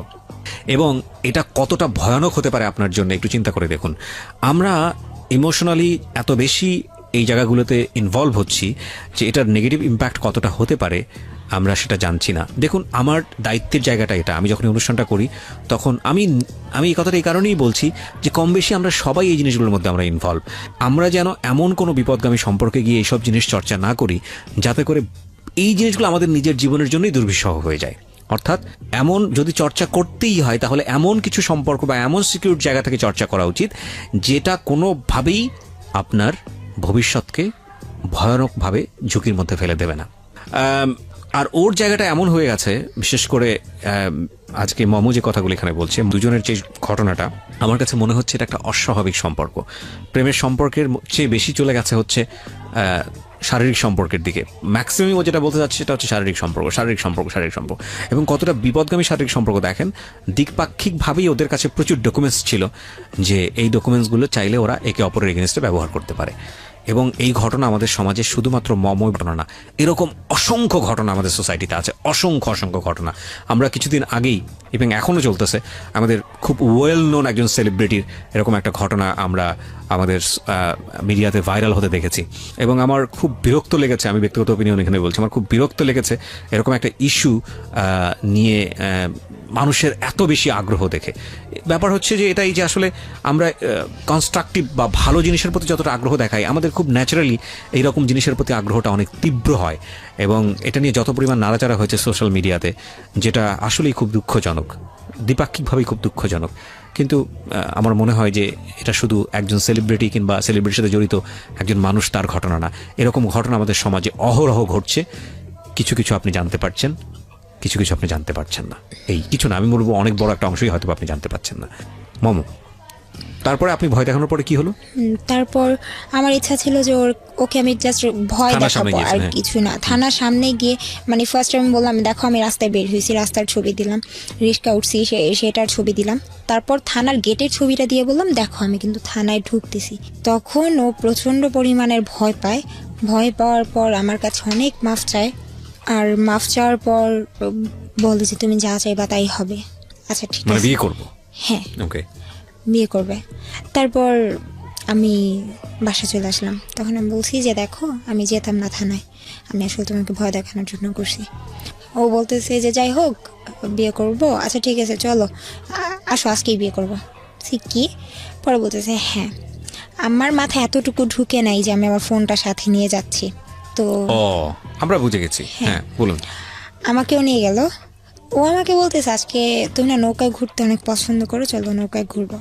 এবং এটা কতটা ভয়ানক হতে পারে আপনার জন্য একটু চিন্তা করে দেখুন। আমরা ইমোশনালি এত বেশি এই জায়গাগুলোতে ইনভলভ হচ্ছি যে এটার নেগেটিভ ইম্প্যাক্ট কতটা হতে পারে আমরা সেটা জানছি না। দেখুন, আমার দায়িত্বের জায়গাটা এটা। আমি যখন অনুষ্ঠানটা করি তখন আমি এই কথাটা এই কারণেই বলছি যে কম বেশি আমরা সবাই এই জিনিসগুলোর মধ্যে আমরা ইনভলভ। আমরা যেন এমন কোনো বিপদগামী সম্পর্কে গিয়ে এইসব জিনিস চর্চা না করি যাতে করে এই জিনিসগুলো আমাদের নিজের জীবনের জন্যই দুর্বিষহ হয়ে যায়। অর্থাৎ এমন যদি চর্চা করতেই হয় তাহলে এমন কিছু সম্পর্ক বা এমন সিকিউর জায়গা থেকে চর্চা করা উচিত যেটা কোনোভাবেই আপনার ভবিষ্যৎকে ভয়ানকভাবে ঝুঁকির মধ্যে ফেলে দেবে না। আর ওর জায়গাটা এমন হয়ে গেছে, বিশেষ করে আজকে মমু যে কথাগুলো এখানে বলছে, দুজনের যে ঘটনাটা, আমার কাছে মনে হচ্ছে এটা একটা অস্বাভাবিক সম্পর্ক। প্রেমের সম্পর্কের চেয়ে বেশি চলে গেছে হচ্ছে শারীরিক সম্পর্কের দিকে। ম্যাক্সিমাম যেটা বলতে যাচ্ছে সেটা হচ্ছে শারীরিক সম্পর্ক। এবং কতটা বিপদগামী শারীরিক সম্পর্ক দেখেন, দ্বিপাক্ষিকভাবেই ওদের কাছে প্রচুর ডকুমেন্টস ছিল যে এই ডকুমেন্টসগুলো চাইলে ওরা একে অপরের এগেনস্টে ব্যবহার করতে পারে। এবং এই ঘটনা আমাদের সমাজে শুধুমাত্র মমই ঘটনা না, এরকম অসংখ্য ঘটনা আমাদের সোসাইটিতে আছে, অসংখ্য ঘটনা। আমরা কিছুদিন আগেই, এবং এখনও চলতেছে, আমাদের খুব ওয়েল নোন একজন সেলিব্রিটির এরকম একটা ঘটনা আমরা আমাদের মিডিয়াতে ভাইরাল হতে দেখেছি, এবং আমার খুব বিরক্ত লেগেছে। আমি ব্যক্তিগত অপিনিয়ন এখানে বলছি, আমার খুব বিরক্ত লেগেছে এরকম একটা ইস্যু নিয়ে মানুষের এত বেশি আগ্রহ দেখে। ব্যাপার হচ্ছে যে এটাই যে আসলে আমরা কনস্ট্রাকটিভ বা ভালো জিনিসের প্রতি যতটা আগ্রহ দেখাই, আমাদের খুব ন্যাচারালি এইরকম জিনিসের প্রতি আগ্রহটা অনেক তীব্র হয়, এবং এটা নিয়ে যত পরিমাণ নাড়াচাড়া হয়েছে সোশ্যাল মিডিয়াতে, যেটা আসলেই খুব দুঃখজনক, দ্বিপাক্ষিকভাবেই খুব দুঃখজনক। কিন্তু আমার মনে হয় যে এটা শুধু একজন সেলিব্রিটি কিংবা সেলিব্রিটির সাথে জড়িত একজন মানুষ তার ঘটনা না, এরকম ঘটনা আমাদের সমাজে অহরহ ঘটছে। কিছু কিছু আপনি জানতে পারছেন, কিছু কিছু আপনি জানতে পারছেন না। এই কিছু না, আমি বলবো অনেক বড় একটা অংশই হয়তো আপনি জানতে পারছেন না। মমো, তারপরে আপনি ভয় দেখানোর পরে কি হলো? তারপর আমার ইচ্ছা ছিল যে ওকে আমি জাস্ট ভয় থানার সামনে দেখাবো, আর গিয়েছেন, হ্যাঁ। কিছু না। থানার সামনে গিয়ে মানে ফার্স্ট আমি বললাম দেখো আমি রাস্তায় বের হয়েছি, রাস্তার ছবি দিলাম, রিক্সা উঠছি সেটার ছবি দিলাম। তারপর থানার গেটের ছবিটা দিয়ে বললাম দেখো আমি কিন্তু থানায় ঢুকতেছি। তখন ও প্রচণ্ড পরিমাণের ভয় পায়। ভয় পাওয়ার পর আমার কাছে অনেক মাফ চায়, আর মাফ চাওয়ার পর বলে যে তুমি যা চাইবা তাই হবে। আচ্ছা ঠিক মানে আছে, বিয়ে করবো? হ্যাঁ ওকে। বিয়ে করবে। তারপর আমি বাসা চলে আসলাম। তখন আমি বলছি যে দেখো আমি যেতাম না থানায়, আমি আসলে তোমাকে ভয় দেখানোর জন্য করছি। ও বলতেছে যে যাই হোক বিয়ে করব, আচ্ছা ঠিক আছে চলো আসো আজকেই বিয়ে করবো। কি পরে বলতেছে হ্যাঁ। আমার মাথায় এতটুকু ঢুকে নাই যে আমি আমার ফোনটা সাথে নিয়ে যাচ্ছি। তো ও, আমরা বুঝে গেছি, হ্যাঁ বলুন। আমাকেও নিয়ে গেল। ও আমাকে বলতেছে আজকে তুমি না নৌকায় ঘুরতে অনেক পছন্দ করো, চলো নৌকায় ঘুরবো।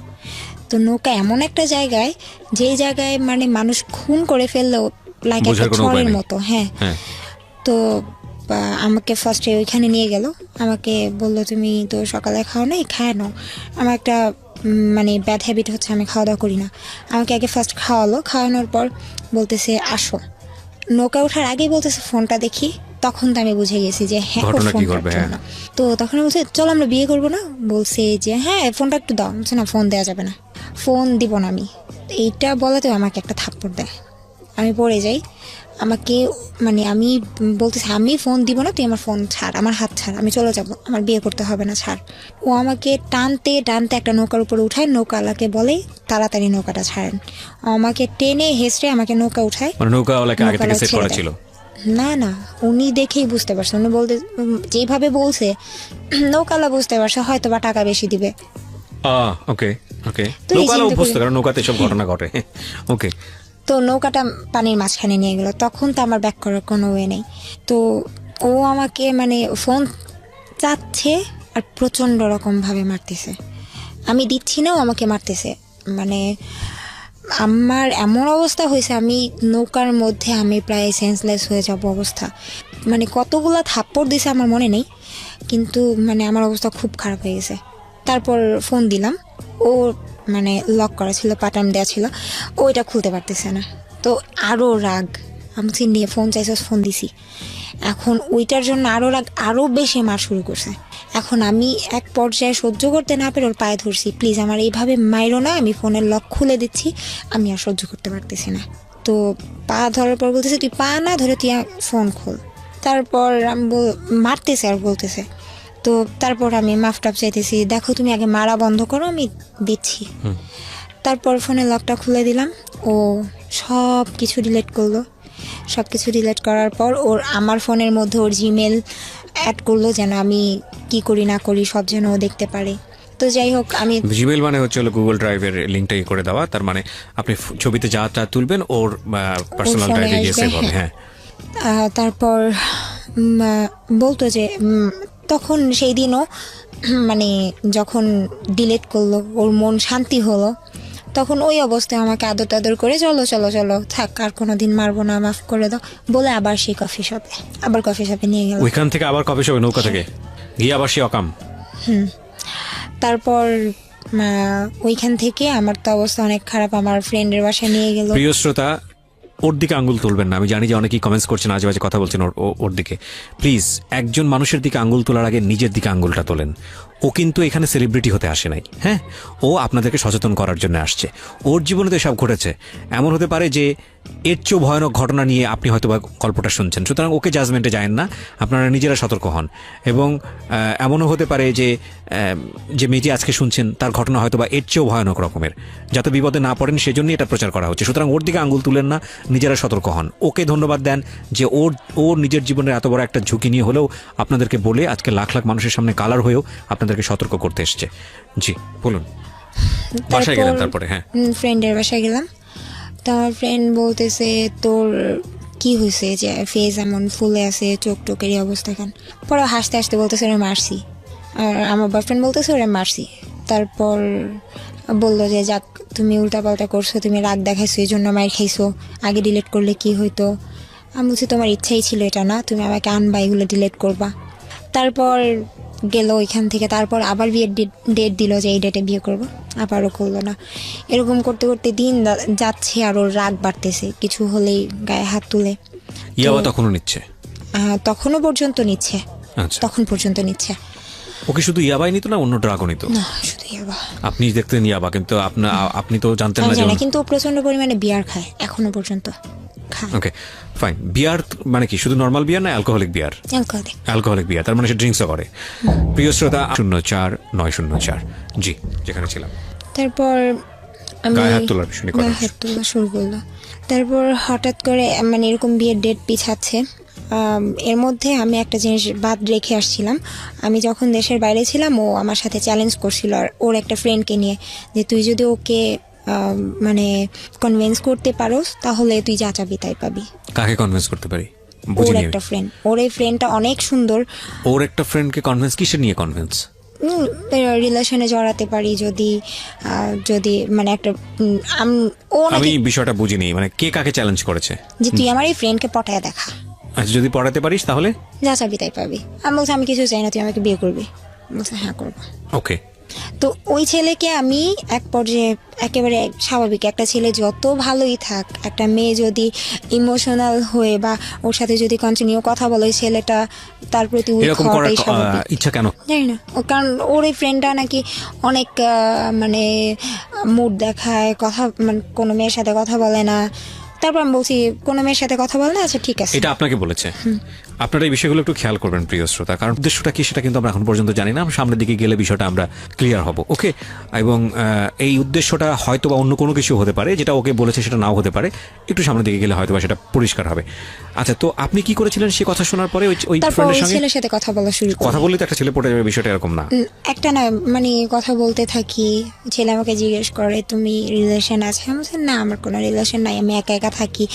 তো নৌকা এমন একটা জায়গায়, যেই জায়গায় মানে মানুষ খুন করে ফেললেও লাইক বোঝার একটা কোনো উপায় ছড়ের নেই। মতো, হ্যাঁ। হ্যাঁ। তো আমাকে ফার্স্টে ওইখানে নিয়ে গেল। আমাকে বললো তুমি তো সকালে খাও নাই, খায় নাও। আমার একটা মানে ব্যাড হ্যাবিট হচ্ছে আমি খাওয়া দাওয়া করি না। আমাকে আগে ফার্স্ট খাওয়ালো, খাওয়ানোর পর বলতেছে আসো। নৌকা ওঠার আগেই বলতেছে ফোনটা দেখি। তখন তো আমি বুঝে গেছি যে হ্যাঁ ওর ঘটনা কি ফোনটার ঘটবে, জন্য। তো তখন বলছে চলো আমরা বিয়ে করবো না। বলছে যে হ্যাঁ ফোনটা একটু দাও। বলছে না ফোন দেওয়া যাবে না, ফোন দিব না আমি। এইটা বলাতে আমাকে একটা থাপ্পড় দেয়, আমি পড়ে যাই। আমাকে মানে আমি বলতেছি আমি ফোন দিব না, তুই আমার ফোন ছাড়, আমার হাত ছাড়, আমি চলে যাব, আমার বিয়ে করতে হবে না, ছাড়। ও আমাকে টানতে টানতে একটা নৌকার উপরে উঠায়, নৌকাওয়ালাকে বলে তাড়াতাড়ি নৌকাটা ছাড়েন। আমাকে টেনে হেসড়ে আমাকে নৌকা উঠায়। মানে নৌকাওয়ালাকে আগে থেকে নৌকাওয়ালা সেট ছেড়ে করা দেয়। ছিল? না না, উনি দেখেই বুঝতে পারছে। উনি বলতে যেভাবে বলছে নৌকাওয়ালা বুঝতে পারছে হয়তো বা টাকা বেশি দিবে। ওকে ওকে। তো এই নৌকাওয়ালা চিন্তা অভ্যস্ত, করি- কারণ নৌকাতে সব ঘটনা ঘটে। ওকে। তো নৌকাটা পানির মাঝখানে নিয়ে গেল। তখন তো আমার ব্যাক করার কোনো ওয়ে নেই। তো ও আমাকে মানে ফোন চাচ্ছে আর প্রচণ্ড রকমভাবে মারতেছে। আমি দিচ্ছি না, ও আমাকে মারতেছে। মানে আমার এমন অবস্থা হয়েছে, আমি নৌকার মধ্যে আমি প্রায় সেন্সলেস হয়ে যাব অবস্থা। মানে কতগুলা থাপ্পড় দিছে আমার মনে নেই, কিন্তু মানে আমার অবস্থা খুব খারাপ হয়ে গেছে। তারপর ফোন দিলাম, ও মানে লক করা ছিল, পাটাম দেওয়া ছিল, ও এটা খুলতে পারতেছে না। তো আরও রাগ, আমি নিয়ে ফোন চাইছে, ফোন দিছি। এখন ওইটার জন্য আরও রাগ, আরও বেশি মার শুরু করছে। এখন আমি এক পর্যায়ে সহ্য করতে না পেরে ওর পায়ে ধরছি, প্লিজ আমার এইভাবে মাইরো না, আমি ফোনের লক খুলে দিচ্ছি, আমি আর সহ্য করতে পারতেছি না। তো পা ধরার পর বলতেছে তুই পা না ধরে তুই ফোন খোল। তারপর আমি মারতেছে আর বলতেছে। তো তারপর আমি মাফ টাফ চাইতেছি, দেখো তুমি আগে মারা বন্ধ করো, আমি দিচ্ছি। তারপর ফোনের লকটা খুলে দিলাম, ও সব কিছু ডিলিট করলো। সব কিছু ডিলিট করার পর ওর আমার ফোনের মধ্যে ওর জিমেল অ্যাড করলো, যেন আমি কি করি না করি সব যেন ও দেখতে পারে। তো যাই হোক আমি জিমেল মানে হচ্ছে গুগল ড্রাইভের লিঙ্কটা করে দেওয়া, তার মানে আপনি ছবিতে যা যা তুলবেন ওর পার্সোনাল ফোনে ড্রাইভে গিয়ে আসবে, সেভ হবে। হ্যাঁ। তারপর বলতো যে তখন সেই দিনও মানে যখন ডিলিট করলো ওর মন শান্তি হলো, তখন ওই অবস্থায় আমাকে আদর টাদর করে চলো চলো চলো থাক আর কোনো দিন মারবো না, মাফ করে দাও বলে আবার সেই কফি শপে নিয়ে গেল। ওইখান থেকে আবার কফি শপে নৌকা থেকে গিয়ে আবার সে অকাম। তারপর ওইখান থেকে আমার তো অবস্থা অনেক খারাপ, আমার ফ্রেন্ডের বাসায় নিয়ে গেল। প্রিয় শ্রোতা, ওর দিকে আঙ্গুল তুলবেন না। আমি জানি যে অনেকেই কমেন্টস করছেন, আজে বাজে কথা বলছেন ওর দিকে। প্লিজ, একজন মানুষের দিকে আঙ্গুল তোলার আগে নিজের দিকে আঙ্গুলটা তোলেন। ও কিন্তু এখানে সেলিব্রিটি হতে আসে নাই, হ্যাঁ, ও আপনাদেরকে সচেতন করার জন্য আসছে। ওর জীবনে তো সব ঘটেছে। এমন হতে পারে যে এর চেয়েও ভয়ানক ঘটনা নিয়ে আপনি হয়তো বা গল্পটা শুনছেন, সুতরাং ওকে জাজমেন্টে যায়েন না, আপনারা নিজেরা সতর্ক হন। এবং এমনও হতে পারে যে যে মেয়েটি আজকে শুনছেন তার ঘটনা হয়তো বা এর চেয়েও ভয়ানক রকমের, যাতে বিপদে না পড়েন সেজন্যই এটা প্রচার করা হচ্ছে। সুতরাং ওর দিকে আঙ্গুল তুলেন না, নিজেরা সতর্ক হন। ওকে ধন্যবাদ দেন যে ওর নিজের জীবনের এত বড় একটা ঝুঁকি নিয়ে হলেও আপনাদেরকে বলে আজকে লাখ লাখ মানুষের সামনে কালার হয়েও আপনাদেরকে সতর্ক করতে এসছে। জি বলুন। বাসায় গেলেন তারপরে? হ্যাঁ, ফ্রেন্ডের বাসায় গেলাম। তো আমার ফ্রেন্ড বলতেছে তোর কি হয়েছে যে ফেস এমন ফুলে আছে, চোখ টোকেরই অবস্থা কেন? পরে হাসতে হাসতে বলতেছে ওরা মারছি। আর আমার বয়ফ্রেন্ড বলতেছে ওরা মারছি। তারপর বললো যে যাক তুমি উল্টাপাল্টা করছো, তুমি রাগ দেখাইছো, এই জন্য মাইর খাইছো, আগে ডিলিট করলে কি হইতো। আমি বলছি তোমার ইচ্ছাই ছিল এটা না, তুমি আমাকে আনবা, এগুলো ডিলিট করবা। তারপর গেল ওইখান থেকে, তারপর আবার বিয়ের ডেট দিল যে এই ডেটে বিয়ে করব, আবারও করলো না। এরকম করতে করতে দিন যাচ্ছে আর ওর রাগ বাড়তেছে, কিছু হলেই গায়ে হাত তুলে। ইয়াবা তখনও নিচ্ছে? তখনও পর্যন্ত নিচ্ছে, আচ্ছা, তখন পর্যন্ত নিচ্ছে। ওকে শুধু ইয়াবাই নিত না অন্য ড্রাগও নিত? না, শুধু ইয়াবা। আপনি দেখতেন ইয়াবা, কিন্তু আপনি তো জানতেন আমি না যে জানি, কিন্তু ও প্রচন্ড পরিমাণে বিয়ার খায়, এখনো পর্যন্ত খায়। Okay fine. বিয়ার মানে কি শুধু নর্মাল বিয়ার না অ্যালকোহলিক বিয়ার? অ্যালকোহলিক। অ্যালকোহলিক বিয়ার, তার মানে সে ড্রিঙ্কসও করে। প্রিয় শ্রোতা, 04904 জি, যেখানে ছিলাম। তারপর আমি গায়ে হাত তোলার বিষয় নিয়ে কথা গায়ে হাত তোলা শুরু করলো। তারপর হঠাৎ করে মানে এরকম বিয়ের ডেট পিছাচ্ছে। এর মধ্যে আমি একটা জিনিস বাদ রেখে আসছিলাম। আমি যখন দেশের বাইরে ছিলাম, ও আমার সাথে চ্যালেঞ্জ করছিল আর ওর একটা ফ্রেন্ডকে নিয়ে, যে তুই যদি ওকে মানে কনভিন্স করতে পারোস তাহলে তুই যা চাবি তাই পাবি। কাকে কনভিন্স করতে পারি ওর বুঝিনি। একটা ফ্রেন্ড, ওর এই ফ্রেন্ডটা অনেক সুন্দর। ওর একটা ফ্রেন্ডকে কনভিন্স কিসের নিয়ে কনভিন্স? রিলেশনে জড়াতে পারি যদি যদি মানে একটা ও আমি নাকি বিষয়টা বুঝিনি, মানে কে কাকে চ্যালেঞ্জ করেছে? যে তুই আমার এই ফ্রেন্ডকে পটায় দেখা, আচ্ছা যদি পড়াতে পারিস তাহলে যা চাবি তাই পাবি। আমি বলছি আমি কিছু চাই না, তুই আমাকে বিয়ে করবি। বলছে হ্যাঁ করবো। ওকে। তো ওই ছেলেকে আমি এক পর্যায়ে একেবারে স্বাভাবিক, একটা ছেলে যত ভালোই থাক, একটা মেয়ে যদি ইমোশনাল হয়ে বা ওর সাথে যদি কন্টিনিউ কথা বলে, ছেলেটা তার প্রতি উইক এরকম করার হওয়াটাই স্বাভাবিক। ইচ্ছা কেন? জানি না, ও কারণ ওর এই ফ্রেন্ডটা নাকি অনেক মানে মুড দেখায়, কথা মানে কোনো মেয়ের সাথে কথা বলে না। তারপর আমি বলছি কোনো মেয়ের সাথে কথা বলে না, আচ্ছা ঠিক আছে। এটা আপনাকে বলেছে? আপনারা এই বিষয়গুলো একটু খেয়াল করবেন প্রিয় শ্রোতা, কারণ উদ্দেশ্যটা কি সেটা কিন্তু আমরা এখন পর্যন্ত জানি না। সামনের দিকে গেলে বিষয়টা আমরা ক্লিয়ার হব। ওকে, এবং এই উদ্দেশ্যটা হয়তো বা অন্য কোনো কিছু হতে পারে, যেটা ওকে বলেছে সেটা নাও হতে পারে। একটু সামনের দিকে গেলে হয়তো বা সেটা পরিষ্কার হবে। আচ্ছা, তো আপনি কি করেছিলেন সে কথা শোনার পরে? ওই তারপর ফ্রেন্ডের ওই সঙ্গে ছেলের সাথে কথা বলা শুরু করি। কথা বললে তো একটা ছেলে পড়ে যাবে, বিষয়টা এরকম না। একটা না মানে কথা বলতে থাকি, ছেলে আমাকে জিজ্ঞেস করে তুমি রিলেশন আছে? আমি বলছি না, আমার কোনো রিলেশন নাই, আমি একা একা থাকি।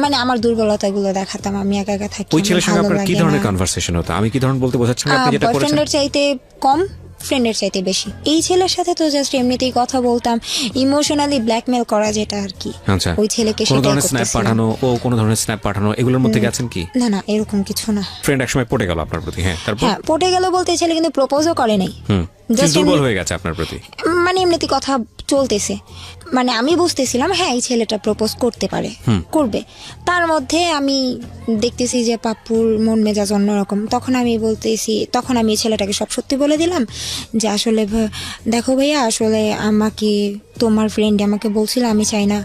মানে আমার দুর্বলতাগুলো দেখাতাম, আমি একা একা থাকি। ওই ছেলের সঙ্গে আপনার কি ধরনের কনভারসেশন হতো? আমি কি ধরনের বলতে বোঝাচ্ছেন আপনি যেটা করেছেন? বয়ফ্রেন্ডের চাইতে কম, ফ্রেন্ডের চাইতে বেশি। এই ছেলের সাথে তো জাস্ট এমনিতেই কথা বলতাম, ইমোশনালি ব্ল্যাকমেল করা যেটা আর কি। আচ্ছা, ওই ছেলেকে কোন সেটাই ধরনের স্ন্যাপ করতেছিলাম। পাঠানো, ও কোন ধরনের স্ন্যাপ পাঠানো, এগুলোর মধ্যে গেছেন কি? না না, এরকম কিছু না। ফ্রেন্ড একসময় পড়ে গেল আপনার প্রতি? হ্যাঁ, তারপর? হ্যাঁ, পটে গেল বলতে ছেলে কিন্তু প্রপোজও করে নাই, জাস্ট দুর্বল হয়ে গেছে আপনার প্রতি। মানে এমনিতে কথা চলতেছে। মানে আমি বুঝতেছিলাম হ্যাঁ এই ছেলেটা প্রপোজ করতে পারে, করবে। তার মধ্যে আমি দেখতেছি যে পাপ্পুর মন মেজাজ অন্যরকম। তখন আমি এই ছেলেটাকে সব সত্যি বলে দিলাম যে আসলে দেখো ভাইয়া, আসলে আমাকে তোমার ফ্রেন্ড আমাকে বলছিল আমি চাই না,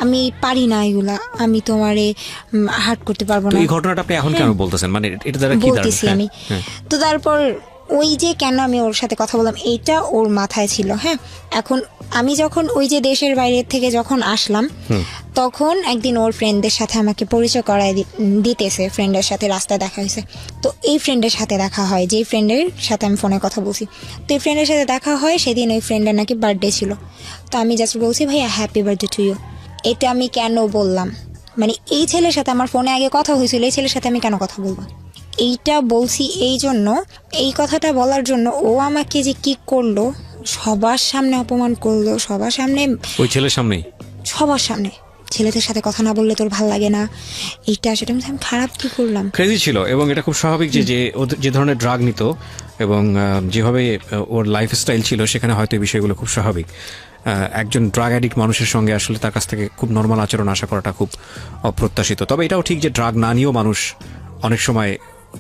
আমি পারি না এগুলা, আমি তোমারে হার্ট করতে পারবো তো না। এই ঘটনাটা আপনি এখন কেন বলতেছেন? মানে এটা দ্বারা কি বলতেছি আমি। তো তারপর ওই যে কেন আমি ওর সাথে কথা বললাম এইটা ওর মাথায় ছিল। হ্যাঁ, এখন আমি যখন ওই যে দেশের বাইরে থেকে যখন আসলাম, তখন একদিন ওর ফ্রেন্ডদের সাথে আমাকে পরিচয় করায় দিতেছে, ফ্রেন্ডের সাথে রাস্তায় দেখা হয়েছে। তো এই ফ্রেন্ডের সাথে দেখা হয়, যেই ফ্রেন্ডের সাথে আমি ফোনে কথা বলছি। তো এই ফ্রেন্ডের সাথে দেখা হয়, সেদিন ওই ফ্রেন্ডের নাকি বার্থডে ছিল। তো আমি জাস্ট বলছি ভাইয়া হ্যাপি বার্থডে টু ইউ। এটা আমি কেন বললাম, মানে এই ছেলের সাথে আমার ফোনে আগে কথা হয়েছিল, এই ছেলের সাথে আমি কেন কথা বলবো? এইটা বলছি এই জন্য, এই কথাটা বলার জন্য ও আমাকে যে কি করলো, সবার সামনে অপমান করলো, সবার সামনে, ওই ছেলের সামনেই, সবার সামনে। ছেলেদের সাথে কথা না বললে তোর ভাল লাগে না, এইটা সেটা। আমি খারাপ কি করলাম? ক্রেজি ছিল। এবং এটা খুব স্বাভাবিক যে ধরনের ড্রাগ নিত এবং যেভাবে ওর লাইফস্টাইল ছিল, সেখানে হয়তো এই বিষয়গুলো খুব স্বাভাবিক। একজন ড্রাগ অ্যাডিক্ট মানুষের সঙ্গে আসলে তার কাছ থেকে খুব নর্মাল আচরণ আশা করাটা খুব অপ্রত্যাশিত। তবে এটাও ঠিক যে ড্রাগ না নিয়েও মানুষ অনেক সময়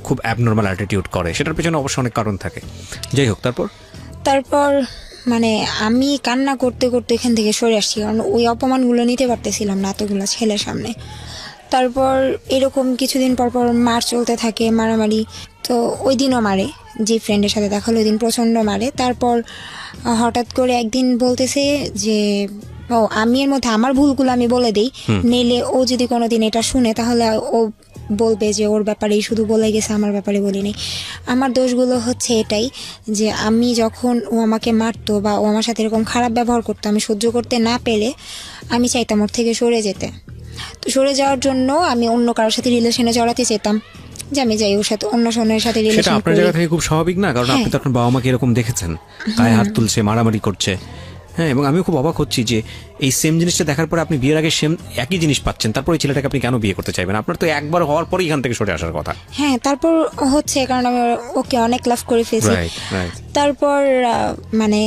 খুব অ্যাবনর্মাল অ্যাটিটিউড করে, সেটার পেছনে অবশ্য অনেক কারণ থাকে। যাই হোক, তারপর মানে আমি কান্না করতে করতে এখান থেকে সরে আসছি, কারণ ওই অপমানগুলো নিতে পারতেছিলাম না এতগুলো ছেলের সামনে। তারপর এরকম কিছুদিন পর পর মার চলতে থাকে, মারামারি। তো ওই দিনও মারে, যে ফ্রেন্ডের সাথে দেখা হলো ওই দিন প্রচণ্ড মারে। তারপর হঠাৎ করে একদিন বলতেছে যে ও আমি এর মধ্যে আমার ভুলগুলো আমি বলে দিই, নেলে ও যদি কোনোদিন এটা শুনে তাহলে ও বলবে যে ওর ব্যাপারেই শুধু বলে গেছে, আমার ব্যাপারে বলিনি। আমার দোষগুলো হচ্ছে এটাই যে আমি যখন ও আমাকে মারতো বা ও আমার সাথে এরকম খারাপ ব্যবহার করতো, আমি সহ্য করতে না পেরে আমি চাইতাম ওর থেকে সরে যেতে। তো সরে যাওয়ার জন্য আমি অন্য কারোর সাথে রিলেশনে জড়াতে চেতাম, যে আমি যাই ওর সাথে অন্য সন্ন্যের সাথে সেটা রিলেশন আপনার করি। জায়গা থেকে খুব স্বাভাবিক না, কারণ আপনি তো আপনার বাবা মাকে এরকম দেখেছেন, গায়ে হাত তুলছে, মারামারি করছে। হ্যাঁ, এবং আমিও খুব অবাক হচ্ছি যে এই সেম জিনিসটা দেখার পরে আপনি বিয়ের আগে সেম একই জিনিস পাচ্ছেন, তারপর এই ছেলেটাকে আপনি কেন বিয়ে করতে চাইবেন? আপনার তো একবার হওয়ার পরই এখান থেকে সরে আসার কথা। হ্যাঁ, তারপর হচ্ছে কারণ আমি ওকে অনেক লাভ করে ফেলছি। Right right. তারপর মানে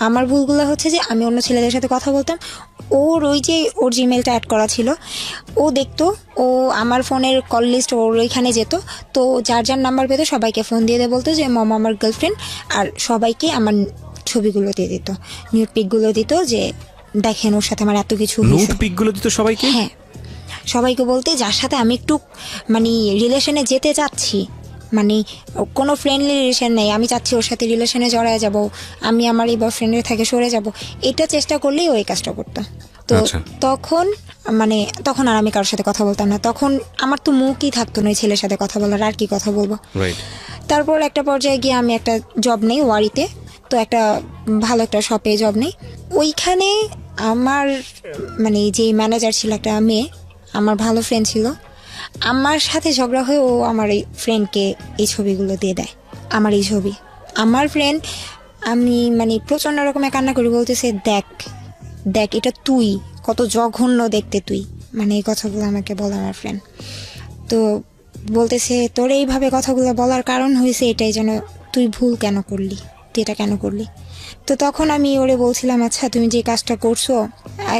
আমার ভুলগুলো হচ্ছে যে আমি অন্য ছেলেদের সাথে কথা বলতাম, ওর ওই যে ওর জিমেলটা অ্যাড করা ছিল, ও দেখতো, ও আমার ফোনের কল লিস্ট ওর ওইখানে যেত, তো যার যার নাম্বার পেতো সবাইকে ফোন দিয়ে বলতো যে মম আমার গার্লফ্রেন্ড, আর সবাইকে আমার ছবিগুলো দিয়ে দিত, নিউড পিকগুলো দিত, যে দেখেন ওর সাথে আমার এত কিছু নোট হয়েছে। পিক গুলো দিত সবাইকে? হ্যাঁ, সবাইকে বলতে যার সাথে আমি একটু মানে রিলেশনে যেতে চাচ্ছি, মানে কোনো ফ্রেন্ডলি রিলেশন নেই, আমি চাচ্ছি ওর সাথে রিলেশনে জড়ায় যাব, আমি আমার এই বয়ফ্রেন্ডের থেকে সরে যাব, এটা চেষ্টা করলেই ওই কাজটা করতো। তো আচ্ছা। তখন আর আমি কারোর সাথে কথা বলতাম না, তখন আমার তো মুখই থাকতো না ওই ছেলের সাথে কথা বলার, আর কি কথা বলবো। রাইট। তারপর একটা পর্যায়ে গিয়ে আমি একটা জব নেই ওয়ারিতে, তো একটা ভালো একটা শপে জব নেই, ওইখানে আমার মানে যে ম্যানেজার ছিল একটা মেয়ে, আমার ভালো ফ্রেন্ড ছিল, আমার সাথে ঝগড়া হয়ে ও আমার এই ফ্রেন্ডকে এই ছবিগুলো দিয়ে দেয়, আমার এই ছবি। আমার ফ্রেন্ড, আমি মানে প্রচণ্ড রকমের কান্না করি, বলতেছে দেখ দেখ এটা তুই, কত জঘন্য দেখতে তুই, মানে এই কথাগুলো আমাকে বলে আমার ফ্রেন্ড। তো বলতেছে তোর এইভাবে কথাগুলো বলার কারণ হয়েছে এটাই, যেন তুই ভুল কেন করলি, তুই এটা কেন করলি। তো তখন আমি ওরে বলছিলাম, আচ্ছা তুমি যে কাজটা করছো,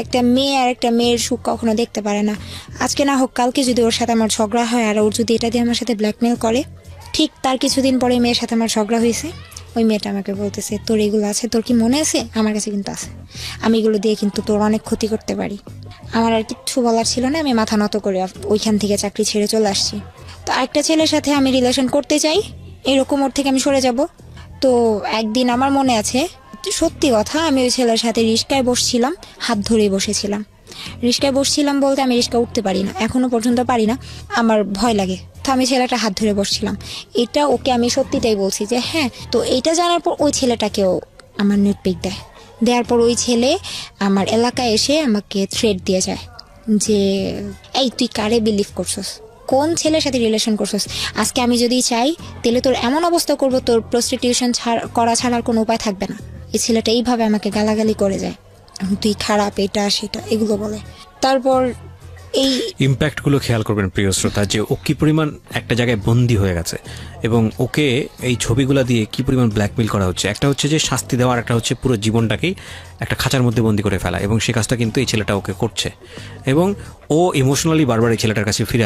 একটা মেয়ে আর একটা মেয়ের সুখ কখনো দেখতে পারে না, আজকে না হোক কালকে যদি ওর সাথে আমার ঝগড়া হয় আর ওর যদি এটা দিয়ে আমার সাথে ব্ল্যাকমেল করে, ঠিক তার কিছুদিন পরে মেয়ের সাথে আমার ঝগড়া হয়েছে, ওই মেয়েটা আমাকে বলতেছে তোর এগুলো আছে, তোর কি মনে আছে? আমার কাছে কিন্তু আছে, আমি এগুলো দিয়ে কিন্তু তোর অনেক ক্ষতি করতে পারি। আমার আর কিচ্ছু বলার ছিল না, আমি মাথা নত করে ওইখান থেকে চাকরি ছেড়ে চলে আসছি। তো আরেকটা ছেলের সাথে আমি রিলেশন করতে চাই, এরকম ওর থেকে আমি সরে যাব। তো একদিন আমার মনে আছে, সত্যি কথা, আমি ওই ছেলের সাথে রিস্কায় বসছিলাম, হাত ধরেই বসেছিলাম। রিস্কায় বসছিলাম বলতে আমি রিস্কা উঠতে পারি না, এখনো পর্যন্ত পারি না, আমার ভয় লাগে, তো আমি ছেলেটা হাত ধরে বসছিলাম। এটা ওকে আমি সত্যিটাই বলছি যে হ্যাঁ। তো এইটা জানার পর ওই ছেলেটাকেও আমার নিউড পিক দেয়, দেওয়ার পর ওই ছেলে আমার এলাকায় এসে আমাকে থ্রেট দিয়ে যায় যে এই তুই কারে বিলিভ করছস, কোন ছেলের সাথে রিলেশন করছস, আজকে আমি যদি চাই তাহলে তোর এমন অবস্থা করব, তোর প্রস্টিটিউশন করা ছাড়ার কোনো উপায় থাকবে না। এই ছেলেটা এইভাবে আমাকে গালাগালি করে যায়, তুই খারাপ, এটা সেটা এগুলো বলে। তারপর এই ইম্প্যাক্টগুলো খেয়াল করবেন প্রিয় শ্রোতা, যে ও কি পরিমাণ একটা জায়গায় বন্দী হয়ে গেছে এবং ওকে এই ছবিগুলো দিয়ে কি পরিমাণ ব্ল্যাকমেল করা হচ্ছে। একটা হচ্ছে যে শাস্তি দেওয়ার, একটা হচ্ছে পুরো জীবনটাকেই একটা খাঁচার মধ্যে বন্দি করে ফেলা, এবং সেই কাজটা কিন্তু এই ছেলেটা ওকে করছে, এবং ও ইমোশনালি বারবার এই ছেলেটার কাছে ফিরে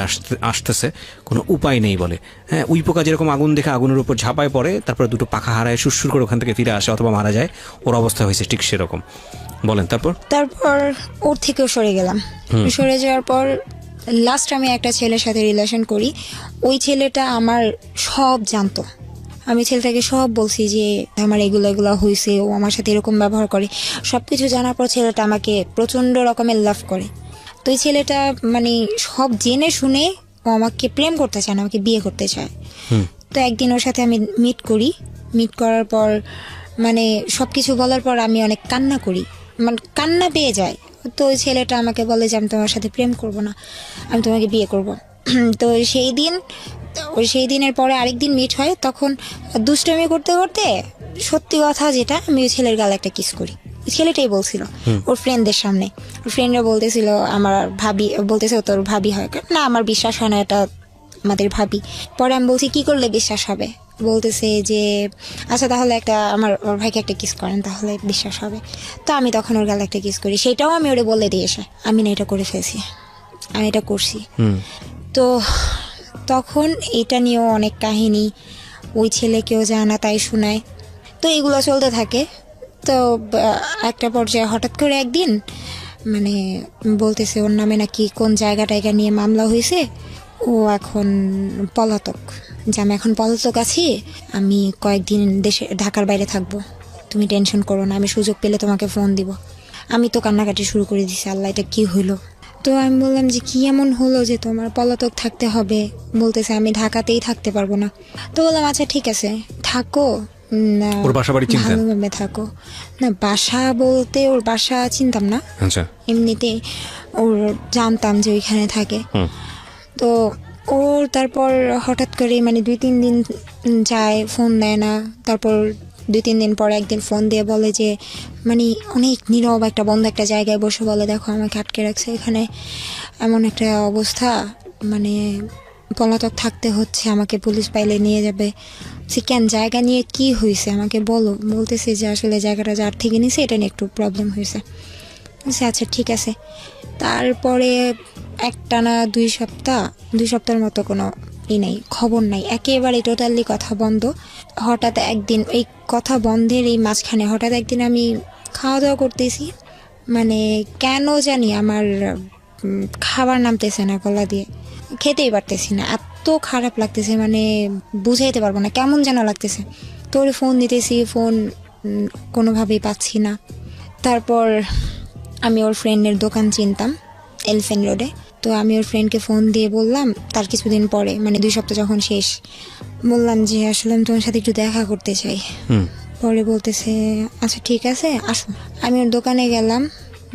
আসতেছে, কোনো উপায় নেই বলে। হ্যাঁ, উই পোকা যেরকম আগুন দেখে আগুনের উপর ঝাঁপায় পড়ে, তারপরে দুটো পাখা হারায় সুরসুর করে ওখান থেকে ফিরে আসে অথবা মারা যায়, ওর অবস্থা হয়েছে ঠিক সেরকম। বলেন তারপর ওর থেকেও সরে গেলাম। সরে যাওয়ার পর লাস্ট আমি একটা ছেলের সাথে রিলেশন করি, ওই ছেলেটা আমার সব জানতো, আমি ছেলেটাকে সব বলছি যে আমার এগুলো হয়েছে, ও আমার সাথে এরকম ব্যবহার করে, সব কিছু জানার পর ছেলেটা আমাকে প্রচণ্ড রকমের লাভ করে। তো এই ছেলেটা মানে সব জেনে শুনে ও আমাকে প্রেম করতে চায় না, আমাকে বিয়ে করতে চায়। তো একদিন ওর সাথে আমি মিট করার পর মানে সব কিছু বলার পর আমি অনেক কান্না করি, মানে কান্না পেয়ে যায়। তো ওই ছেলেটা আমাকে বলে যে আমি তোমার সাথে প্রেম করব না, আমি তোমাকে বিয়ে করব। তো সেই দিনের পরে আরেকদিন মিট হয়, তখন দুষ্টামি করতে করতে সত্যি কথা যেটা, আমি ওই ছেলের গালে একটা কিস করি। ওই ছেলেটাই বলছিল ওর ফ্রেন্ডদের সামনে, ওর ফ্রেন্ডরা বলতেছিল আমার ভাবি, বলতেছে তোর ভাবি হয় না, আমার বিশ্বাস হয় না এটা আমাদের ভাবি। পরে আমি বলছি কি করলে বিশ্বাস হবে, বলতেছে যে আচ্ছা তাহলে ওর ভাইকে একটা কিস করেন তাহলে বিশ্বাস হবে। তো আমি তখন ওর গালে একটা কিস করি, সেটাও আমি ওরে বলে দিয়েছে আমি না এটা করে ফেলছি, আমি এটা করছি। তো তখন এটা নিয়েও অনেক কাহিনী, ওই ছেলেকেও জানা তাই শোনায়, তো এগুলো চলতে থাকে। তো একটা পর্যায়ে হঠাৎ করে একদিন মানে বলতেছে ওর নামে নাকি কোন জায়গা নিয়ে মামলা হয়েছে, ও এখন পলাতক, যে আমি এখন পলাতক আছি, আমি কয়েকদিন ঢাকার বাইরে থাকবো, তুমি টেনশন করো না, আমি সুযোগ পেলে তোমাকে ফোন দিব। আমি তো কান্নাকাটি শুরু করে দিছি, আল্লাহ এটা কি হইলো। তো আমি বললাম যে কি এমন হলো যে তোমার পলাতক থাকতে হবে, বলতেছে আমি ঢাকাতেই থাকতে পারবো না। তো বললাম আচ্ছা ঠিক আছে থাকো, ওর বাসা বাড়ি চিনতেন? ভালোভাবে থাকো না, বাসা বলতে ওর বাসা চিনতাম না, আচ্ছা এমনিতে ওর জানতাম যে ওইখানে থাকে। তো ওর তারপর হঠাৎ করে মানে 2-3 দিন যায়, ফোন দেয় না। তারপর 2-3 দিন পর একদিন ফোন দিয়ে বলে যে মানে অনেক নীরব একটা বন্ধ একটা জায়গায় বসে বলে, দেখো আমাকে আটকে রাখছে এখানে, এমন একটা অবস্থা, মানে পলাতক থাকতে হচ্ছে, আমাকে পুলিশ পাইলে নিয়ে যাবে। সে কেন, জায়গা নিয়ে কি হয়েছে আমাকে বলো। বলতেছে যে আসলে জায়গাটা যার থেকে নিছে এটা নিয়ে একটু প্রবলেম হয়েছে। আচ্ছা ঠিক আছে। তারপরে একটানা 2 সপ্তাহের মতো কোনো নেই, খবর নাই, একেবারে টোটালি কথা বন্ধ। হঠাৎ একদিন এই কথা বন্ধের এই মাঝখানে হঠাৎ একদিন আমি খাওয়া দাওয়া করতেছি, মানে কেন জানি আমার খাবার নামতেছে না গলা দিয়ে, খেতেই পারতেছি না, এত খারাপ লাগতেছে, মানে বুঝাইতে পারবো না, কেমন যেন লাগতেছে। তো ওর ফোন দিতেছি, ফোন কোনোভাবেই পাচ্ছি না। তারপর আমি ওর ফ্রেন্ডের দোকান চিনতাম এলিফ্যান্ট রোডে, তো আমি ওর ফ্রেন্ডকে ফোন দিয়ে বললাম তার কিছুদিন পরে, মানে 2 সপ্তাহ যখন শেষ, বললাম যে আসলে আমি তোমার সাথে একটু দেখা করতে চাই। পরে বলতেছে আচ্ছা ঠিক আছে আসো। আমি ওর দোকানে গেলাম,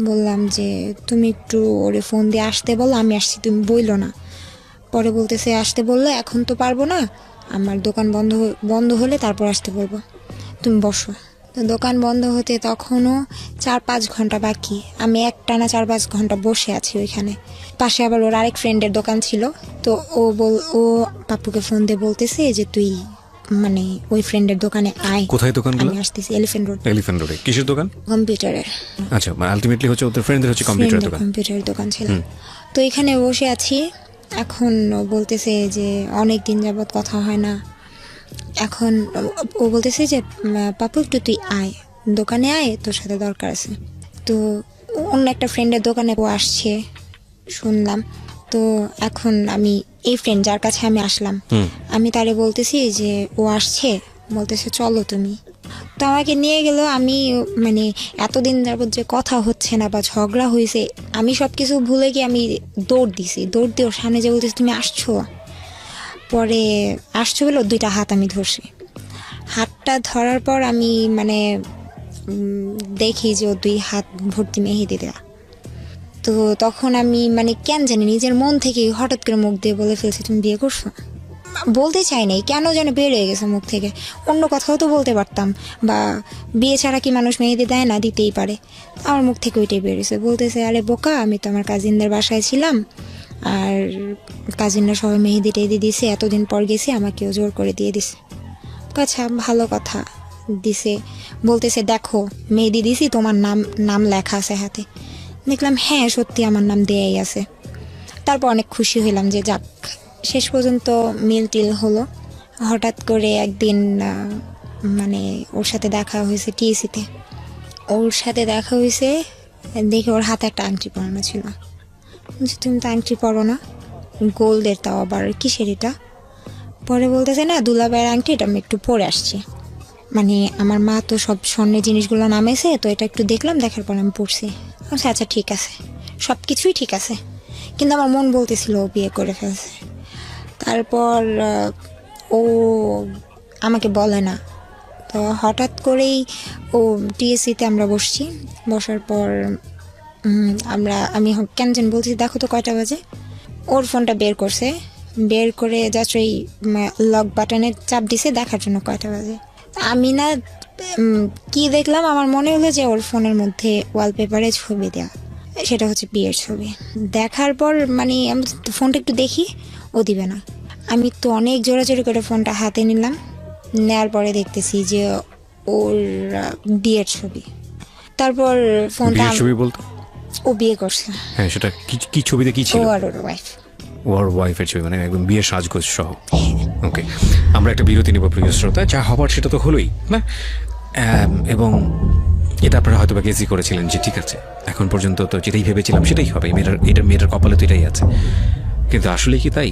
বললাম যে তুমি একটু ওরে ফোন দিয়ে আসতে বলো, আমি আসছি, তুমি বইলো না। পরে বলতেছে আসতে বললে এখন তো পারবো না, আমার দোকান বন্ধ হলে তারপর আসতে বলবো, তুমি বসো। তো দোকান বন্ধ হতে তখনও 4-5 ঘন্টা বাকি, আমি একটানা 4-5 ঘন্টা বসে আছি ওইখানে। পাশে আবার ওর আরেক ফ্রেন্ডের দোকান ছিল, তো ও পাপ্পুকে ফোন দিয়ে বলতেছে যে তুই মানে ওই ফ্রেন্ডের দোকানে আয়। কোথায় দোকানগুলো? আমি আসতেছি এলিফ্যান্ট রোডে। কিসের দোকান? কম্পিউটারের। আচ্ছা, আলটিমেটলি হচ্ছে ওদের ফ্রেন্ডদের হচ্ছে কম্পিউটারের দোকান। কম্পিউটারের দোকান ছিল। তো এখানে বসে আছি, এখন ও বলতেছে যে অনেক দিন যাবত কথা হয় না। এখন ও বলতেছে যে পাপু একটু তুই আয়, দোকানে আয়, তোর সাথে দরকার আছে। তো অন্য একটা ফ্রেন্ডের দোকানে ও আসছে শুনলাম। তো এখন আমি এই ফ্রেন্ড যার কাছে আমি আসলাম, আমি তারে বলতেছি যে ও আসছে, বলতেছে চলো তুমি। তো আমাকে নিয়ে গেল। আমি মানে এতদিন যাবত যে কথা হচ্ছে না বা ঝগড়া হয়েছে, আমি সব কিছু ভুলে গিয়ে আমি দৌড় দিয়ে ওর সামনে যে বলতেছি তুমি আসছো। পরে আসছো বলে 2টা হাত আমি ধরছি। হাতটা ধরার পর আমি মানে দেখি যে ও 2 হাত ভর্তি মেহেদি দেয়া। তো তখন আমি মানে কেন জানি নিজের মন থেকে হঠাৎ করে মুখ দিয়ে বলে ফেলছি তুমি বিয়ে করছো। বলতে চাই নাই, কেন যেন বের হয়ে গেছে মুখ থেকে। অন্য কথাও তো বলতে পারতাম, বা বিয়ে ছাড়া কি মানুষ মেহেদি দেয় না, দিতেই পারে। আমার মুখ থেকে ওইটাই বেরিয়েছে। বলতেছে আরে বোকা, আমি তো আমার কাজিনদের বাসায় ছিলাম, আর কাজিনরা সবাই মেহেদি টেহেদি দিছে, এতদিন পর গেছি, আমাকেও জোর করে দিয়ে দিছে। আচ্ছা ভালো কথা দিছে। বলতেছে দেখো মেহেদি দিছি, তোমার নাম লেখা আছে হাতে। দেখলাম হ্যাঁ সত্যি আমার নাম দেয়াই আছে। তারপর অনেক খুশি হইলাম যে যাক, শেষ পর্যন্ত মিল টিল হলো। হঠাৎ করে একদিন মানে ওর সাথে দেখা হয়েছে টিএসিতে। দেখে ওর হাতে একটা আংটি পরানো ছিল। বলছি তুমি তো আংটি পরো না, গোল্ডের, তাও আবার কিসের এটা? পরে বলতেছে না দুলাভাইয়ের আংটি, এটা আমি একটু পরে আসছি, মানে আমার মা তো সব স্বর্ণের জিনিসগুলো নামেছে, তো এটা একটু দেখলাম, দেখার পর আমি পড়ছি। আচ্ছা ঠিক আছে, সব কিছুই ঠিক আছে, কিন্তু আমার মন বলতেছিল ও বিয়ে করে ফেলছে। তারপর ও আমাকে বলে না। তো হঠাৎ করেই ও টিএসসিতে আমরা বসার পর আমি কেন যেন বলছি দেখো তো কয়টা বাজে। ওর ফোনটা বের করে জাস্ট ওই লক বাটনে চাপ দিছে দেখার জন্য কয়টা বাজে। আমি না কি দেখলাম, আমার মনে হলো যে ওর ফোনের মধ্যে ওয়ালপেপারে ছবি দেওয়া, সেটা হচ্ছে বিয়ের ছবি। দেখার পর মানে আমি ফোনটা একটু দেখি, ও দিবে না। আমি তো অনেক জোরাজোরি করে ফোনটা হাতে নিলাম, নেওয়ার পরে দেখতেছি যে ওর বিয়ের ছবি। তারপর ফোনটা ছবি বলতে ও বিয়ে করছে। হ্যাঁ, সেটা কি ছবিতে কি ছিল? ও আর ওর ওয়াইফ। ওর ওয়াইফের ছবি, মানে একদম বিয়ের সাজগোজ সহ। ওকে, আমরা একটা বিরতি নেব প্রিয় শ্রোতা। যা হবার সেটা তো হলোই না, এবং এটা আপনারা হয়তো বা গেসই করেছিলেন যে ঠিক আছে, এখন পর্যন্ত তো যেটাই ভেবেছিলাম সেটাই হবে, মেয়েটার কপালে তো এটাই আছে। কিন্তু আসলে কি তাই?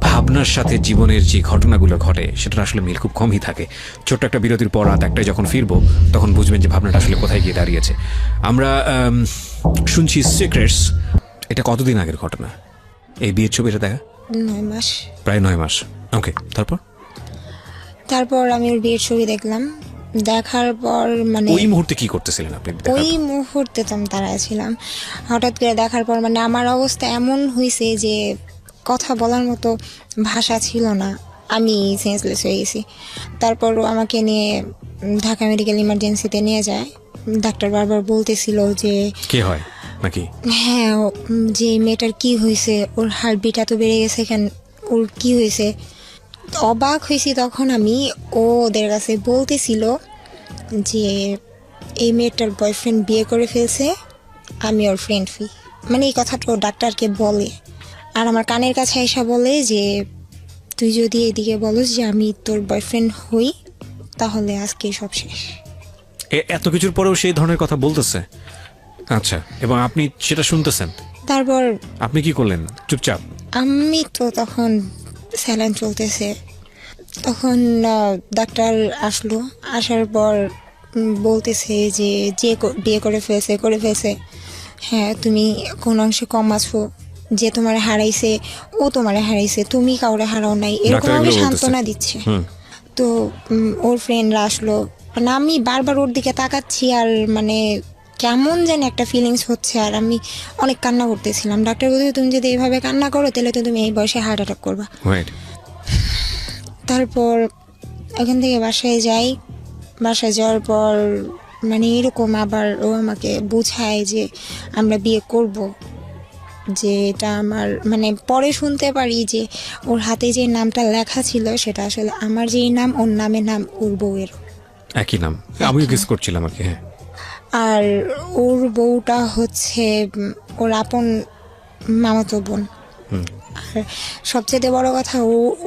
ভাবনার সাথে জীবনের যে ঘটনাগুলো ঘটে সেটার আসলে মিল খুব কমই থাকে। ছোট্ট একটা বিরতির পর রাত একটায় যখন ফিরবো তখন বুঝবেন যে ভাবনাটা আসলে কোথায় গিয়ে দাঁড়িয়েছে। আমরা শুনছি সিক্রেটস। এটা কতদিন আগের ঘটনা এই বিয়ের ছবিটা দেখা? 9 মাস। প্রায় 9 মাস। ওকে, তারপর আমি ওর বিয়ের ছবি দেখলাম। দেখার পর মানে ওই মুহূর্তে কি করতেছিলেন আপনি? ওই মুহূর্তে তো আমি দাঁড়ায় ছিলাম। হঠাৎ করে দেখার পর মানে আমার অবস্থা এমন হয়েছে যে কথা বলার মতো ভাষা ছিল না, আমি সেন্সলেস হয়ে গেছি। তারপরও আমাকে নিয়ে ঢাকা মেডিকেল ইমার্জেন্সিতে নিয়ে যায়। ডাক্তার বারবার বলতেছিল যে কে হয় নাকি? হ্যাঁ, যে মেয়েটার কি হয়েছে, ওর হার্টবিট এত বেড়ে গেছে কেন, ওর কি হয়েছে। অবাক হয়েছি তখন আমি। ও ওদের কাছে বলতেছিল যে এই মেয়েটার বয়ফ্রেন্ড বিয়ে করে ফেলছে, আমি ওর ফ্রেন্ড ফি। মানে এই কথাটা ও ডাক্তারকে বলে, আর আমার কানের কাছে এসে বলে যে তুই যদি এদিকে বলিস যে আমি তোর বয়ফ্রেন্ড হই, তাহলে আজকে সব শেষ। এত কিছুর পরেও সেই ধরনের কথা বলতেছে? আচ্ছা, এবং আপনি সেটা শুনতেছেন, তারপর আপনি কি করলেন? চুপচাপ? আমি তো তখন স্যালাইন চলতেছে, তখন ডাক্তার আসলো। আসার পর বলতেছে যে বিয়ে করে ফেলছে। হ্যাঁ, তুমি কোন অংশে কম আছো, যে তোমার হারাইছে ও তোমার হারাইছে, তুমি কাউরে হারাও নাই, এরকম ডাক্তার ভাবে এগুলো সান্ত্বনা বলতেছে? দিচ্ছে। হুম। তো ওর ফ্রেন্ডরা আসলো, মানে আমি বারবার ওর দিকে তাকাচ্ছি, আর মানে কেমন যেন একটা ফিলিংস হচ্ছে, আর আমি অনেক কান্না করতেছিলাম। ডাক্তার বলছে তুমি যদি এইভাবে কান্না করো তাহলে তো তুমি এই বয়সে হার্ট অ্যাটাক করবা। রাইট। তারপর এখান থেকে বাসায় যাই। বাসায় যাওয়ার পর মানে এরকম আবার ও আমাকে বোঝায় যে আমরা বিয়ে করব, যে এটা আমার মানে পরে শুনতে পারি যে ওর হাতে যে নামটা লেখা ছিল সেটা আসলে আমার যেই নাম, ওর নামে নাম ওর বউয়ের। একই নাম, আমিও গেস করছিলাম আর কি। হ্যাঁ। আর ওর বউটা হচ্ছে ওর আপন মামাতো বোন। আর সবচেয়ে বড় কথা,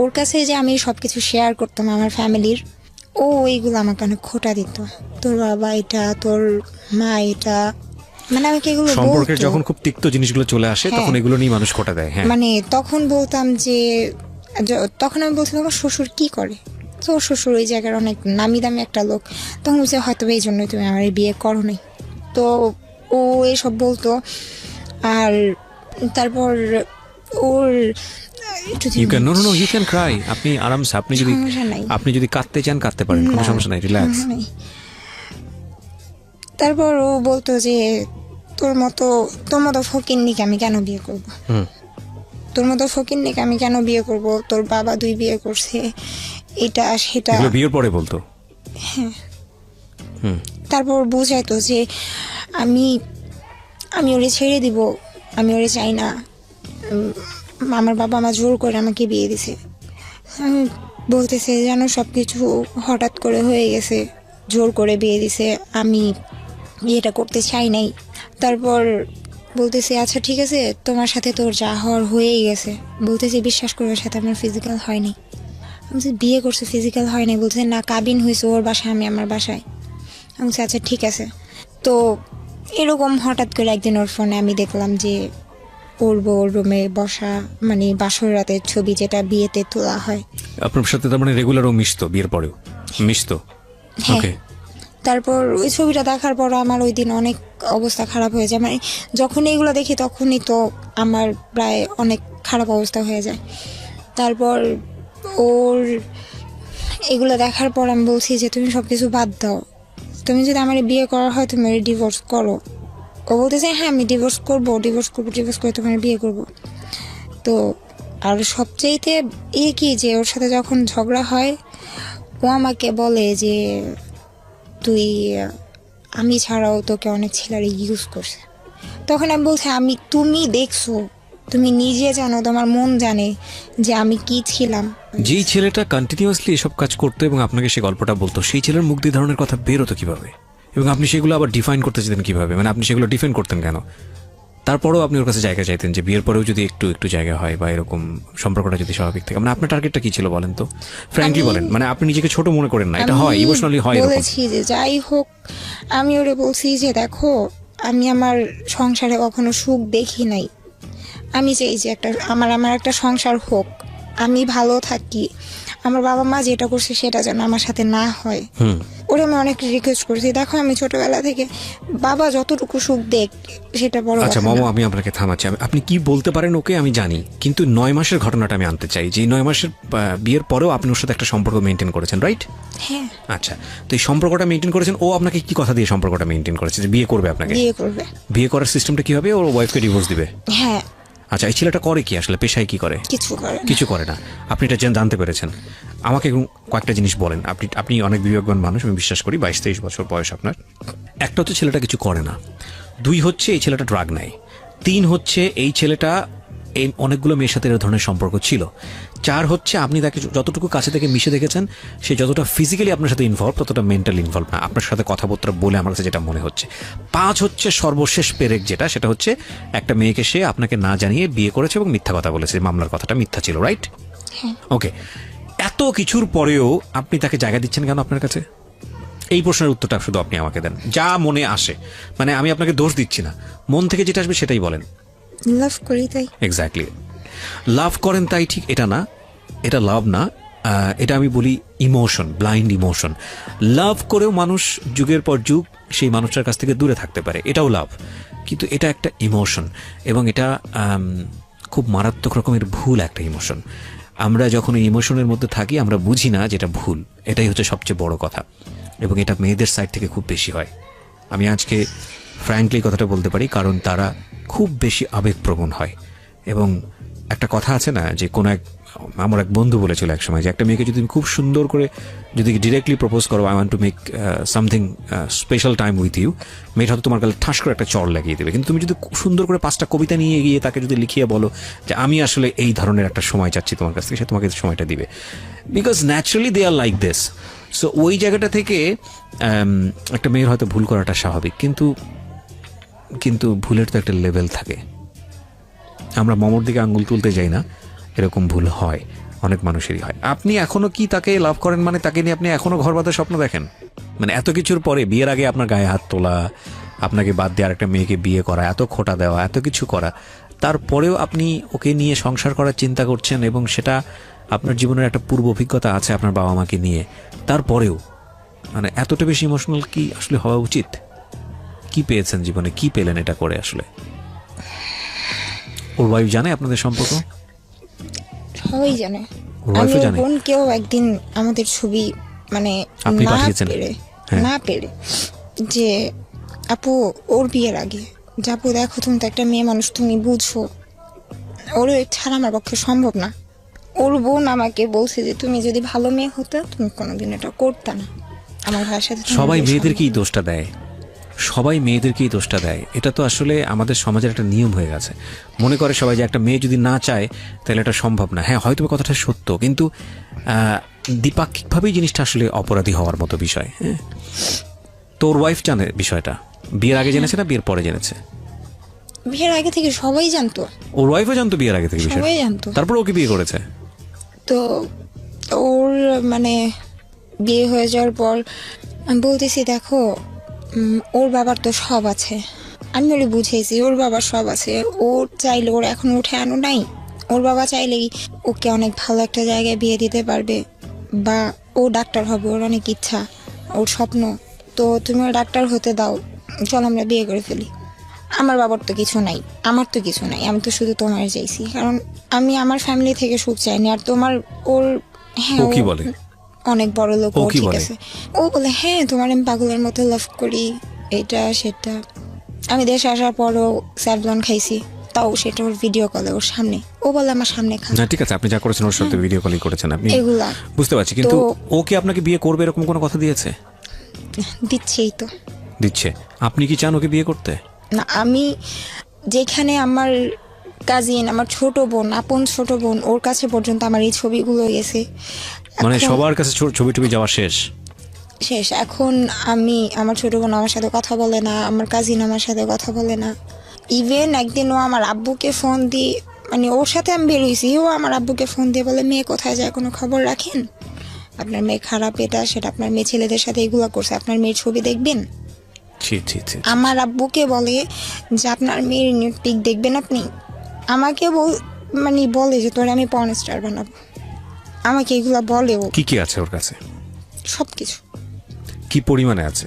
ওর কাছে যে আমি সবকিছু শেয়ার করতাম আমার ফ্যামিলির, ও এইগুলো আমাকে অনেক খোটা দিত। তোর বাবা এটা, তোর মা এটা, মানে আমাকে এগুলো সম্পর্কের বলতো। যখন খুব তিক্ত জিনিসগুলো চলে আসে তখন এগুলো নিয়ে মানুষ খোটা দেয়। হ্যাঁ। মানে তখন বলতাম যে তখন আমি বলছিলাম আমার শ্বশুর কি করে, তো ওর শ্বশুর ওই জায়গার অনেক নামি দামি একটা লোক। তখন বলছে হয়তো এই জন্যই তুমি আমার এই বিয়ে করো নাই। তো ও এসব বলতো। আর তারপর ওর you can no you can cry. আপনি আরামসে, সমস্যা নাই। আপনি যদি কাঁদতে চান কাঁদতে পারেন, কোনো সমস্যা নাই, রিল্যাক্স। তারপর ও বলতো যে তোর মতো ফকিন্নিকে আমি কেন বিয়ে করব, তোর মতো ফকিন্নিকে আমি কেন বিয়ে করব, তোর বাবা 2 বিয়ে করছে, এটা সেটা। এগুলো বিয়ের পরে বলতো? তারপর বুঝাইতো যে আমি ওরে ছেড়ে দিব, আমি ওরে চাই না, আমার বাবা মা জোর করে আমাকে বিয়ে দিছে। আমি বলতেছে যেন সব কিছু হঠাৎ করে হয়ে গেছে, জোর করে বিয়ে দিছে, আমি বিয়েটা করতে চাই নাই। তারপর বলতেছে আচ্ছা ঠিক আছে, তোমার সাথে তোর যা হওয়ার হয়েই গেছে। বলতেছে বিশ্বাস করে ওর সাথে আমার ফিজিক্যাল হয়নি। আমি বলছি বিয়ে করছে ফিজিক্যাল হয় নাই। বলছে না, কাবিন হয়েছে ওর বাসায়, আমি আমার বাসায়। আমি বলছি আচ্ছা ঠিক আছে। তো এরকম হঠাৎ করে একদিন ওর ফোনে আমি দেখলাম যে ওর বউ রুমে বসা, মানে বাসর রাতের ছবি যেটা বিয়েতে তোলা হয়। আপনার সাথে তার মানে রেগুলারও মিশতো? বিয়ের পরেও মিশতো? হ্যাঁ। ওকে। তারপর ওই ছবিটা দেখার পর আমার ওই দিন অনেক অবস্থা খারাপ হয়ে যায়। মানে যখন এইগুলো দেখি তখনই তো আমার প্রায় অনেক খারাপ অবস্থা হয়ে যায়। তারপর ওর এগুলো দেখার পর আমি বলছি যে তুমি সব কিছু বাদ দাও, তুমি যদি আমার বিয়ে করা হয় তুমি ডিভোর্স করো। ও বলতেছে হ্যাঁ আমি ডিভোর্স করে তোমার বিয়ে করব। তো আর সবচেয়েতে কি যে ওর সাথে যখন ঝগড়া হয় ও আমাকে বলে যে তুই আমি ছাড়াও তোকে অনেক ছেলেরা ইউজ করছে। তখন আমি বলছি তুমি দেখছো, তুমি নিজে জানো, তোমার মন জানে যে আমি কি ছিলাম। যেই ছেলেটা কন্টিনিউয়াসলি এসব কাজ করতো এবং আপনাকে সে গল্পটা বলতো, সেই ছেলের মুখ দিয়ে ধরনের কথা বেরোতো কিভাবে, এবং আপনি সেগুলো আবার ডিফাইন করতে চাইতেন কিভাবে? মানে আপনি সেগুলো ডিফাইন করতেন কেন? তারপরেও আপনি ওর কাছে জায়গা চাইতেন যে বিয়ের পরেও যদি একটু জায়গা হয় বা এরকম সম্পর্কটা যদি স্বাভাবিক থাকে। মানে আপনার টার্গেটটা কি ছিল বলেন তো, ফ্র্যাঙ্কলি বলেন। মানে আপনি নিজেকে ছোট মনে করেন না, এটা হয়, ইমোশনালি হয় এরকম। বলেছি যে যাই হোক, আমি ওরে বলছি যে দেখো আমি আমার সংসারে কখনো সুখ দেখি নাই, আমি চাই যে আমার একটা সংসার হোক, আমি ভালো থাকি, আমার বাবা মা যেটা করছে সেটা যেন আমার সাথে না হয়। ওরে আমি অনেক রিকোয়েস্ট করছি, দেখো আমি ছোটবেলা থেকে বাবা যতটুকু সুখ দেখ সেটা বড়। আচ্ছা মামা, আমি আপনাকে থামাচ্ছি। আপনি কি বলতে পারেন ওকে আমি জানি, কিন্তু 9 মাসের ঘটনাটা আমি আনতে চাই। যে 9 মাসের বিয়ের পরেও আপনি ওর সাথে একটা সম্পর্ক মেনটেন করেছেন, রাইট? হ্যাঁ। আচ্ছা, তো এই সম্পর্কটা মেনটেন করেছেন, ও আপনাকে কি কথা দিয়ে সম্পর্কটা মেনটেন করেছে যে বিয়ে করবে আপনাকে? বিয়ে করবে। বিয়ে করার সিস্টেমটা কি হবে? ওর ওয়াইফকে ডিভোর্স দিবে? হ্যাঁ। আচ্ছা, এই ছেলেটা করে কি আসলে, পেশায় কি করে? কিছু করে না। কিছু করে না। আপনি এটা জানতে পেরেছেন। আমাকে কয়েকটা জিনিস বলেন। আপনি অনেক বিবেকবান মানুষ, আমি বিশ্বাস করি। 22-23 বছর বয়স আপনার। একটা হচ্ছে ছেলেটা কিছু করে না, 2 হচ্ছে এই ছেলেটা ড্রাগ নেয়, 3 হচ্ছে এই ছেলেটা এই অনেকগুলো মেয়ের সাথে এর ধরনের সম্পর্ক ছিল, 4 হচ্ছে আপনি তাকে যতটুকু কাছে থেকে মিশে দেখেছেন সে যতটা ফিজিক্যালি আপনার সাথে ইনভলভ ততটা মেন্টালি ইনভলভ না, আপনার সাথে কথাবার্তা বলে আমার কাছে যেটা মনে হচ্ছে। 5 হচ্ছে সর্বশেষ পেরেক যেটা, সেটা হচ্ছে একটা মেয়েকে সে আপনাকে না জানিয়ে বিয়ে করেছে এবং মিথ্যা কথা বলেছে, মামলার কথাটা মিথ্যা ছিল, রাইট? ওকে, এত কিছুর পরেও আপনি তাকে জায়গা দিচ্ছেন কেন আপনার কাছে? এই প্রশ্নের উত্তরটা শুধু আপনি আমাকে দেন, যা মনে আসে। মানে আমি আপনাকে দোষ দিচ্ছি না, মন থেকে যেটা আসবে সেটাই বলেন। লাভ করি তাই। এক্স্যাক্টলি, লাভ করেন তাই ঠিক এটা না, এটা লাভ না, এটা আমি বলি ইমোশন, ব্লাইন্ড ইমোশন। লাভ করেও মানুষ যুগের পর যুগ সেই মানুষটার কাছ থেকে দূরে থাকতে পারে, এটাও লাভ, কিন্তু এটা একটা ইমোশন এবং এটা খুব মারাত্মক রকমের ভুল একটা ইমোশন। আমরা যখন এই ইমোশনের মধ্যে থাকি আমরা বুঝি না যেটা ভুল, এটাই হচ্ছে সবচেয়ে বড় কথা। এবং এটা মেয়েদের সাইড থেকে খুব বেশি হয়। আমি আজকে ফ্র্যাঙ্কলি কথাটা বলতে পারি, কারণ তারা খুব বেশি আবেগপ্রবণ হয়। এবং একটা কথা আছে না যে আমার এক বন্ধু বলেছিল এক সময় যে একটা মেয়েকে যদি তুমি খুব সুন্দর করে যদি ডিরেক্টলি প্রপোজ করো, I want to make something special time with you, মেয়েটা হয়তো তোমার গালে ঠাস করে একটা চড় লাগিয়ে দেবে। কিন্তু তুমি যদি খুব সুন্দর করে 5টা কবিতা নিয়ে গিয়ে তাকে যদি লিখিয়ে বলো যে আমি আসলে এই ধরনের একটা সময় চাচ্ছি তোমার কাছ থেকে, সে তোমাকে সময়টা দিবে, because naturally they are like this. So ওই জায়গাটা থেকে একটা মেয়ের হয়তো ভুল করাটা স্বাভাবিক, কিন্তু ভুলের তো একটা লেভেল থাকে। আমরা মমর দিকে আঙ্গুল তুলতে যাই না, এরকম ভুল হয়, অনেক মানুষেরই হয়। আপনি এখনো কি তাকে লাভ করেন? মানে তাকে নিয়ে আপনি এখনো ঘর বাঁধার স্বপ্ন দেখেন? মানে এত কিছুর পরে, বিয়ের আগে আপনার গায়ে হাত তোলা, আপনাকে বাদ দিয়ে আরেকটা মেয়েকে বিয়ে করা, এত খোটা দেওয়া, এত কিছু করা, তারপরেও আপনি ওকে নিয়ে সংসার করার চিন্তা করছেন এবং সেটা আপনার জীবনের একটা পূর্ব অভিজ্ঞতা আছে আপনার বাবা মাকে নিয়ে, তারপরেও মানে এতটা বেশি ইমোশনাল কি আসলে হওয়া উচিত? কি পেয়েছেন জীবনে, কি পেলেন এটা করে আসলে? ওর ওয়াইফ জানে আপনাদের সম্পর্ক? সবাই জানে। ওর wife ও আমি জানে? বোনকেও একদিন আমাদের ছবি মানে আপনি না পাঠিয়েছেন? পেরে হ্যাঁ। না পেরে যে আপু ওর বিয়ের আগে যে আপু দেখো তুমি তো একটা মেয়ে মানুষ, তুমি বুঝো ওর ছাড়া আমার পক্ষে সম্ভব না। ওর বোন আমাকে বলছে যে তুমি যদি ভালো মেয়ে হতে তুমি কোনোদিন এটা করতে না, আমার ভাইয়ের সাথে তোমার সবাই বিয়ে মেয়েদেরকেই সম্ভব না। দোষটা দেয়, সবাই মেয়েদেরকেই দোষটা দেয়। এটা তো আসলে আমাদের সমাজের একটা নিয়ম হয়ে গেছে। মনে করে সবাই যে একটা মেয়ে যদি না চায় তাহলে এটা সম্ভব না। হ্যাঁ, হয়তো কথাটা সত্য, কিন্তু দ্বিপাক্ষিকভাবেই জিনিসটা আসলে অপরাধী হওয়ার মতো বিষয়। হ্যাঁ, তোর ওয়াইফ জানে বিষয়টা? বিয়ের আগে জেনেছে না বিয়ের পরে জেনেছে? বিয়ের আগে থেকে সবাই জানতো, ওর ওয়াইফও জানতো বিয়ের আগে থেকে বিষয়টা? সবাই জানতো। তারপর ওকে বিয়ে করেছে? তো ওর মানে বিয়ে হয়ে যাওয়ার পর আমি বলতেছি দেখো ওর বাবার তো সব আছে, আমি ওরে বুঝেছি ওর বাবার সব আছে, ওর চাইলে ওর এখন উঠে আনো নাই, ওর বাবা চাইলেই ওকে অনেক ভালো একটা জায়গায় বিয়ে দিতে পারবে, বা ও ডাক্তার হবে, ওর অনেক ইচ্ছা, ওর স্বপ্ন, তো তুমি ওর ডাক্তার হতে দাও, চল আমরা বিয়ে করে ফেলি। আমার বাবার তো কিছু নাই, আমার তো কিছু নাই, আমি তো শুধু তোমার চাইছি, কারণ আমি আমার ফ্যামিলি থেকে সুখ চাইনি। আর তোমার ওর হ্যাঁ ও কি ও বলে? অনেক বড় লোক, ও ও কি ঠিক বলে? আছে। ও বলে হ্যাঁ তোমার আমি পাগলের মতো লাভ করি, এটা সেটা। আমি দেশে আসার পরও স্যাভলন খাইছি, তাও সেটা ওর ভিডিও কলে ওর সামনে, ও বলে আমার সামনে খা। না ঠিক আছে, আপনি যা করেছেন ওর সাথে ভিডিও কলিং করেছেন আপনি, এগুলা বুঝতে পারছি, কিন্তু তো- ও কি আপনাকে বিয়ে করবে এরকম কোনো কথা দিয়েছে? দিচ্ছেই তো। দিচ্ছে। আপনি কি চান ওকে বিয়ে করতে? না, আমি যেখানে আমার কাজিন, আমার ছোট বোন, আপন ছোট বোন, ওর কাছে পর্যন্ত আমার এই ছবিগুলো গেছে। মানে এখন সবার কাছে ছবি টবি যাওয়া শেষ? শেষ। এখন আমি, আমার ছোট বোন আমার সাথে কথা বলে না, আমার কাজিন আমার সাথে কথা বলে না। ইভেন একদিন ও আমার আব্বুকে ফোন দিয়ে, মানে ওর সাথে আমি বেরোইছি, ও আমার আব্বুকে ফোন দিয়ে বলে মেয়ে কোথায় যায় কোনো খবর রাখেন, আপনার মেয়ে খারাপ, এটা সেটা, আপনার মেয়ে ছেলেদের সাথে এগুলো করছে, আপনার মেয়ের ছবি দেখবেন। ছি ছি ছি। আমার আব্বুকে বলে যে আপনার মেয়ের নিউড পিক দেখবেন আপনি, আমাকে মানে বলে যে তোরে আমি পর্ন স্টার বানাবো, আমাকে এগুলো বলে ও। কি কি আছে ওর কাছে? সব কিছু। কি পরিমাণে আছে?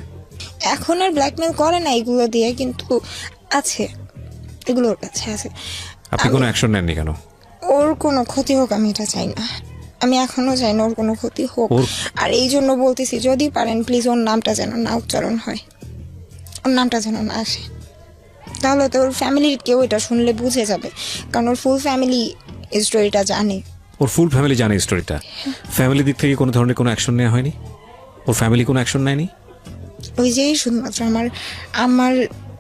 এখন আর ব্ল্যাকমেল করে না এগুলো দিয়ে, কিন্তু আছে, এগুলো ওর কাছে আছে। আপনি কোনো অ্যাকশন নেননি কেন? ওর কোনো ক্ষতি হোক আমি এটা চাই না, আমি এখনো চাই না ওর কোনো ক্ষতি হোক। ওর- আর এই জন্য বলতেছি যদি পারেন প্লিজ ওর নামটা যেন না উচ্চারণ হয়, ওর নামটা যেন না আসে, তাহলে তো ওর ফ্যামিলির কেউ এটা শুনলে বুঝে যাবে, কারণ ওর ফুল ফ্যামিলি স্টোরিটা জানে। ওর ফুল ফ্যামিলি জানে স্টোরিটা। ফ্যামিলি দিক থেকে কোনো ধরনের কোনো অ্যাকশন নেওয়া হয়নি? ওর ফ্যামিলি কোনো অ্যাকশন নেয়নি? ওই যে শুধুমাত্র আমার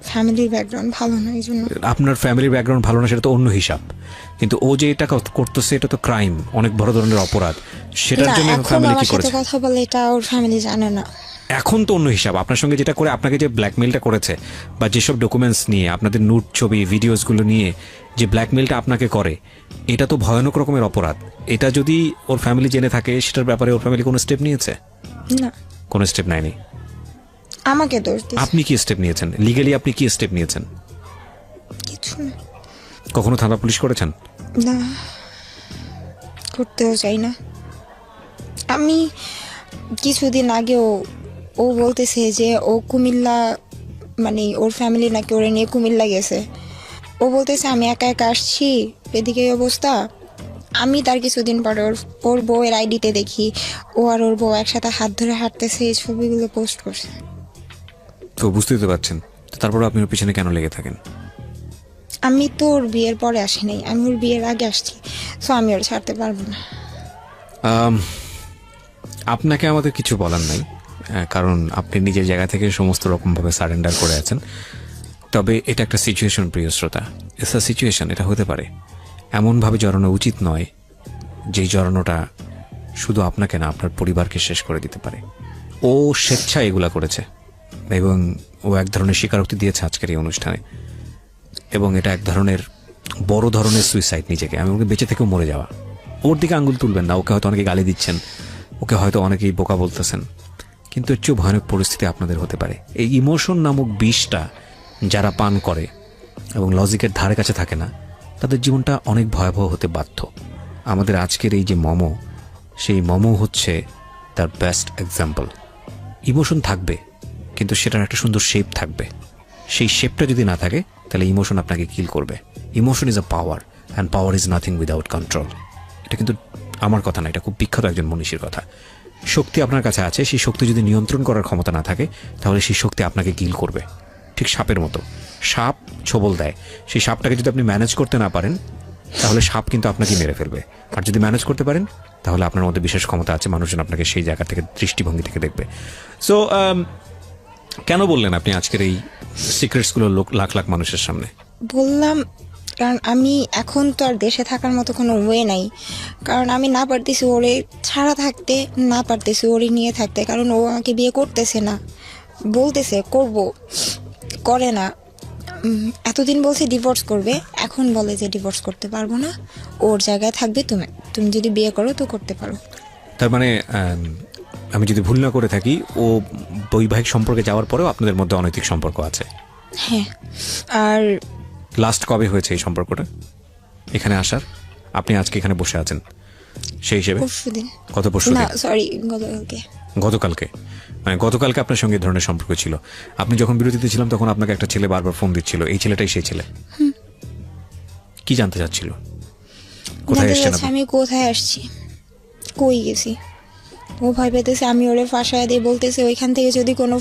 ফ্যামিলির ব্যাকগ্রাউন্ড ভালো না, এই জন্য। আপনার ফ্যামিলির ব্যাকগ্রাউন্ড ভালো না সেটা তো অন্য হিসাব, কিন্তু ও যে এটা করতেছে এটা তো ক্রাইম, অনেক বড় ধরনের অপরাধ। সেটার না, জন্য এখন ফ্যামিলি আমার কি সাথে করেছে? কথা বলে এটা ওর ফ্যামিলি জানে না। এখন তো অন্য হিসাব। আপনার সঙ্গে যেটা করে আপনাকে যে ব্ল্যাকমেলটা করেছে, বা যেসব ডকুমেন্টস নিয়ে আপনাদের নুট ছবি ভিডিওসগুলো নিয়ে যে ব্ল্যাকমেলটা আপনাকে করে, এটা তো ভয়ানক রকমের অপরাধ। এটা যদি ওর ফ্যামিলি জেনে থাকে, সেটার ব্যাপারে ওর ফ্যামিলি কোনো স্টেপ নিয়েছে? না, কোনো স্টেপ নেয়নি। আমাকে দোষ দিচ্ছে। আপনি কি স্টেপ নিয়েছেন? লিগালি আপনি কি স্টেপ নিয়েছেন? কিছু না। কখনো থানা পুলিশ করেছেন? না, করতেও চাই না। আমি কিছুদিন আগেও ও বলতেছে যে ও কুমিল্লা, মানে ওর ফ্যামিলি নাকি ওরে নিয়ে কুমিল্লা গেছে। ও বলতেছে আমি একা একা আসছি, এদিকে এই অবস্থা। আমি তার কিছুদিন পরে ওর বউয়ের আইডিতে দেখি ও আর ওর বউ একসাথে হাত ধরে হাঁটতেছে, এই ছবিগুলো পোস্ট করছে। তো বুঝতেই তো পারছেন, তারপর আপনি ওর পিছনে কেন লেগে থাকেন? আমি তো ওর বিয়ের পরে আসি নাই, আমি ওর বিয়ের আগে আসছি, সো আমি ওর ছাড়তে পারবো না। আপনাকে আমাদের কিছু বলার নাই, কারণ আপনি নিজের জায়গা থেকে সমস্ত রকমভাবে সারেন্ডার করে আছেন। তবে এটা একটা সিচুয়েশন, প্রিয় শ্রোতা, এসা সিচুয়েশন, এটা হতে পারে। এমনভাবে জড়ানো উচিত নয় যেই জড়ানোটা শুধু আপনাকে না, আপনার পরিবারকে শেষ করে দিতে পারে। ও স্বেচ্ছায় এগুলা করেছে, এবং ও এক ধরনের স্বীকারোক্তি দিয়েছে আজকের এই অনুষ্ঠানে, এবং এটা এক ধরনের বড় ধরনের সুইসাইড নিজেকে। আমি ওকে বেঁচে থেকেও মরে যাওয়া। ওর দিকে আঙ্গুল তুলবেন না, ওকে হয়তো অনেকে গালি দিচ্ছেন, ওকে হয়তো অনেকেই বোকা বলতেছেন, কিন্তু এর চেয়েও ভয়ানক পরিস্থিতি আপনাদের হতে পারে। এই ইমোশন নামক বিষটা যারা পান করে এবং লজিকের ধারে কাছে থাকে না, তাদের জীবনটা অনেক ভয়াবহ হতে বাধ্য। আমাদের আজকের এই যে মমো, সেই মমো হচ্ছে তার বেস্ট এক্সাম্পল। ইমোশন থাকবে, কিন্তু সেটার একটা সুন্দর শেপ থাকবে। সেই শেপটা যদি না থাকে, তাহলে ইমোশন আপনাকে কিল করবে। Emotion is a power, and power is nothing without control. এটা কিন্তু আমার কথা না, এটা খুব বিখ্যাত একজন মনীষীর কথা। শক্তি আপনার কাছে আছে, সেই শক্তি যদি নিয়ন্ত্রণ করার ক্ষমতা না থাকে, তাহলে সেই শক্তি আপনাকে কিল করবে। ঠিক সাপের মতো, সাপ ছোবল দেয়, সেই সাপটাকে যদি আপনি ম্যানেজ করতে না পারেন, তাহলে সাপ কিন্তু আপনাকে মেরে ফেলবে। আর যদি ম্যানেজ করতে পারেন, তাহলে আপনার মধ্যে বিশেষ ক্ষমতা আছে, মানুষজন আপনাকে সেই জায়গা থেকে, দৃষ্টিভঙ্গি থেকে দেখবে। সো কেন বললেন আপনি আজকের এই সিক্রেটসগুলো লাখ লাখ মানুষের সামনে? বললাম কারণ আমি এখন তো আর দেশে থাকার মতো কোনো ওয়ে নাই, কারণ আমি না পারতেছি ওরে ছাড়া থাকতে, না পারতেছি ওরে নিয়ে থাকতে, কারণ ও আমাকে বিয়ে করতেছে না, বলতেছে করব, করে না। এতদিন বলছে ডিভোর্স করবে, এখন বলে যে ডিভোর্স করতে পারবো না, ওর জায়গায় থাকবে তুমি, তুমি যদি বিয়ে করো তো করতে পারো। তার মানে আমি যদি ভুল না করে থাকি, ও বৈবাহিক সম্পর্কে যাওয়ার পরেও আপনাদের মধ্যে অনৈতিক সম্পর্ক আছে? হ্যাঁ। আর লাস্ট কবে হয়েছে এই সম্পর্কটা এখানে আসার? আপনি আজকে এখানে বসে আছেন সেই হিসেবে? পরশুদিন। কত পরশু? না সরি, গতকালকে। গতকালকে, মানে গতকালকে আপনার সঙ্গে এই ধরনের সম্পর্ক ছিল। আপনি যখন বিরতিতে ছিলাম তখন আপনাকে একটা ছেলে বারবার ফোন দিচ্ছিল, এই ছেলেটাই সেই ছেলে। কি জানতে চাচ্ছিল? কোথায় জানতে এসেছেন চাচ্ছে আপনি? আমি কোথায় আসছি, কই গেছি। ও ভয় পেতেছে আমি ওরে ফাঁসায় দিয়ে, বলতেছে ওইখান থেকে যদি কোনো